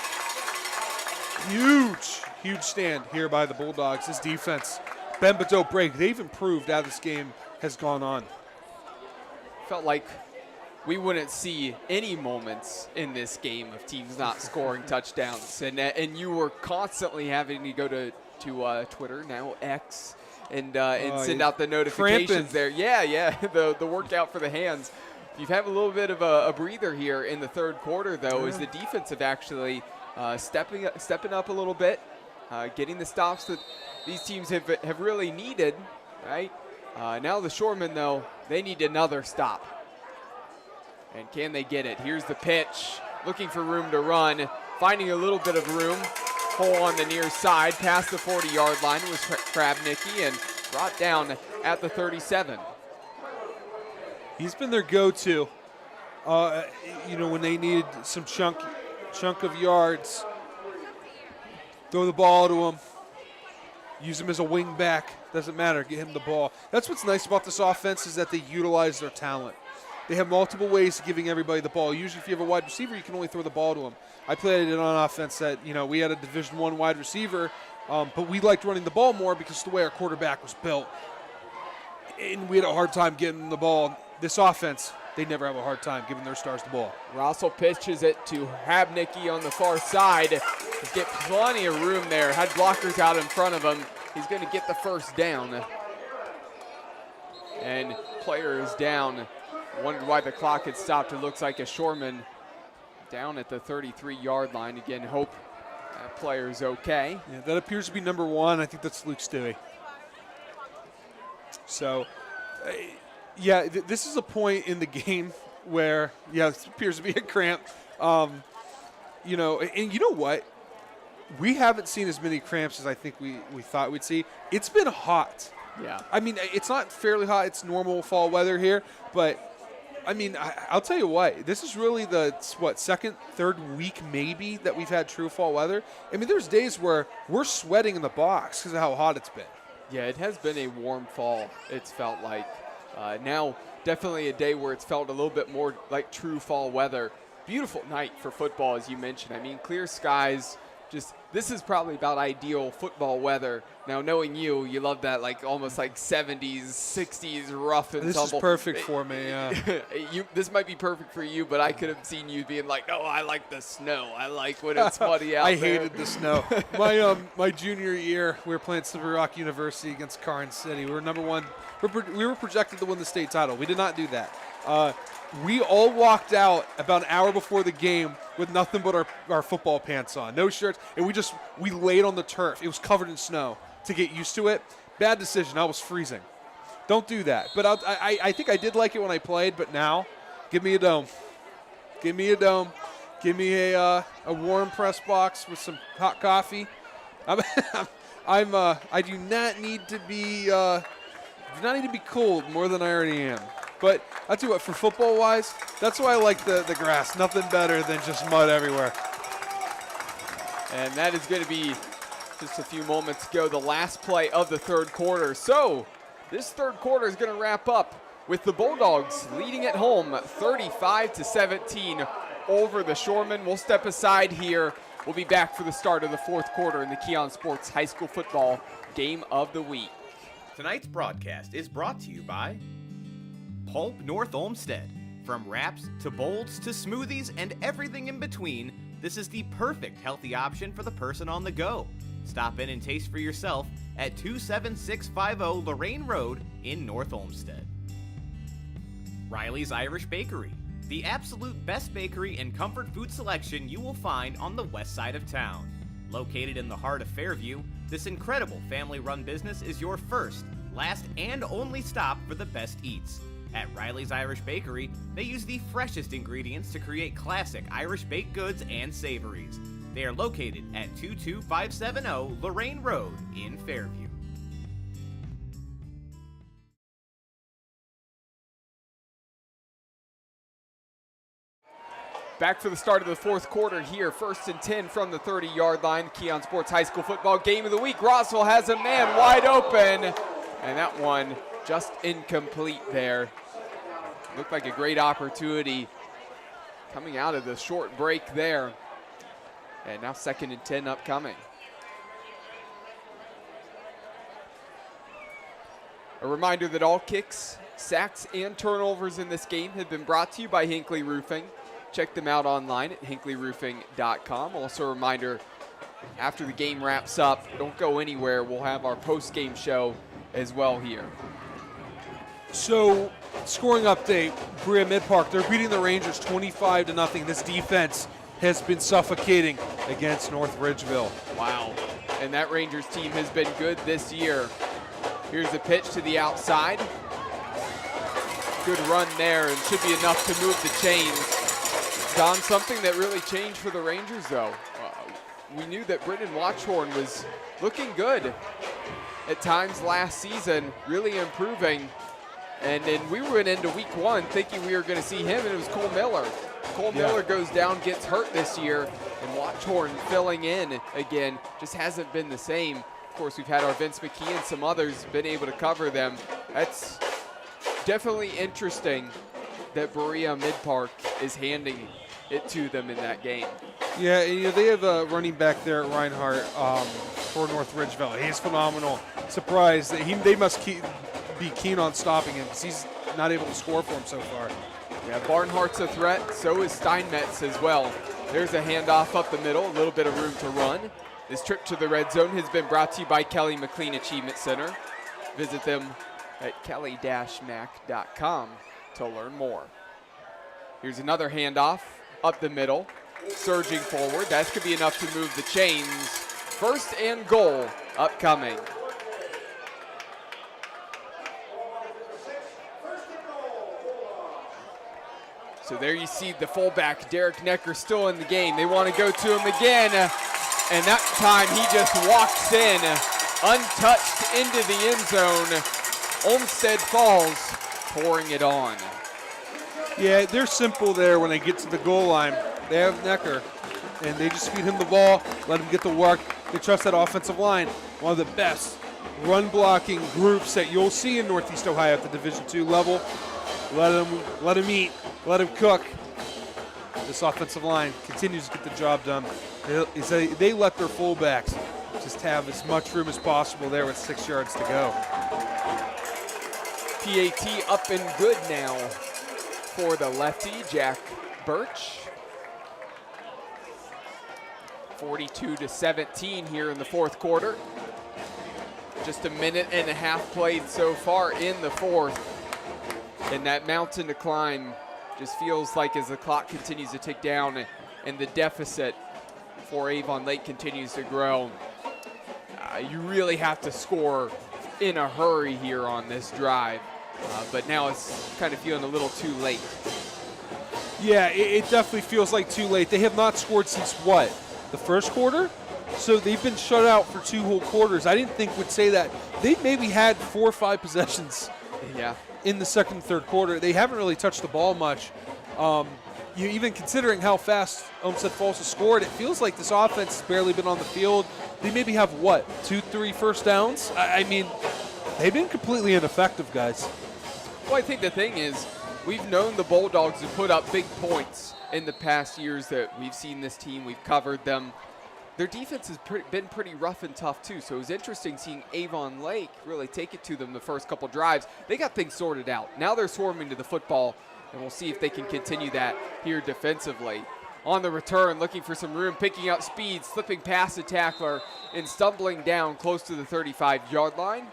Huge stand here by the Bulldogs. This defense, bend but don't break. They've improved as this game has gone on. Felt like we wouldn't see any moments in this game of teams not scoring touchdowns. And you were constantly having to go to Twitter, now X, and send out the notifications cramping there. Yeah, the workout for the hands. You've had a little bit of a breather here in the third quarter, though, as the defense have actually stepping up a little bit, getting the stops that these teams have really needed, right? Now the Shoremen, though, they need another stop. And can they get it? Here's the pitch, looking for room to run, finding a little bit of room. Hole on the near side, past the 40-yard line was Krabnicki and brought down at the 37. He's been their go-to. When they needed some chunk of yards, throw the ball to him, use him as a wing back. Doesn't matter. Get him the ball. That's what's nice about this offense is that they utilize their talent. They have multiple ways of giving everybody the ball. Usually, if you have a wide receiver, you can only throw the ball to him. I played it on offense that we had a Division I wide receiver, but we liked running the ball more because of the way our quarterback was built, and we had a hard time getting the ball. This offense, they never have a hard time giving their stars the ball. Russell pitches it to Krabnicki on the far side. He's get plenty of room there. Had blockers out in front of him. He's going to get the first down. And player is down. Wondered why the clock had stopped. It looks like a Shoreman down at the 33-yard line. Again, hope that player's okay. Yeah, that appears to be number 1. I think that's Luke Stewie. So, this is a point in the game where, this appears to be a cramp. And you know what? We haven't seen as many cramps as I think we thought we'd see. It's been hot. Yeah. I mean, it's not fairly hot. It's normal fall weather here. But, I'll tell you what. This is really the, second, third week maybe that we've had true fall weather. There's days where we're sweating in the box because of how hot it's been. Yeah, it has been a warm fall, it's felt like. Now, definitely a day where it's felt a little bit more like true fall weather. Beautiful night for football, as you mentioned. Clear skies. This is probably about ideal football weather. Now, knowing you love that almost 70s, 60s rough and tumble. This is perfect for me, yeah. This might be perfect for you, but I could have seen you being like, no, I like the snow. I like when it's muddy out there. I hated the snow. My junior year, we were playing Silver Rock University against Carn City. We were number 1. We were projected to win the state title. We did not do that. We all walked out about an hour before the game with nothing but our football pants on, no shirts, and we laid on the turf. It was covered in snow to get used to it. Bad decision. I was freezing. Don't do that. But I think I did like it when I played, but now, give me a dome. Give me a dome. Give me a warm press box with some hot coffee. I do not need to be cold more than I already am. But I'll tell you what, for football-wise, that's why I like the grass. Nothing better than just mud everywhere. And that is going to be just a few moments ago, the last play of the third quarter. So this third quarter is going to wrap up with the Bulldogs leading at home 35-17 over the Shoremen. We'll step aside here. We'll be back for the start of the fourth quarter in the Keon Sports High School Football Game of the Week. Tonight's broadcast is brought to you by Pulp North Olmsted. From wraps to bowls to smoothies and everything in between, this is the perfect healthy option for the person on the go. Stop in and taste for yourself at 27650 Lorraine Road in North Olmsted. Riley's Irish Bakery, the absolute best bakery and comfort food selection you will find on the west side of town. Located in the heart of Fairview, this incredible family-run business is your first, last, and only stop for the best eats. At Riley's Irish Bakery, they use the freshest ingredients to create classic Irish baked goods and savories. They are located at 22570 Lorraine Road in Fairview. Back for the start of the fourth quarter here. 1st and 10 from the 30-yard line. Keon Sports High School Football Game of the Week. Rossville has a man wide open, and that one just incomplete there. Looked like a great opportunity coming out of the short break there. And now 2nd and 10 upcoming. A reminder that all kicks, sacks, and turnovers in this game have been brought to you by Hinckley Roofing. Check them out online at hinkleyroofing.com. Also a reminder, after the game wraps up, don't go anywhere. We'll have our post-game show as well here. So, scoring update, Berea Mid-Park, they're beating the Rangers 25-0. This defense has been suffocating against North Ridgeville. Wow. And that Rangers team has been good this year. Here's the pitch to the outside. Good run there, and should be enough to move the chains. Don, something that really changed for the Rangers, though. We knew that Brendan Watchhorn was looking good at times last season, really improving. And then we went into week one thinking we were going to see him, and it was Cole Miller. Cole Miller goes down, gets hurt this year, and Watchhorn filling in again just hasn't been the same. Of course, we've had our Vince McKee and some others been able to cover them. That's definitely interesting that Berea Mid-Park is handing it to them in that game. Yeah, they have a running back there at Reinhardt for North Ridgeville. He's phenomenal. Surprised that they must be keen on stopping him because he's not able to score for him so far. Yeah, Barnhart's a threat. So is Steinmetz as well. There's a handoff up the middle, a little bit of room to run. This trip to the red zone has been brought to you by Kelly McLean Achievement Center. Visit them at kelly-mac.com to learn more. Here's another handoff up the middle, surging forward. That could be enough to move the chains. 1st and goal upcoming. So there you see the fullback, Derek Necker, still in the game. They want to go to him again, and that time he just walks in, untouched into the end zone. Olmsted Falls pouring it on. Yeah, they're simple there when they get to the goal line. They have Necker, and they just feed him the ball, let him get to work. They trust that offensive line. One of the best run-blocking groups that you'll see in Northeast Ohio at the Division II level. Let him eat, let him cook. This offensive line continues to get the job done. They let their fullbacks just have as much room as possible there with 6 yards to go. PAT up and good now for the lefty, Jack Birch. 42-17 here in the fourth quarter. Just a minute and a half played so far in the fourth. And that mountain to climb just feels like as the clock continues to tick down and the deficit for Avon Lake continues to grow, you really have to score in a hurry here on this drive. But now it's kind of feeling a little too late. Yeah, it definitely feels like too late. They have not scored since what? The first quarter? So they've been shut out for 2 whole quarters. I didn't think would say that. They maybe had 4 or 5 possessions in the second and third quarter. They haven't really touched the ball much. Even considering how fast Olmsted Falls has scored, it feels like this offense has barely been on the field. They maybe have, 2-3 first downs? I mean, they've been completely ineffective, guys. Well, I think the thing is, we've known the Bulldogs to put up big points in the past years that we've seen this team. We've covered them. Their defense has been pretty rough and tough, too. So it was interesting seeing Avon Lake really take it to them the first couple drives. They got things sorted out. Now they're swarming to the football, and we'll see if they can continue that here defensively. On the return, looking for some room, picking up speed, slipping past the tackler, and stumbling down close to the 35-yard line.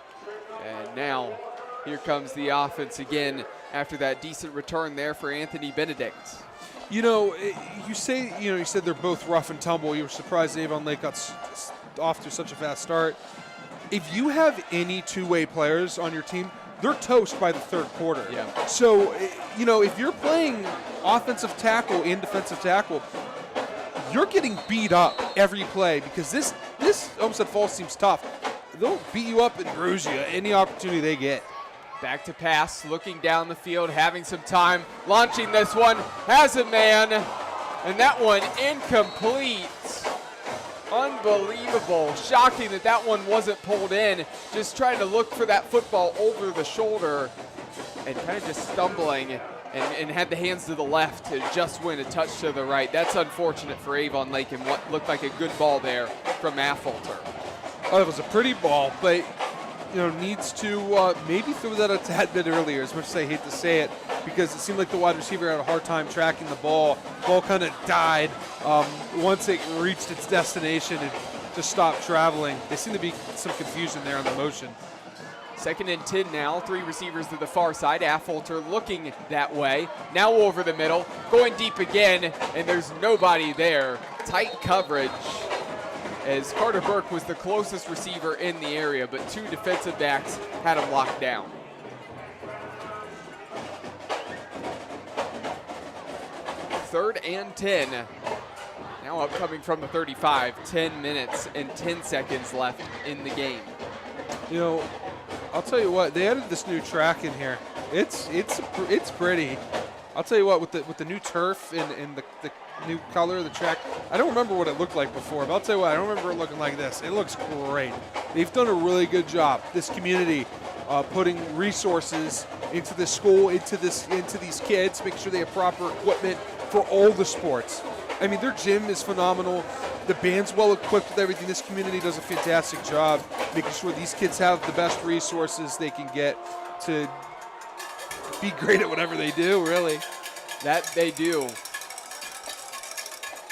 And now here comes the offense again after that decent return there for Anthony Benedict. You know, you said they're both rough and tumble. You were surprised Avon Lake got off to such a fast start. If you have any two-way players on your team, they're toast by the third quarter. Yeah. So, you know, if you're playing offensive tackle and defensive tackle, you're getting beat up every play because this Olmsted Falls team's tough. They'll beat you up and bruise you any opportunity they get. Back to pass, looking down the field, having some time, launching this one, has a man, and that one incomplete. Unbelievable. Shocking that that one wasn't pulled in. Just trying to look for that football over the shoulder and kind of just stumbling and had the hands to the left to just win a touch to the right. That's unfortunate for Avon Lake and what looked like a good ball there from Affolter. Oh, it was a pretty ball, but needs to maybe throw that a tad bit earlier, as much as I hate to say it, because it seemed like the wide receiver had a hard time tracking the ball. Ball kind of died once it reached its destination and just stopped traveling. There seemed to be some confusion there on the motion. 2nd and 10 now, 3 receivers to the far side. Affolter looking that way. Now over the middle, going deep again, and there's nobody there. Tight coverage, as Carter Burke was the closest receiver in the area, but 2 defensive backs had him locked down. Third and 10. Now upcoming from the 35. 10 minutes and 10 seconds left in the game. You know, I'll tell you what, they added this new track in here. It's pretty. I'll tell you what, with the new turf and the new color of the track, I don't remember what it looked like before, but I'll tell you what, I don't remember it looking like this. It looks great. They've done a really good job, this community, putting resources into this school, into these kids, making sure they have proper equipment for all the sports. I mean, their gym is phenomenal. The band's well equipped with everything. This community does a fantastic job making sure these kids have the best resources they can get to be great at whatever they do, really. That they do.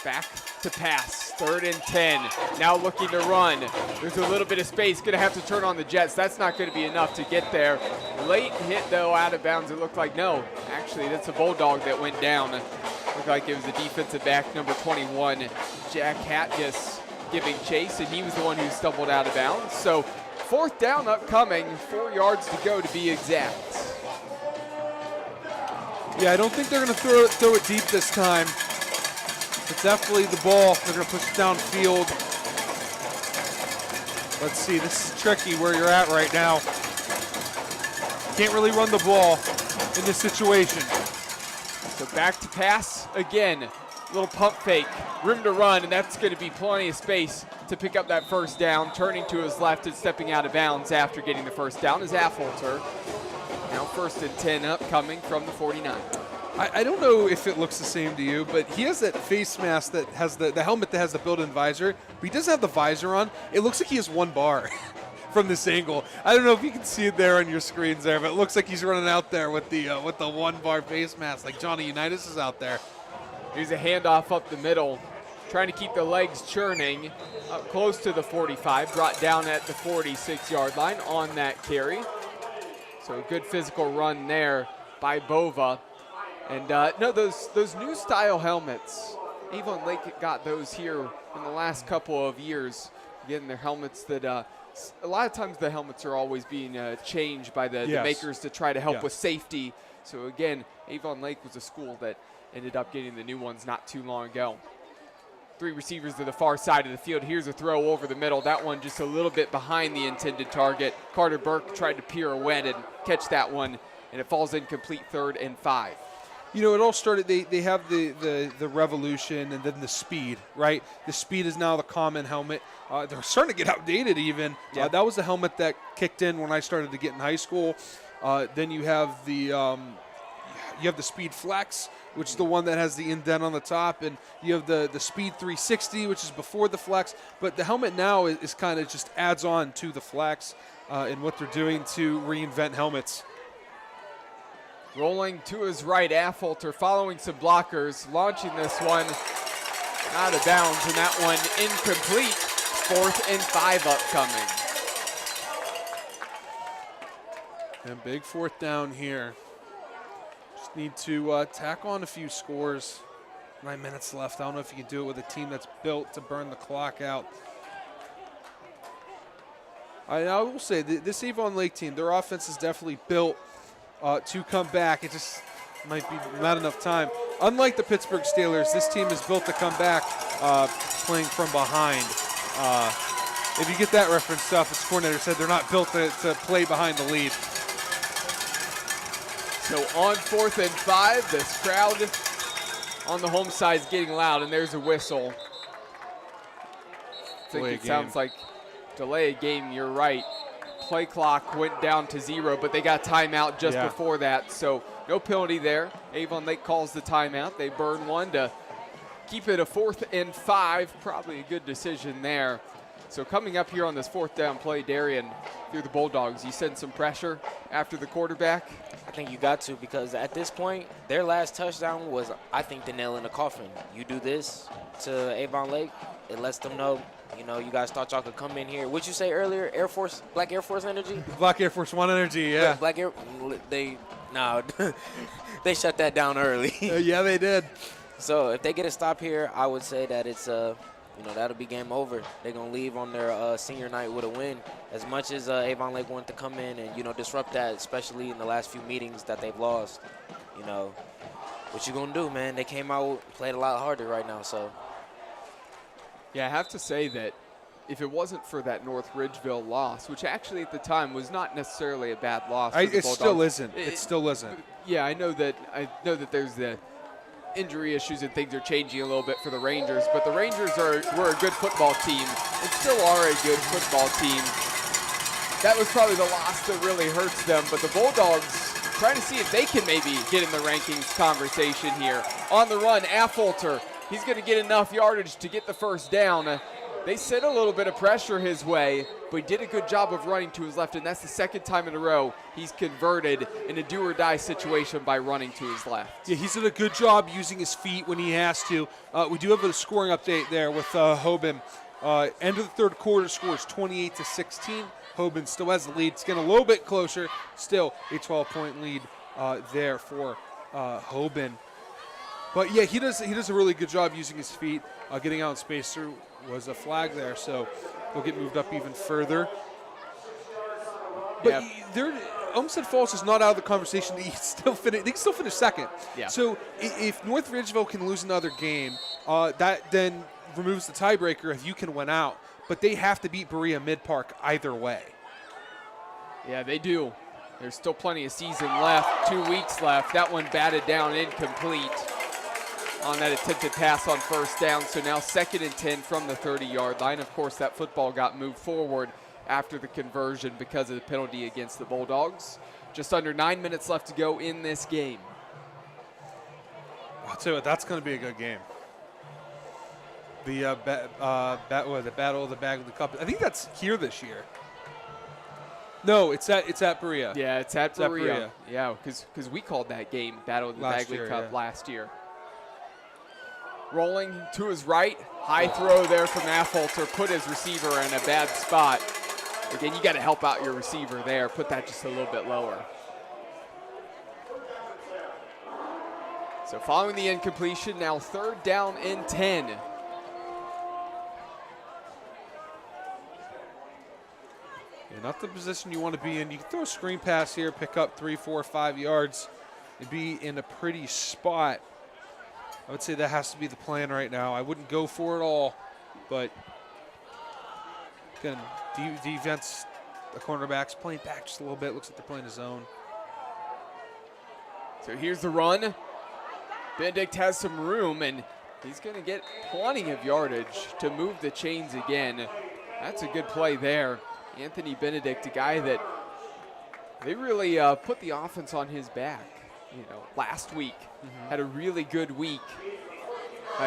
Back to pass, 3rd and 10. Now looking to run. There's a little bit of space, gonna have to turn on the jets. That's not gonna be enough to get there. Late hit though, out of bounds. It looked like, no, actually that's a Bulldog that went down. Looked like it was the defensive back, number 21, Jack Hatgis, giving chase, and he was the one who stumbled out of bounds. So 4th down upcoming, 4 yards to go to be exact. Yeah, I don't think they're going to throw it deep this time. But definitely the ball, they're going to push it downfield. Let's see, this is tricky where you're at right now. Can't really run the ball in this situation. So back to pass again. Little pump fake, room to run, and that's going to be plenty of space to pick up that 1st down. Turning to his left and stepping out of bounds after getting the 1st down is Affolter. Now 1st and 10 upcoming from the 49. I don't know if it looks the same to you, but he has that face mask that has the helmet that has the built-in visor, but he doesn't have the visor on. It looks like he has 1 bar from this angle. I don't know if you can see it there on your screens there, but it looks like he's running out there with the 1 bar face mask, like Johnny Unitas is out there. Here's a handoff up the middle, trying to keep the legs churning. Up close to the 45, brought down at the 46-yard line on that carry. So a good physical run there by Bova. And no, those new style helmets, Avon Lake got those here in the last couple of years. Again, they're helmets that a lot of times the helmets are always being changed by the makers to try to help with safety. So again, Avon Lake was a school that ended up getting the new ones not too long ago. 3 receivers to the far side of the field. Here's a throw over the middle. That one just a little bit behind the intended target. Carter Burke tried to pirouette and catch that one, and it falls incomplete, 3rd and 5. You know, it all started, they have the revolution and then the speed, right? The speed is now the common helmet. They're starting to get outdated even. Yeah. That was the helmet that kicked in when I started to get in high school. Then you have the speed flex, which is the one that has the indent on the top, and you have the speed 360, which is before the flex. But the helmet now is kind of just adds on to the flex in what they're doing to reinvent helmets. Rolling to his right, Affolter following some blockers, launching this one out of bounds, and that one incomplete. 4th and 5 upcoming. And big 4th down here. Just need to tack on a few scores. 9 minutes left. I don't know if you can do it with a team that's built to burn the clock out. I will say, this Avon Lake team, their offense is definitely built to come back. It just might be not enough time. Unlike the Pittsburgh Steelers, this team is built to come back playing from behind. If you get that reference, the offensive coordinator said they're not built to play behind the lead. So on 4th and 5, this crowd on the home side is getting loud, and there's a whistle. I think it sounds like delay a game, you're right. Play clock went down to 0, but they got timeout just before that, so no penalty there. Avon Lake calls the timeout. They burn one to keep it a 4th and 5, probably a good decision there. So coming up here on this 4th down play, Darian, through the Bulldogs, you send some pressure after the quarterback? I think you got to, because at this point, their last touchdown was, I think, the nail in the coffin. You do this to Avon Lake, it lets them know, you know, you guys thought y'all could come in here. What'd you say earlier? Black Air Force energy? Black Air Force One energy, yeah. They shut that down early. Yeah, they did. So if they get a stop here, I would say that it's that'll be game over. They're gonna leave on their senior night with a win. As much as Avon Lake wanted to come in and disrupt that, especially in the last few meetings that they've lost. What you gonna do, man? They came out, played a lot harder right now. So yeah, I have to say that if it wasn't for that North Ridgeville loss, which actually at the time was not necessarily a bad loss, it still isn't. It still isn't. Yeah, I know that there's the injury issues and things are changing a little bit for the Rangers, but the Rangers were a good football team and still are a good football team. That was probably the loss that really hurts them, but the Bulldogs trying to see if they can maybe get in the rankings conversation here. On the run, Affolter, he's going to get enough yardage to get the 1st down. They sent a little bit of pressure his way, but he did a good job of running to his left, and that's the 2nd time in a row he's converted in a do-or-die situation by running to his left. Yeah, he's done a good job using his feet when he has to. We do have a scoring update there with Hoban. End of the 3rd quarter, scores 28-16. Hoban still has the lead. It's getting a little bit closer. Still a 12-point lead there for Hoban. But yeah, he does a really good job using his feet, getting out in space. There was a flag there, so they'll get moved up even further. But Olmsted Falls is not out of the conversation. They can still finish 2nd. Yeah. So if North Ridgeville can lose another game, that then removes the tiebreaker if you can win out. But they have to beat Berea Mid-Park either way. Yeah, they do. There's still plenty of season left, 2 weeks left. That one batted down incomplete on that attempted pass on 1st down. So now 2nd and 10 from the 30-yard line. Of course, that football got moved forward after the conversion because of the penalty against the Bulldogs. Just under 9 minutes left to go in this game. I'll tell you what, that's going to be a good game. The Battle of the Bag of the Cup. I think that's here this year. No, it's at Berea. Yeah, it's at Berea. Yeah, because we called that game Battle of the Bagley Cup last year. Rolling to his right, high throw there from Affolter, put his receiver in a bad spot. Again, you got to help out your receiver there, put that just a little bit lower. So following the incompletion, now 3rd down and 10. Yeah, not the position you want to be in. You can throw a screen pass here, pick up 3, 4, 5 yards, and be in a pretty spot. I would say that has to be the plan right now. I wouldn't go for it all, but again, defense, the cornerbacks playing back just a little bit. Looks like they're playing a zone. So here's the run. Benedict has some room, and he's going to get plenty of yardage to move the chains again. That's a good play there. Anthony Benedict, a guy that They really put the offense on his back. Last week had a really good week.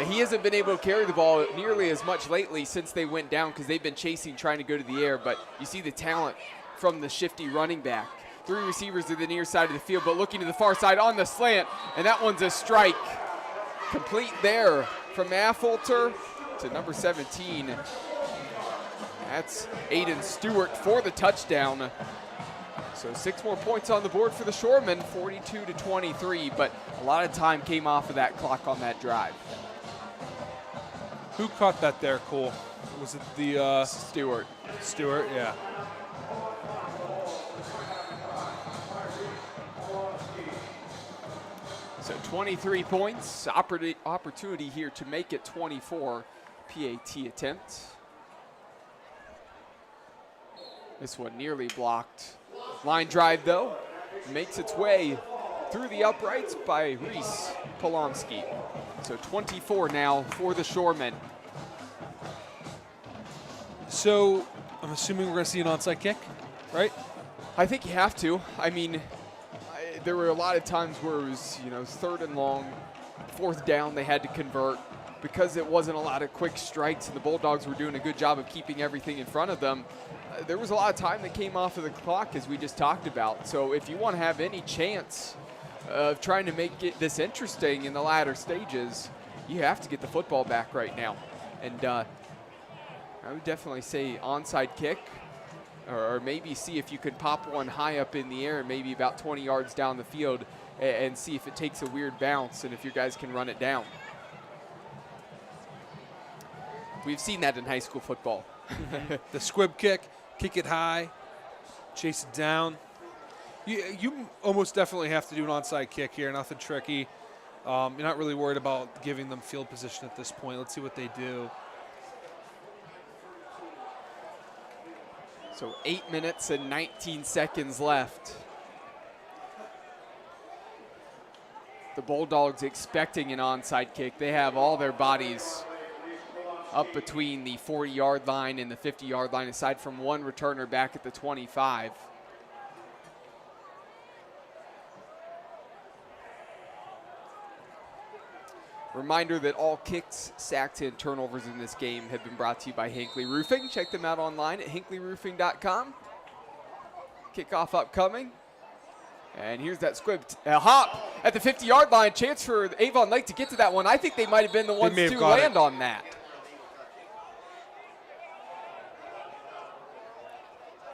He hasn't been able to carry the ball nearly as much lately since they went down because they've been chasing, trying to go to the air. But you see the talent from the shifty running back. 3 receivers to the near side of the field, but looking to the far side on the slant, and that one's a strike. Complete there from Affolter to number 17. That's Aiden Stewart for the touchdown. So 6 more points on the board for the Shoremen, 42-23, but a lot of time came off of that clock on that drive. Who caught that there, Cole? Was it the Stewart? Stewart, yeah. So 23 points, opportunity here to make it 24. PAT attempt. This one nearly blocked. Line drive, though, makes its way through the uprights by Reese Polomsky. So 24 now for the Shoremen. So I'm assuming we're going to see an onside kick, right? I think you have to. I mean, there were a lot of times where it was, 3rd and long, 4th down, they had to convert because it wasn't a lot of quick strikes and the Bulldogs were doing a good job of keeping everything in front of them. There was a lot of time that came off of the clock, as we just talked about. So if you want to have any chance of trying to make this interesting in the latter stages, you have to get the football back right now. And I would definitely say onside kick, or maybe see if you could pop one high up in the air, maybe about 20 yards down the field, and see if it takes a weird bounce and if your guys can run it down. We've seen that in high school football. The squib kick, kick it high, chase it down. You almost definitely have to do an onside kick here, nothing tricky. You're not really worried about giving them field position at this point. Let's see what they do. So 8 minutes and 19 seconds left. The Bulldogs expecting an onside kick. They have all their bodies up between the 40-yard line and the 50-yard line, aside from one returner back at the 25. Reminder that all kicks, sacks, and turnovers in this game have been brought to you by Hinckley Roofing. Check them out online at hinkleyroofing.com. Kickoff upcoming. And here's that squib hop at the 50-yard line. Chance for Avon Lake to get to that one. I think they might have been the ones to land on that.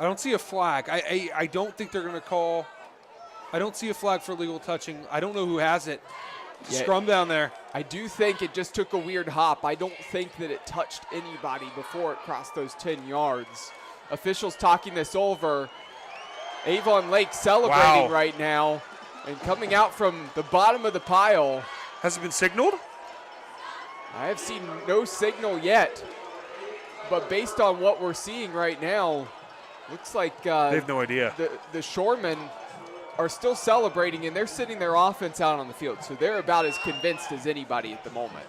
I don't see a flag. I don't think they're going to call. I don't see a flag for illegal touching. I don't know who has it. Scrum down there. I do think it just took a weird hop. I don't think that it touched anybody before it crossed those 10 yards. Officials talking this over. Avon Lake celebrating right now and coming out from the bottom of the pile. Has it been signaled? I have seen no signal yet. But based on what we're seeing right now, looks like they have no idea. The Shoremen are still celebrating, and they're sitting their offense out on the field. So they're about as convinced as anybody at the moment.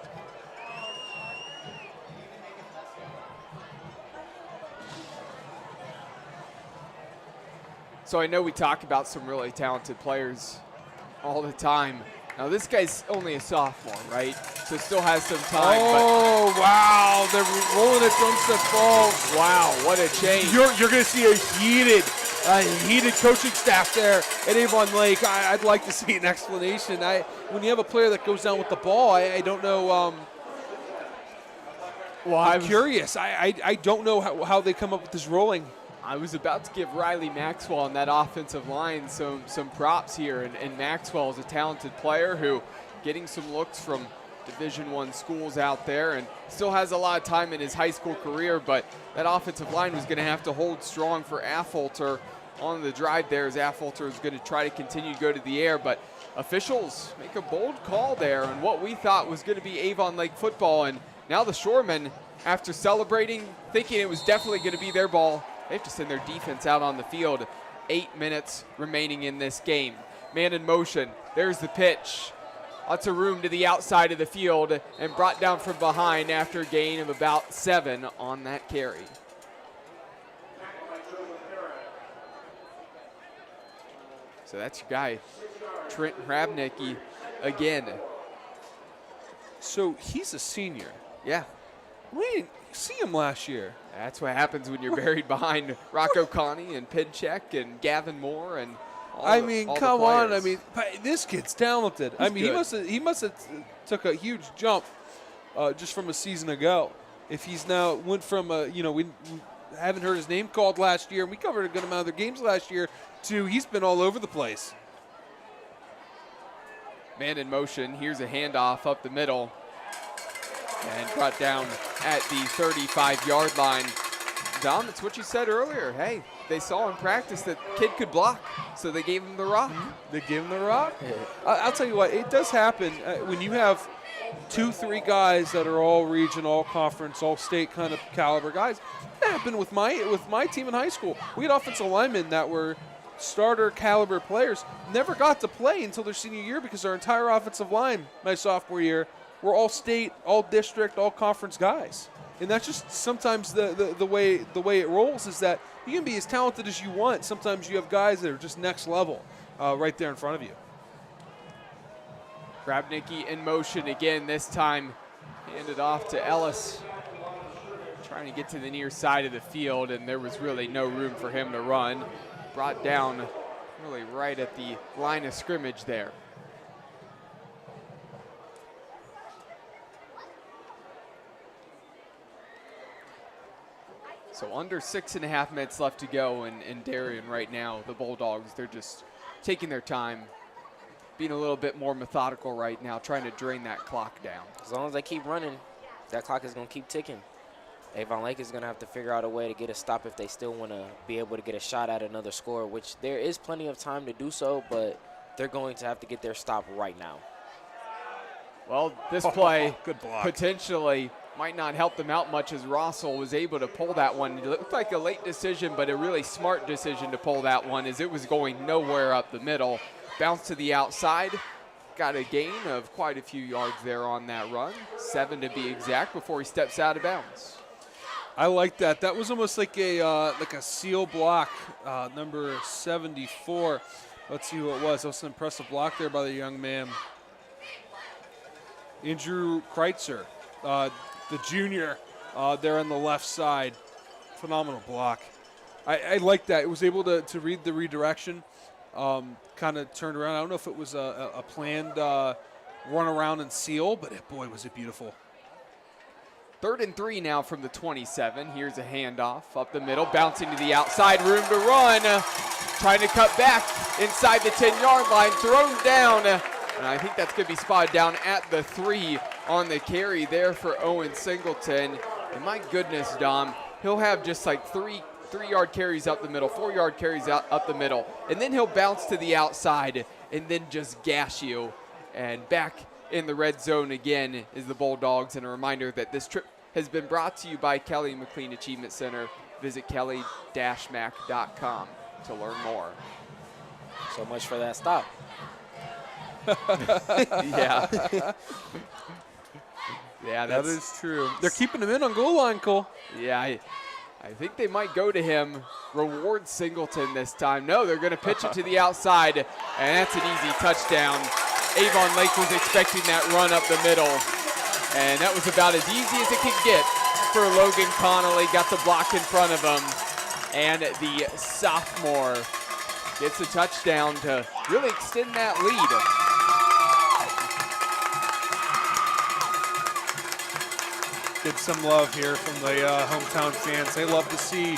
So I know we talk about some really talented players all the time. Now this guy's only a sophomore, right? So still has some time. Oh, wow. They're rolling it to Olmsted Falls. Wow, what a change. You're going to see a heated coaching staff there at Avon Lake. I'd like to see an explanation. When you have a player that goes down with the ball, I don't know. I'm curious. I don't know how they come up with this rolling. I was about to give Riley Maxwell on that offensive line some props here, and Maxwell is a talented player who getting some looks from Division I schools out there and still has a lot of time in his high school career, but that offensive line was going to have to hold strong for Affolter on the drive there, as Affolter is going to try to continue to go to the air, but officials make a bold call there on what we thought was going to be Avon Lake football, and now the Shoremen, after celebrating, thinking it was definitely going to be their ball, they have to send their defense out on the field. 8 minutes remaining in this game. Man in motion. There's the pitch. Lots of room to the outside of the field and brought down from behind after a gain of about 7 on that carry. So that's your guy, Trent Hrabnicki, again. So he's a senior. Yeah. We didn't see him last year. That's what happens when you're buried behind Rocco Connie and Pinchek and Gavin Moore and all come the on. players. This kid's talented. He must have took a huge jump just from a season ago. If he's now went from we haven't heard his name called last year, and we covered a good amount of their games last year, to he's been all over the place. Man in motion. Here's a handoff up the middle and brought down at the 35-yard line. Dom, it's what you said earlier. Hey, they saw in practice that kid could block, so they gave him the rock. They gave him the rock? I'll tell you what, it does happen when you have 2-3 guys that are all region, all conference, all state kind of caliber guys. It happened with my team in high school. We had offensive linemen that were starter caliber players, never got to play until their senior year because our entire offensive line my sophomore year were all state, all district, all conference guys. And that's just sometimes the way it rolls, is that you can be as talented as you want. Sometimes you have guys that are just next level right there in front of you. Hrabnicki in motion again, this time handed off to Ellis. Trying to get to the near side of the field, and there was really no room for him to run. Brought down really right at the line of scrimmage there. So under 6.5 minutes left to go in Darien right now. The Bulldogs, they're just taking their time, being a little bit more methodical right now, trying to drain that clock down. As long as they keep running, that clock is going to keep ticking. Avon Lake is going to have to figure out a way to get a stop if they still want to be able to get a shot at another score, which there is plenty of time to do so, but they're going to have to get their stop right now. Well, this play good block. Potentially might not help them out much, as Rossell was able to pull that one. It looked like a late decision, but a really smart decision to pull that one, as it was going nowhere up the middle. Bounce to the outside. Got a gain of quite a few yards there on that run, 7 to be exact, before he steps out of bounds. I like that. That was almost like a seal block, number 74. Let's see who it was. That was an impressive block there by the young man. Andrew Kreitzer, the junior, there on the left side. Phenomenal block. I like that. It was able to read the redirection, kind of turned around. I don't know if it was a planned run around and seal, but boy, was it beautiful. 3rd and 3 now from the 27. Here's a handoff up the middle, bouncing to the outside, room to run. Trying to cut back inside the 10-yard line, thrown down. And I think that's going to be spotted down at the 3 on the carry there for Owen Singleton. And my goodness, Dom, he'll have just like three-yard carries up the middle, 4-yard carries up the middle, and then he'll bounce to the outside and then just gash you. And back in the red zone again is the Bulldogs. And a reminder that this trip has been brought to you by Kelly McLean Achievement Center. Visit kelly-mac.com to learn more. So much for that stop. Yeah. Yeah, that is true. They're keeping him in on goal line, Cole. Yeah, I think they might go to him, reward Singleton this time. No, they're going to pitch it to the outside, and that's an easy touchdown. Avon Lake was expecting that run up the middle, and that was about as easy as it could get for Logan Connolly. Got the block in front of him, and the sophomore gets a touchdown to really extend that lead. Get some love here from the hometown fans. They love to see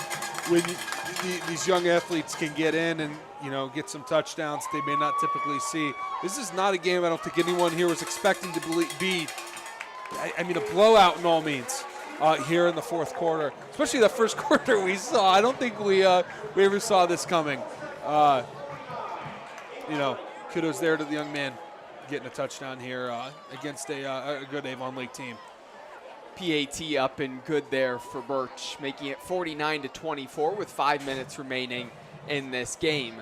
when these young athletes can get in and get some touchdowns they may not typically see. This is not a game I don't think anyone here was expecting to be. I mean, a blowout in all means here in the fourth quarter, especially the first quarter we saw. I don't think we ever saw this coming. Kudos there to the young man getting a touchdown here against a good Avon Lake team. PAT up and good there for Birch, making it 49-24 with 5 minutes remaining in this game.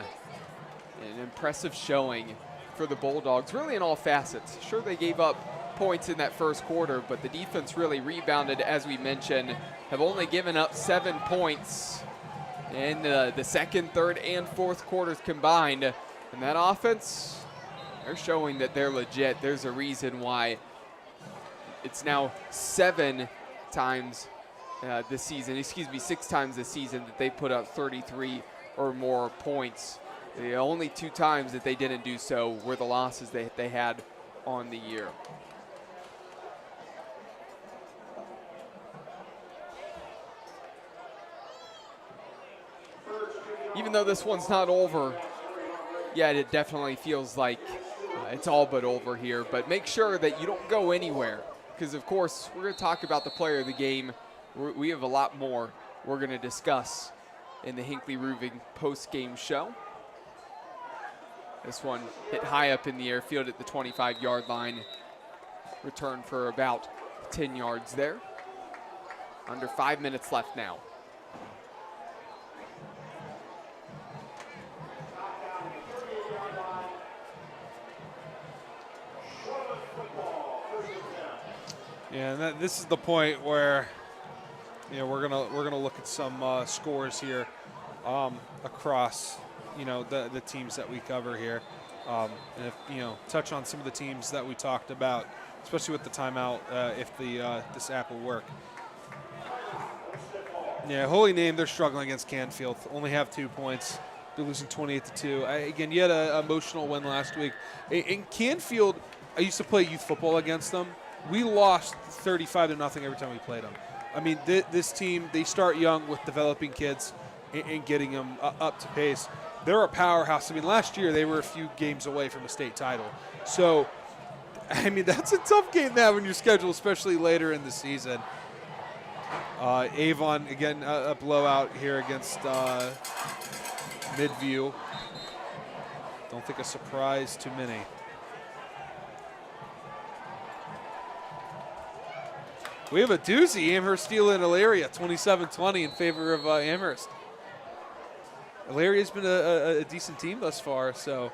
An impressive showing for the Bulldogs, really in all facets. Sure, they gave up points in that first quarter, but the defense really rebounded, as we mentioned, have only given up 7 points in the second, third, and fourth quarters combined. And that offense, they're showing that they're legit. There's a reason why it's now 6 times this season that they put up 33 or more points. The only 2 times that they didn't do so were the losses they had on the year. Even though this one's not over yet, it definitely feels like it's all but over here. But make sure that you don't go anywhere, because, of course, we're going to talk about the player of the game. We have a lot more we're going to discuss in the Hinckley Roofing post-game show. This one hit high up in the air, fielded at the 25-yard line. Return for about 10 yards there. Under 5 minutes left now. Yeah, and this is the point where, we're gonna look at some scores here across, the teams that we cover here, and if touch on some of the teams that we talked about, especially with the timeout, if this app will work. Yeah, Holy Name, they're struggling against Canfield. Only have 2 points. They're losing 28-2. Again, you had an emotional win last week. In Canfield, I used to play youth football against them. We lost 35-0 every time we played them. I mean, this team, they start young with developing kids and getting them up to pace. They're a powerhouse. I mean, last year they were a few games away from a state title. So, I mean, that's a tough game to have in your schedule, especially later in the season. Avon, again, a blowout here against Midview. Don't think a surprise to many. We have a doozy. Amherst stealing Elaria, 27-20 in favor of Amherst. Ilaria's been a decent team thus far, so.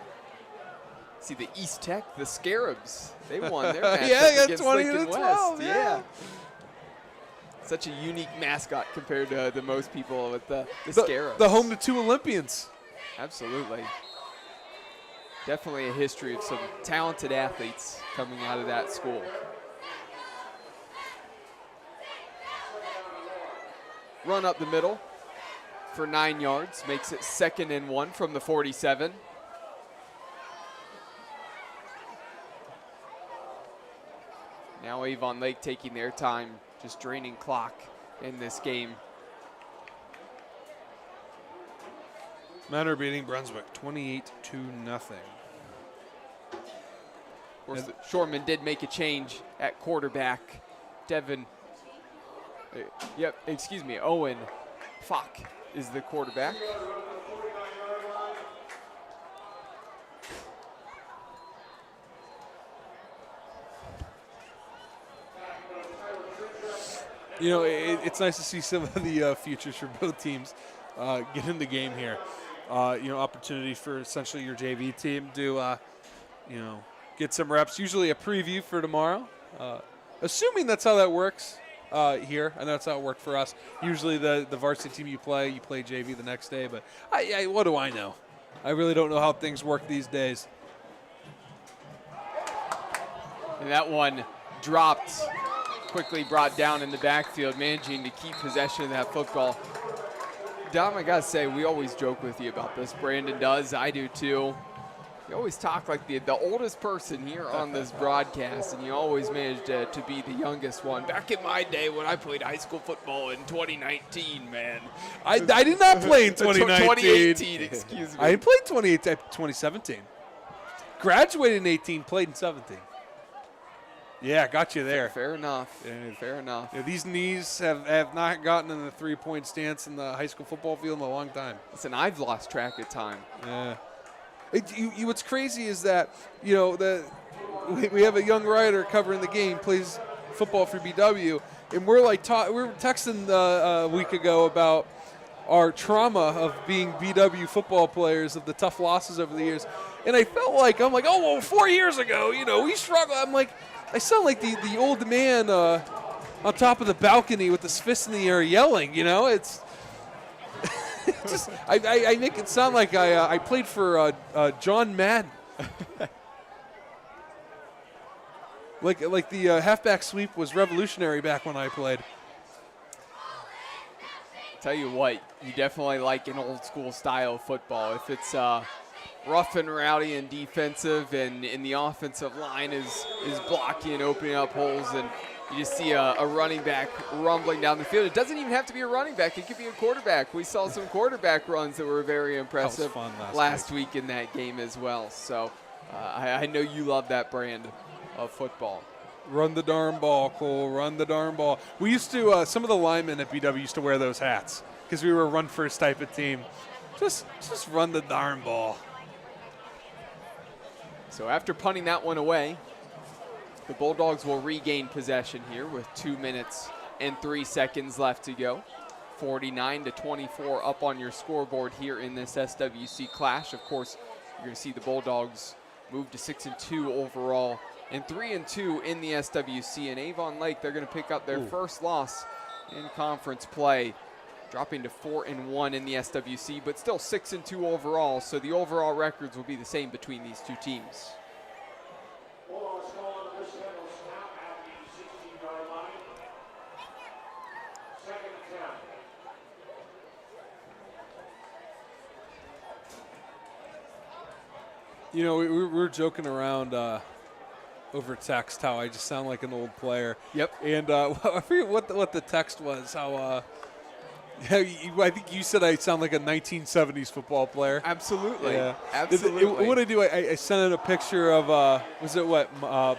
See the East Tech, the Scarabs. They won their matchup yeah, against 20 Lincoln to 12, West. yeah. Such a unique mascot compared to most people with the Scarabs. The home to 2 Olympians. Absolutely. Definitely a history of some talented athletes coming out of that school. Run up the middle for 9 yards, makes it 2nd and 1 from the 47. Now Avon Lake taking their time, just draining clock in this game. Manor beating Brunswick, 28-0. Of course, the Shoremen did make a change at quarterback. Owen Falk is the quarterback. It's nice to see some of the futures for both teams get in the game here. Opportunity for essentially your JV team to, get some reps. Usually a preview for tomorrow. Assuming that's how that works here. I know that's how it worked for us. Usually the varsity team you play JV the next day. But what do I know? I really don't know how things work these days. And that one dropped, quickly brought down in the backfield, managing to keep possession of that football. Dom, I gotta say, we always joke with you about this. Brandon does, I do too. You always talk like the oldest person here on this broadcast, and you always manage to be the youngest one. Back in my day when I played high school football in 2019, man. I did not play in 2019. 2018, excuse me. I played 2017. Graduated in 18, played in 17. Yeah, got you there. Fair enough. Yeah, fair enough. Yeah, these knees have not gotten in the three-point stance in the high school football field in a long time. Listen, I've lost track of time. Yeah. What's crazy is that, we have a young writer covering the game, plays football for BW, and we're texting a week ago about our trauma of being BW football players, of the tough losses over the years. And I felt like, 4 years ago, we struggled. I'm like, I sound like the old man on top of the balcony with his fist in the air yelling, It's I make it sound like I played for John Madden. like the halfback sweep was revolutionary back when I played. Tell you what, you definitely like an old school style of football. If it's rough and rowdy and defensive, and the offensive line is blocking and opening up holes, and you just see a running back rumbling down the field. It doesn't even have to be a running back. It could be a quarterback. We saw some quarterback runs that were very impressive last week in that game as well. So I know you love that brand of football. Run the darn ball, Cole. Run the darn ball. We used to, some of the linemen at BW used to wear those hats because we were a run-first type of team. Just run the darn ball. So after punting that one away, the Bulldogs will regain possession here with 2 minutes and 3 seconds left to go. 49-24 up on your scoreboard here in this SWC clash. Of course, you're going to see the Bulldogs move to 6-2 overall and 3-2 in the SWC. And Avon Lake, they're going to pick up their first loss in conference play, dropping to 4-1 in the SWC, but still 6-2 overall. So the overall records will be the same between these two teams. You know, we were joking around over text how I just sound like an old player. Yep. And I forget what the text was. How I think you said I sound like a 1970s football player. Absolutely. Yeah. Absolutely. What I do, I sent in a picture of was it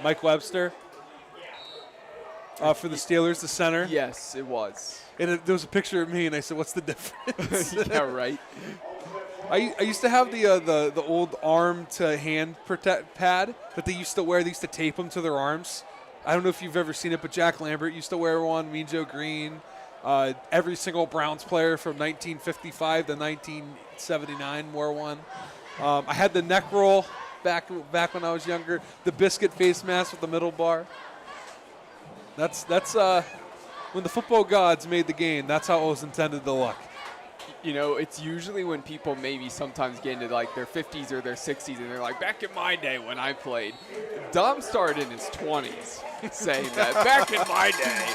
Mike Webster for the Steelers, the center. Yes, it was. And there was a picture of me, and I said, "What's the difference?" Yeah, right. I used to have the old arm to hand pad that they used to wear. They used to tape them to their arms. I don't know if you've ever seen it, but Jack Lambert used to wear one. Mean Joe Green. Every single Browns player from 1955 to 1979 wore one. I had the neck roll back when I was younger. The biscuit face mask with the middle bar. That's when the football gods made the game. That's how it was intended to look. You know, it's usually when people maybe sometimes get into like their 50s or their 60s and they're like, back in my day when I played. Dom started in his 20s saying that, back in my day.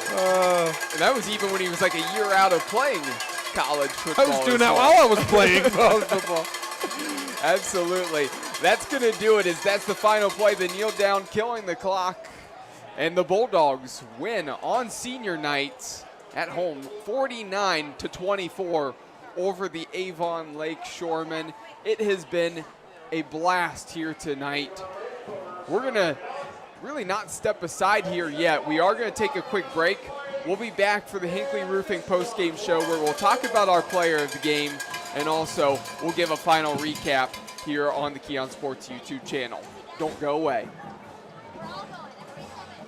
And that was even when he was like a year out of playing college football. I was doing that while I was playing college football. Absolutely. That's going to do it. That's the final play. The kneel down, killing the clock. And the Bulldogs win on senior night at home, 49-24. Over the Avon Lake Shoremen. It has been a blast here tonight. We're going to really not step aside here yet. We are going to take a quick break. We'll be back for the Hinckley Roofing postgame show where we'll talk about our player of the game, and also we'll give a final recap here on the Keon Sports YouTube channel. Don't go away.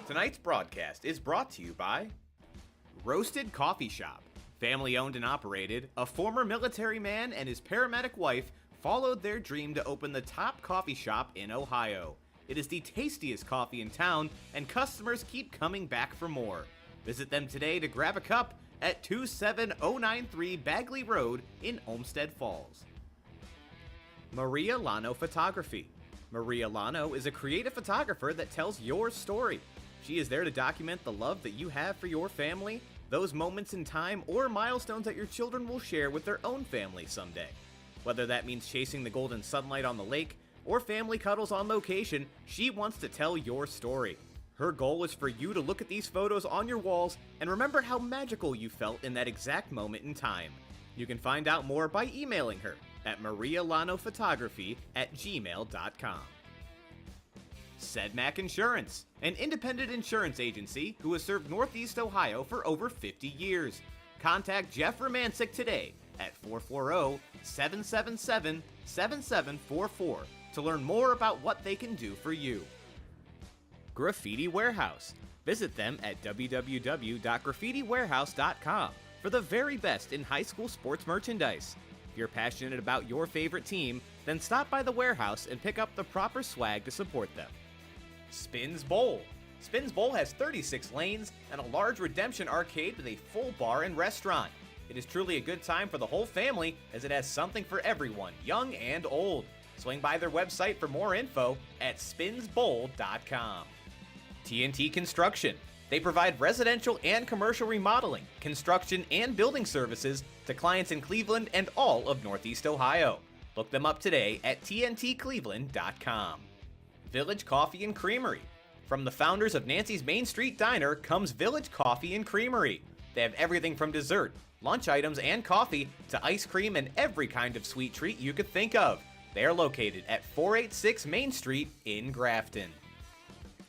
Tonight's broadcast is brought to you by Roasted Coffee Shop. Family owned and operated, a former military man and his paramedic wife followed their dream to open the top coffee shop in Ohio. It is the tastiest coffee in town, and customers keep coming back for more. Visit them today to grab a cup at 27093 Bagley Road in Olmsted Falls. Maria Lano Photography. Maria Lano is a creative photographer that tells your story. She is there to document the love that you have for your family, those moments in time, or milestones that your children will share with their own family someday. Whether that means chasing the golden sunlight on the lake or family cuddles on location, she wants to tell your story. Her goal is for you to look at these photos on your walls and remember how magical you felt in that exact moment in time. You can find out more by emailing her at marialanophotography@gmail.com. Sedmac Insurance, an independent insurance agency who has served Northeast Ohio for over 50 years. Contact Jeff Romancic today at 440-777-7744 to learn more about what they can do for you. Graffiti Warehouse. Visit them at www.graffitiwarehouse.com for the very best in high school sports merchandise. If you're passionate about your favorite team, then stop by the warehouse and pick up the proper swag to support them. Spins Bowl. Spins Bowl has 36 lanes and a large redemption arcade with a full bar and restaurant. It is truly a good time for the whole family as it has something for everyone, young and old. Swing by their website for more info at spinsbowl.com. TNT Construction. They provide residential and commercial remodeling, construction, and building services to clients in Cleveland and all of Northeast Ohio. Look them up today at tntcleveland.com. Village Coffee and Creamery. From the founders of Nancy's Main Street Diner comes Village Coffee and Creamery. They have everything from dessert, lunch items, and coffee to ice cream and every kind of sweet treat you could think of. They are located at 486 Main Street in Grafton.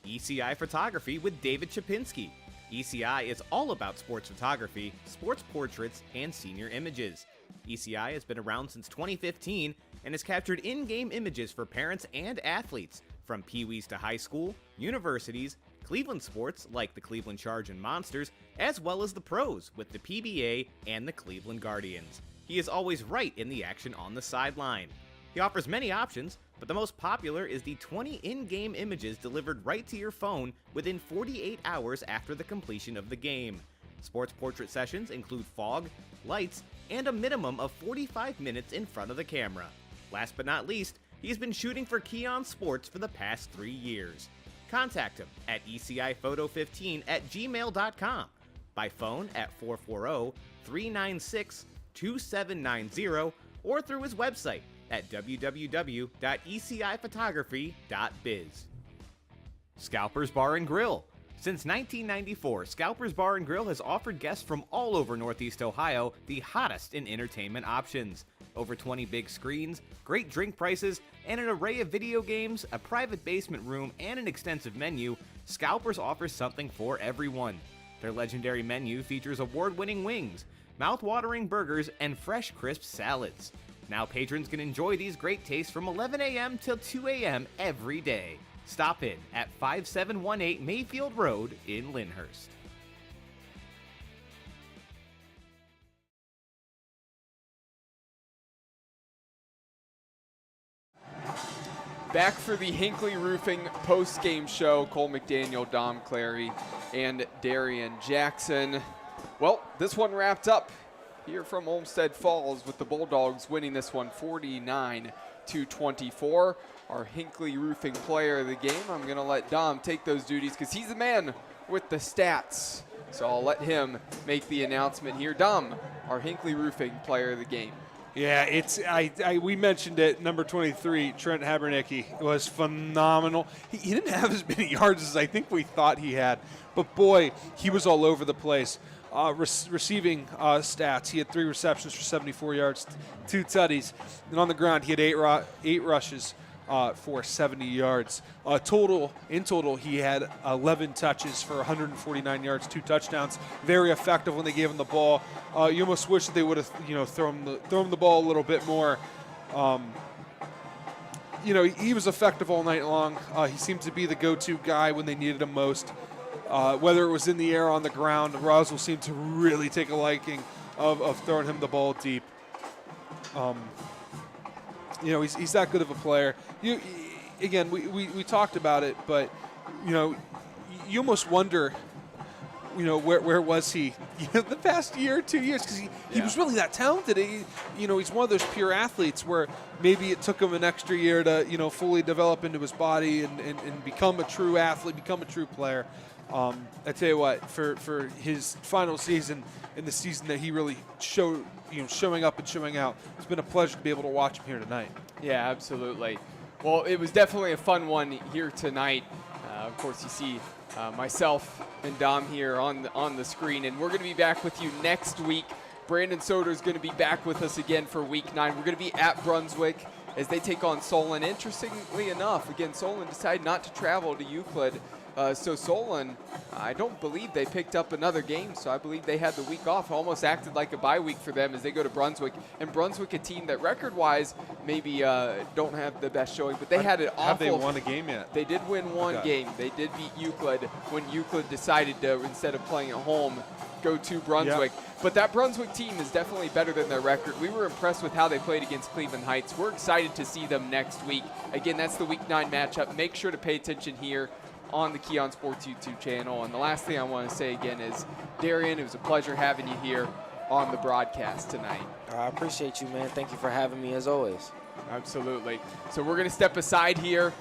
ECI Photography with David Chapinski. ECI is all about sports photography, sports portraits, and senior images. ECI has been around since 2015 and has captured in-game images for parents and athletes from Pee-wees to high school, universities, Cleveland sports like the Cleveland Charge and Monsters, as well as the pros with the PBA and the Cleveland Guardians. He is always right in the action on the sideline. He offers many options, but the most popular is the 20 in-game images delivered right to your phone within 48 hours after the completion of the game. Sports portrait sessions include fog, lights, and a minimum of 45 minutes in front of the camera. Last but not least, he's been shooting for Keon Sports for the past 3 years. Contact him at eciphoto15@gmail.com, by phone at 440-396-2790, or through his website at www.eciphotography.biz. Scalpers Bar and Grill. Since 1994, Scalpers Bar and Grill has offered guests from all over Northeast Ohio the hottest in entertainment options. Over 20 big screens, great drink prices, and an array of video games, a private basement room, and an extensive menu, Scalpers offers something for everyone. Their legendary menu features award-winning wings, mouth-watering burgers, and fresh, crisp salads. Now patrons can enjoy these great tastes from 11 a.m. till 2 a.m. every day. Stop in at 5718 Mayfield Road in Lyndhurst. Back for the Hinckley Roofing post-game show. Cole McDaniel, Dom Clary, and Darian Jackson. Well, this one wrapped up here from Olmsted Falls with the Bulldogs winning this one 49-24. Our Hinckley Roofing player of the game. I'm going to let Dom take those duties because he's the man with the stats. So I'll let him make the announcement here. Dom, our Hinckley Roofing player of the game. Yeah, we mentioned it. Number 23, Trent Habernicki, was phenomenal. He didn't have as many yards as I think we thought he had, but boy, he was all over the place. Receiving stats, he had 3 receptions for 74 yards, 2 tutties, and on the ground he had 8 rushes for 70 yards. In total, he had 11 touches for 149 yards, 2 touchdowns. Very effective when they gave him the ball. You almost wish that they would have, thrown the ball a little bit more. He was effective all night long. He seemed to be the go-to guy when they needed him most. Whether it was in the air or on the ground, Roswell seemed to really take a liking of throwing him the ball deep. He's that good of a player. Again, we talked about it, but you almost wonder, where was he the past year or 2 years, because he was really that talented. He's one of those pure athletes where maybe it took him an extra year to fully develop into his body and become a true athlete, become a true player. I tell you what, for his final season and the season that he really showed, showing up and showing out, it's been a pleasure to be able to watch him here tonight. Yeah, absolutely. Well, it was definitely a fun one here tonight. Of course, you see myself and Dom here on the screen, and we're going to be back with you next week. Brandon Soder is going to be back with us again for Week 9. We're going to be at Brunswick as they take on Solon. Interestingly enough, again, Solon decided not to travel to Euclid. So Solon, I don't believe they picked up another game, so I believe they had the week off. Almost acted like a bye week for them as they go to Brunswick. And Brunswick, a team that record-wise maybe don't have the best showing, but they had an awful... Have they won a game yet? They did win one game. They did beat Euclid when Euclid decided to, instead of playing at home, go to Brunswick. Yep. But that Brunswick team is definitely better than their record. We were impressed with how they played against Cleveland Heights. We're excited to see them next week. Again, that's the Week 9 matchup. Make sure to pay attention here on the Keon Sports YouTube channel. And the last thing I want to say again is, Darian, it was a pleasure having you here. on the broadcast tonight. I appreciate you, man. Thank you for having me, as always. Absolutely. So we're going to step aside here.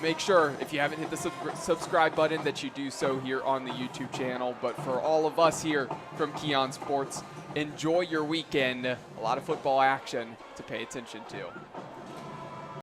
Make sure, if you haven't hit the subscribe button, that you do so here on the YouTube channel. But for all of us here from Keon Sports, enjoy your weekend. A lot of football action to pay attention to.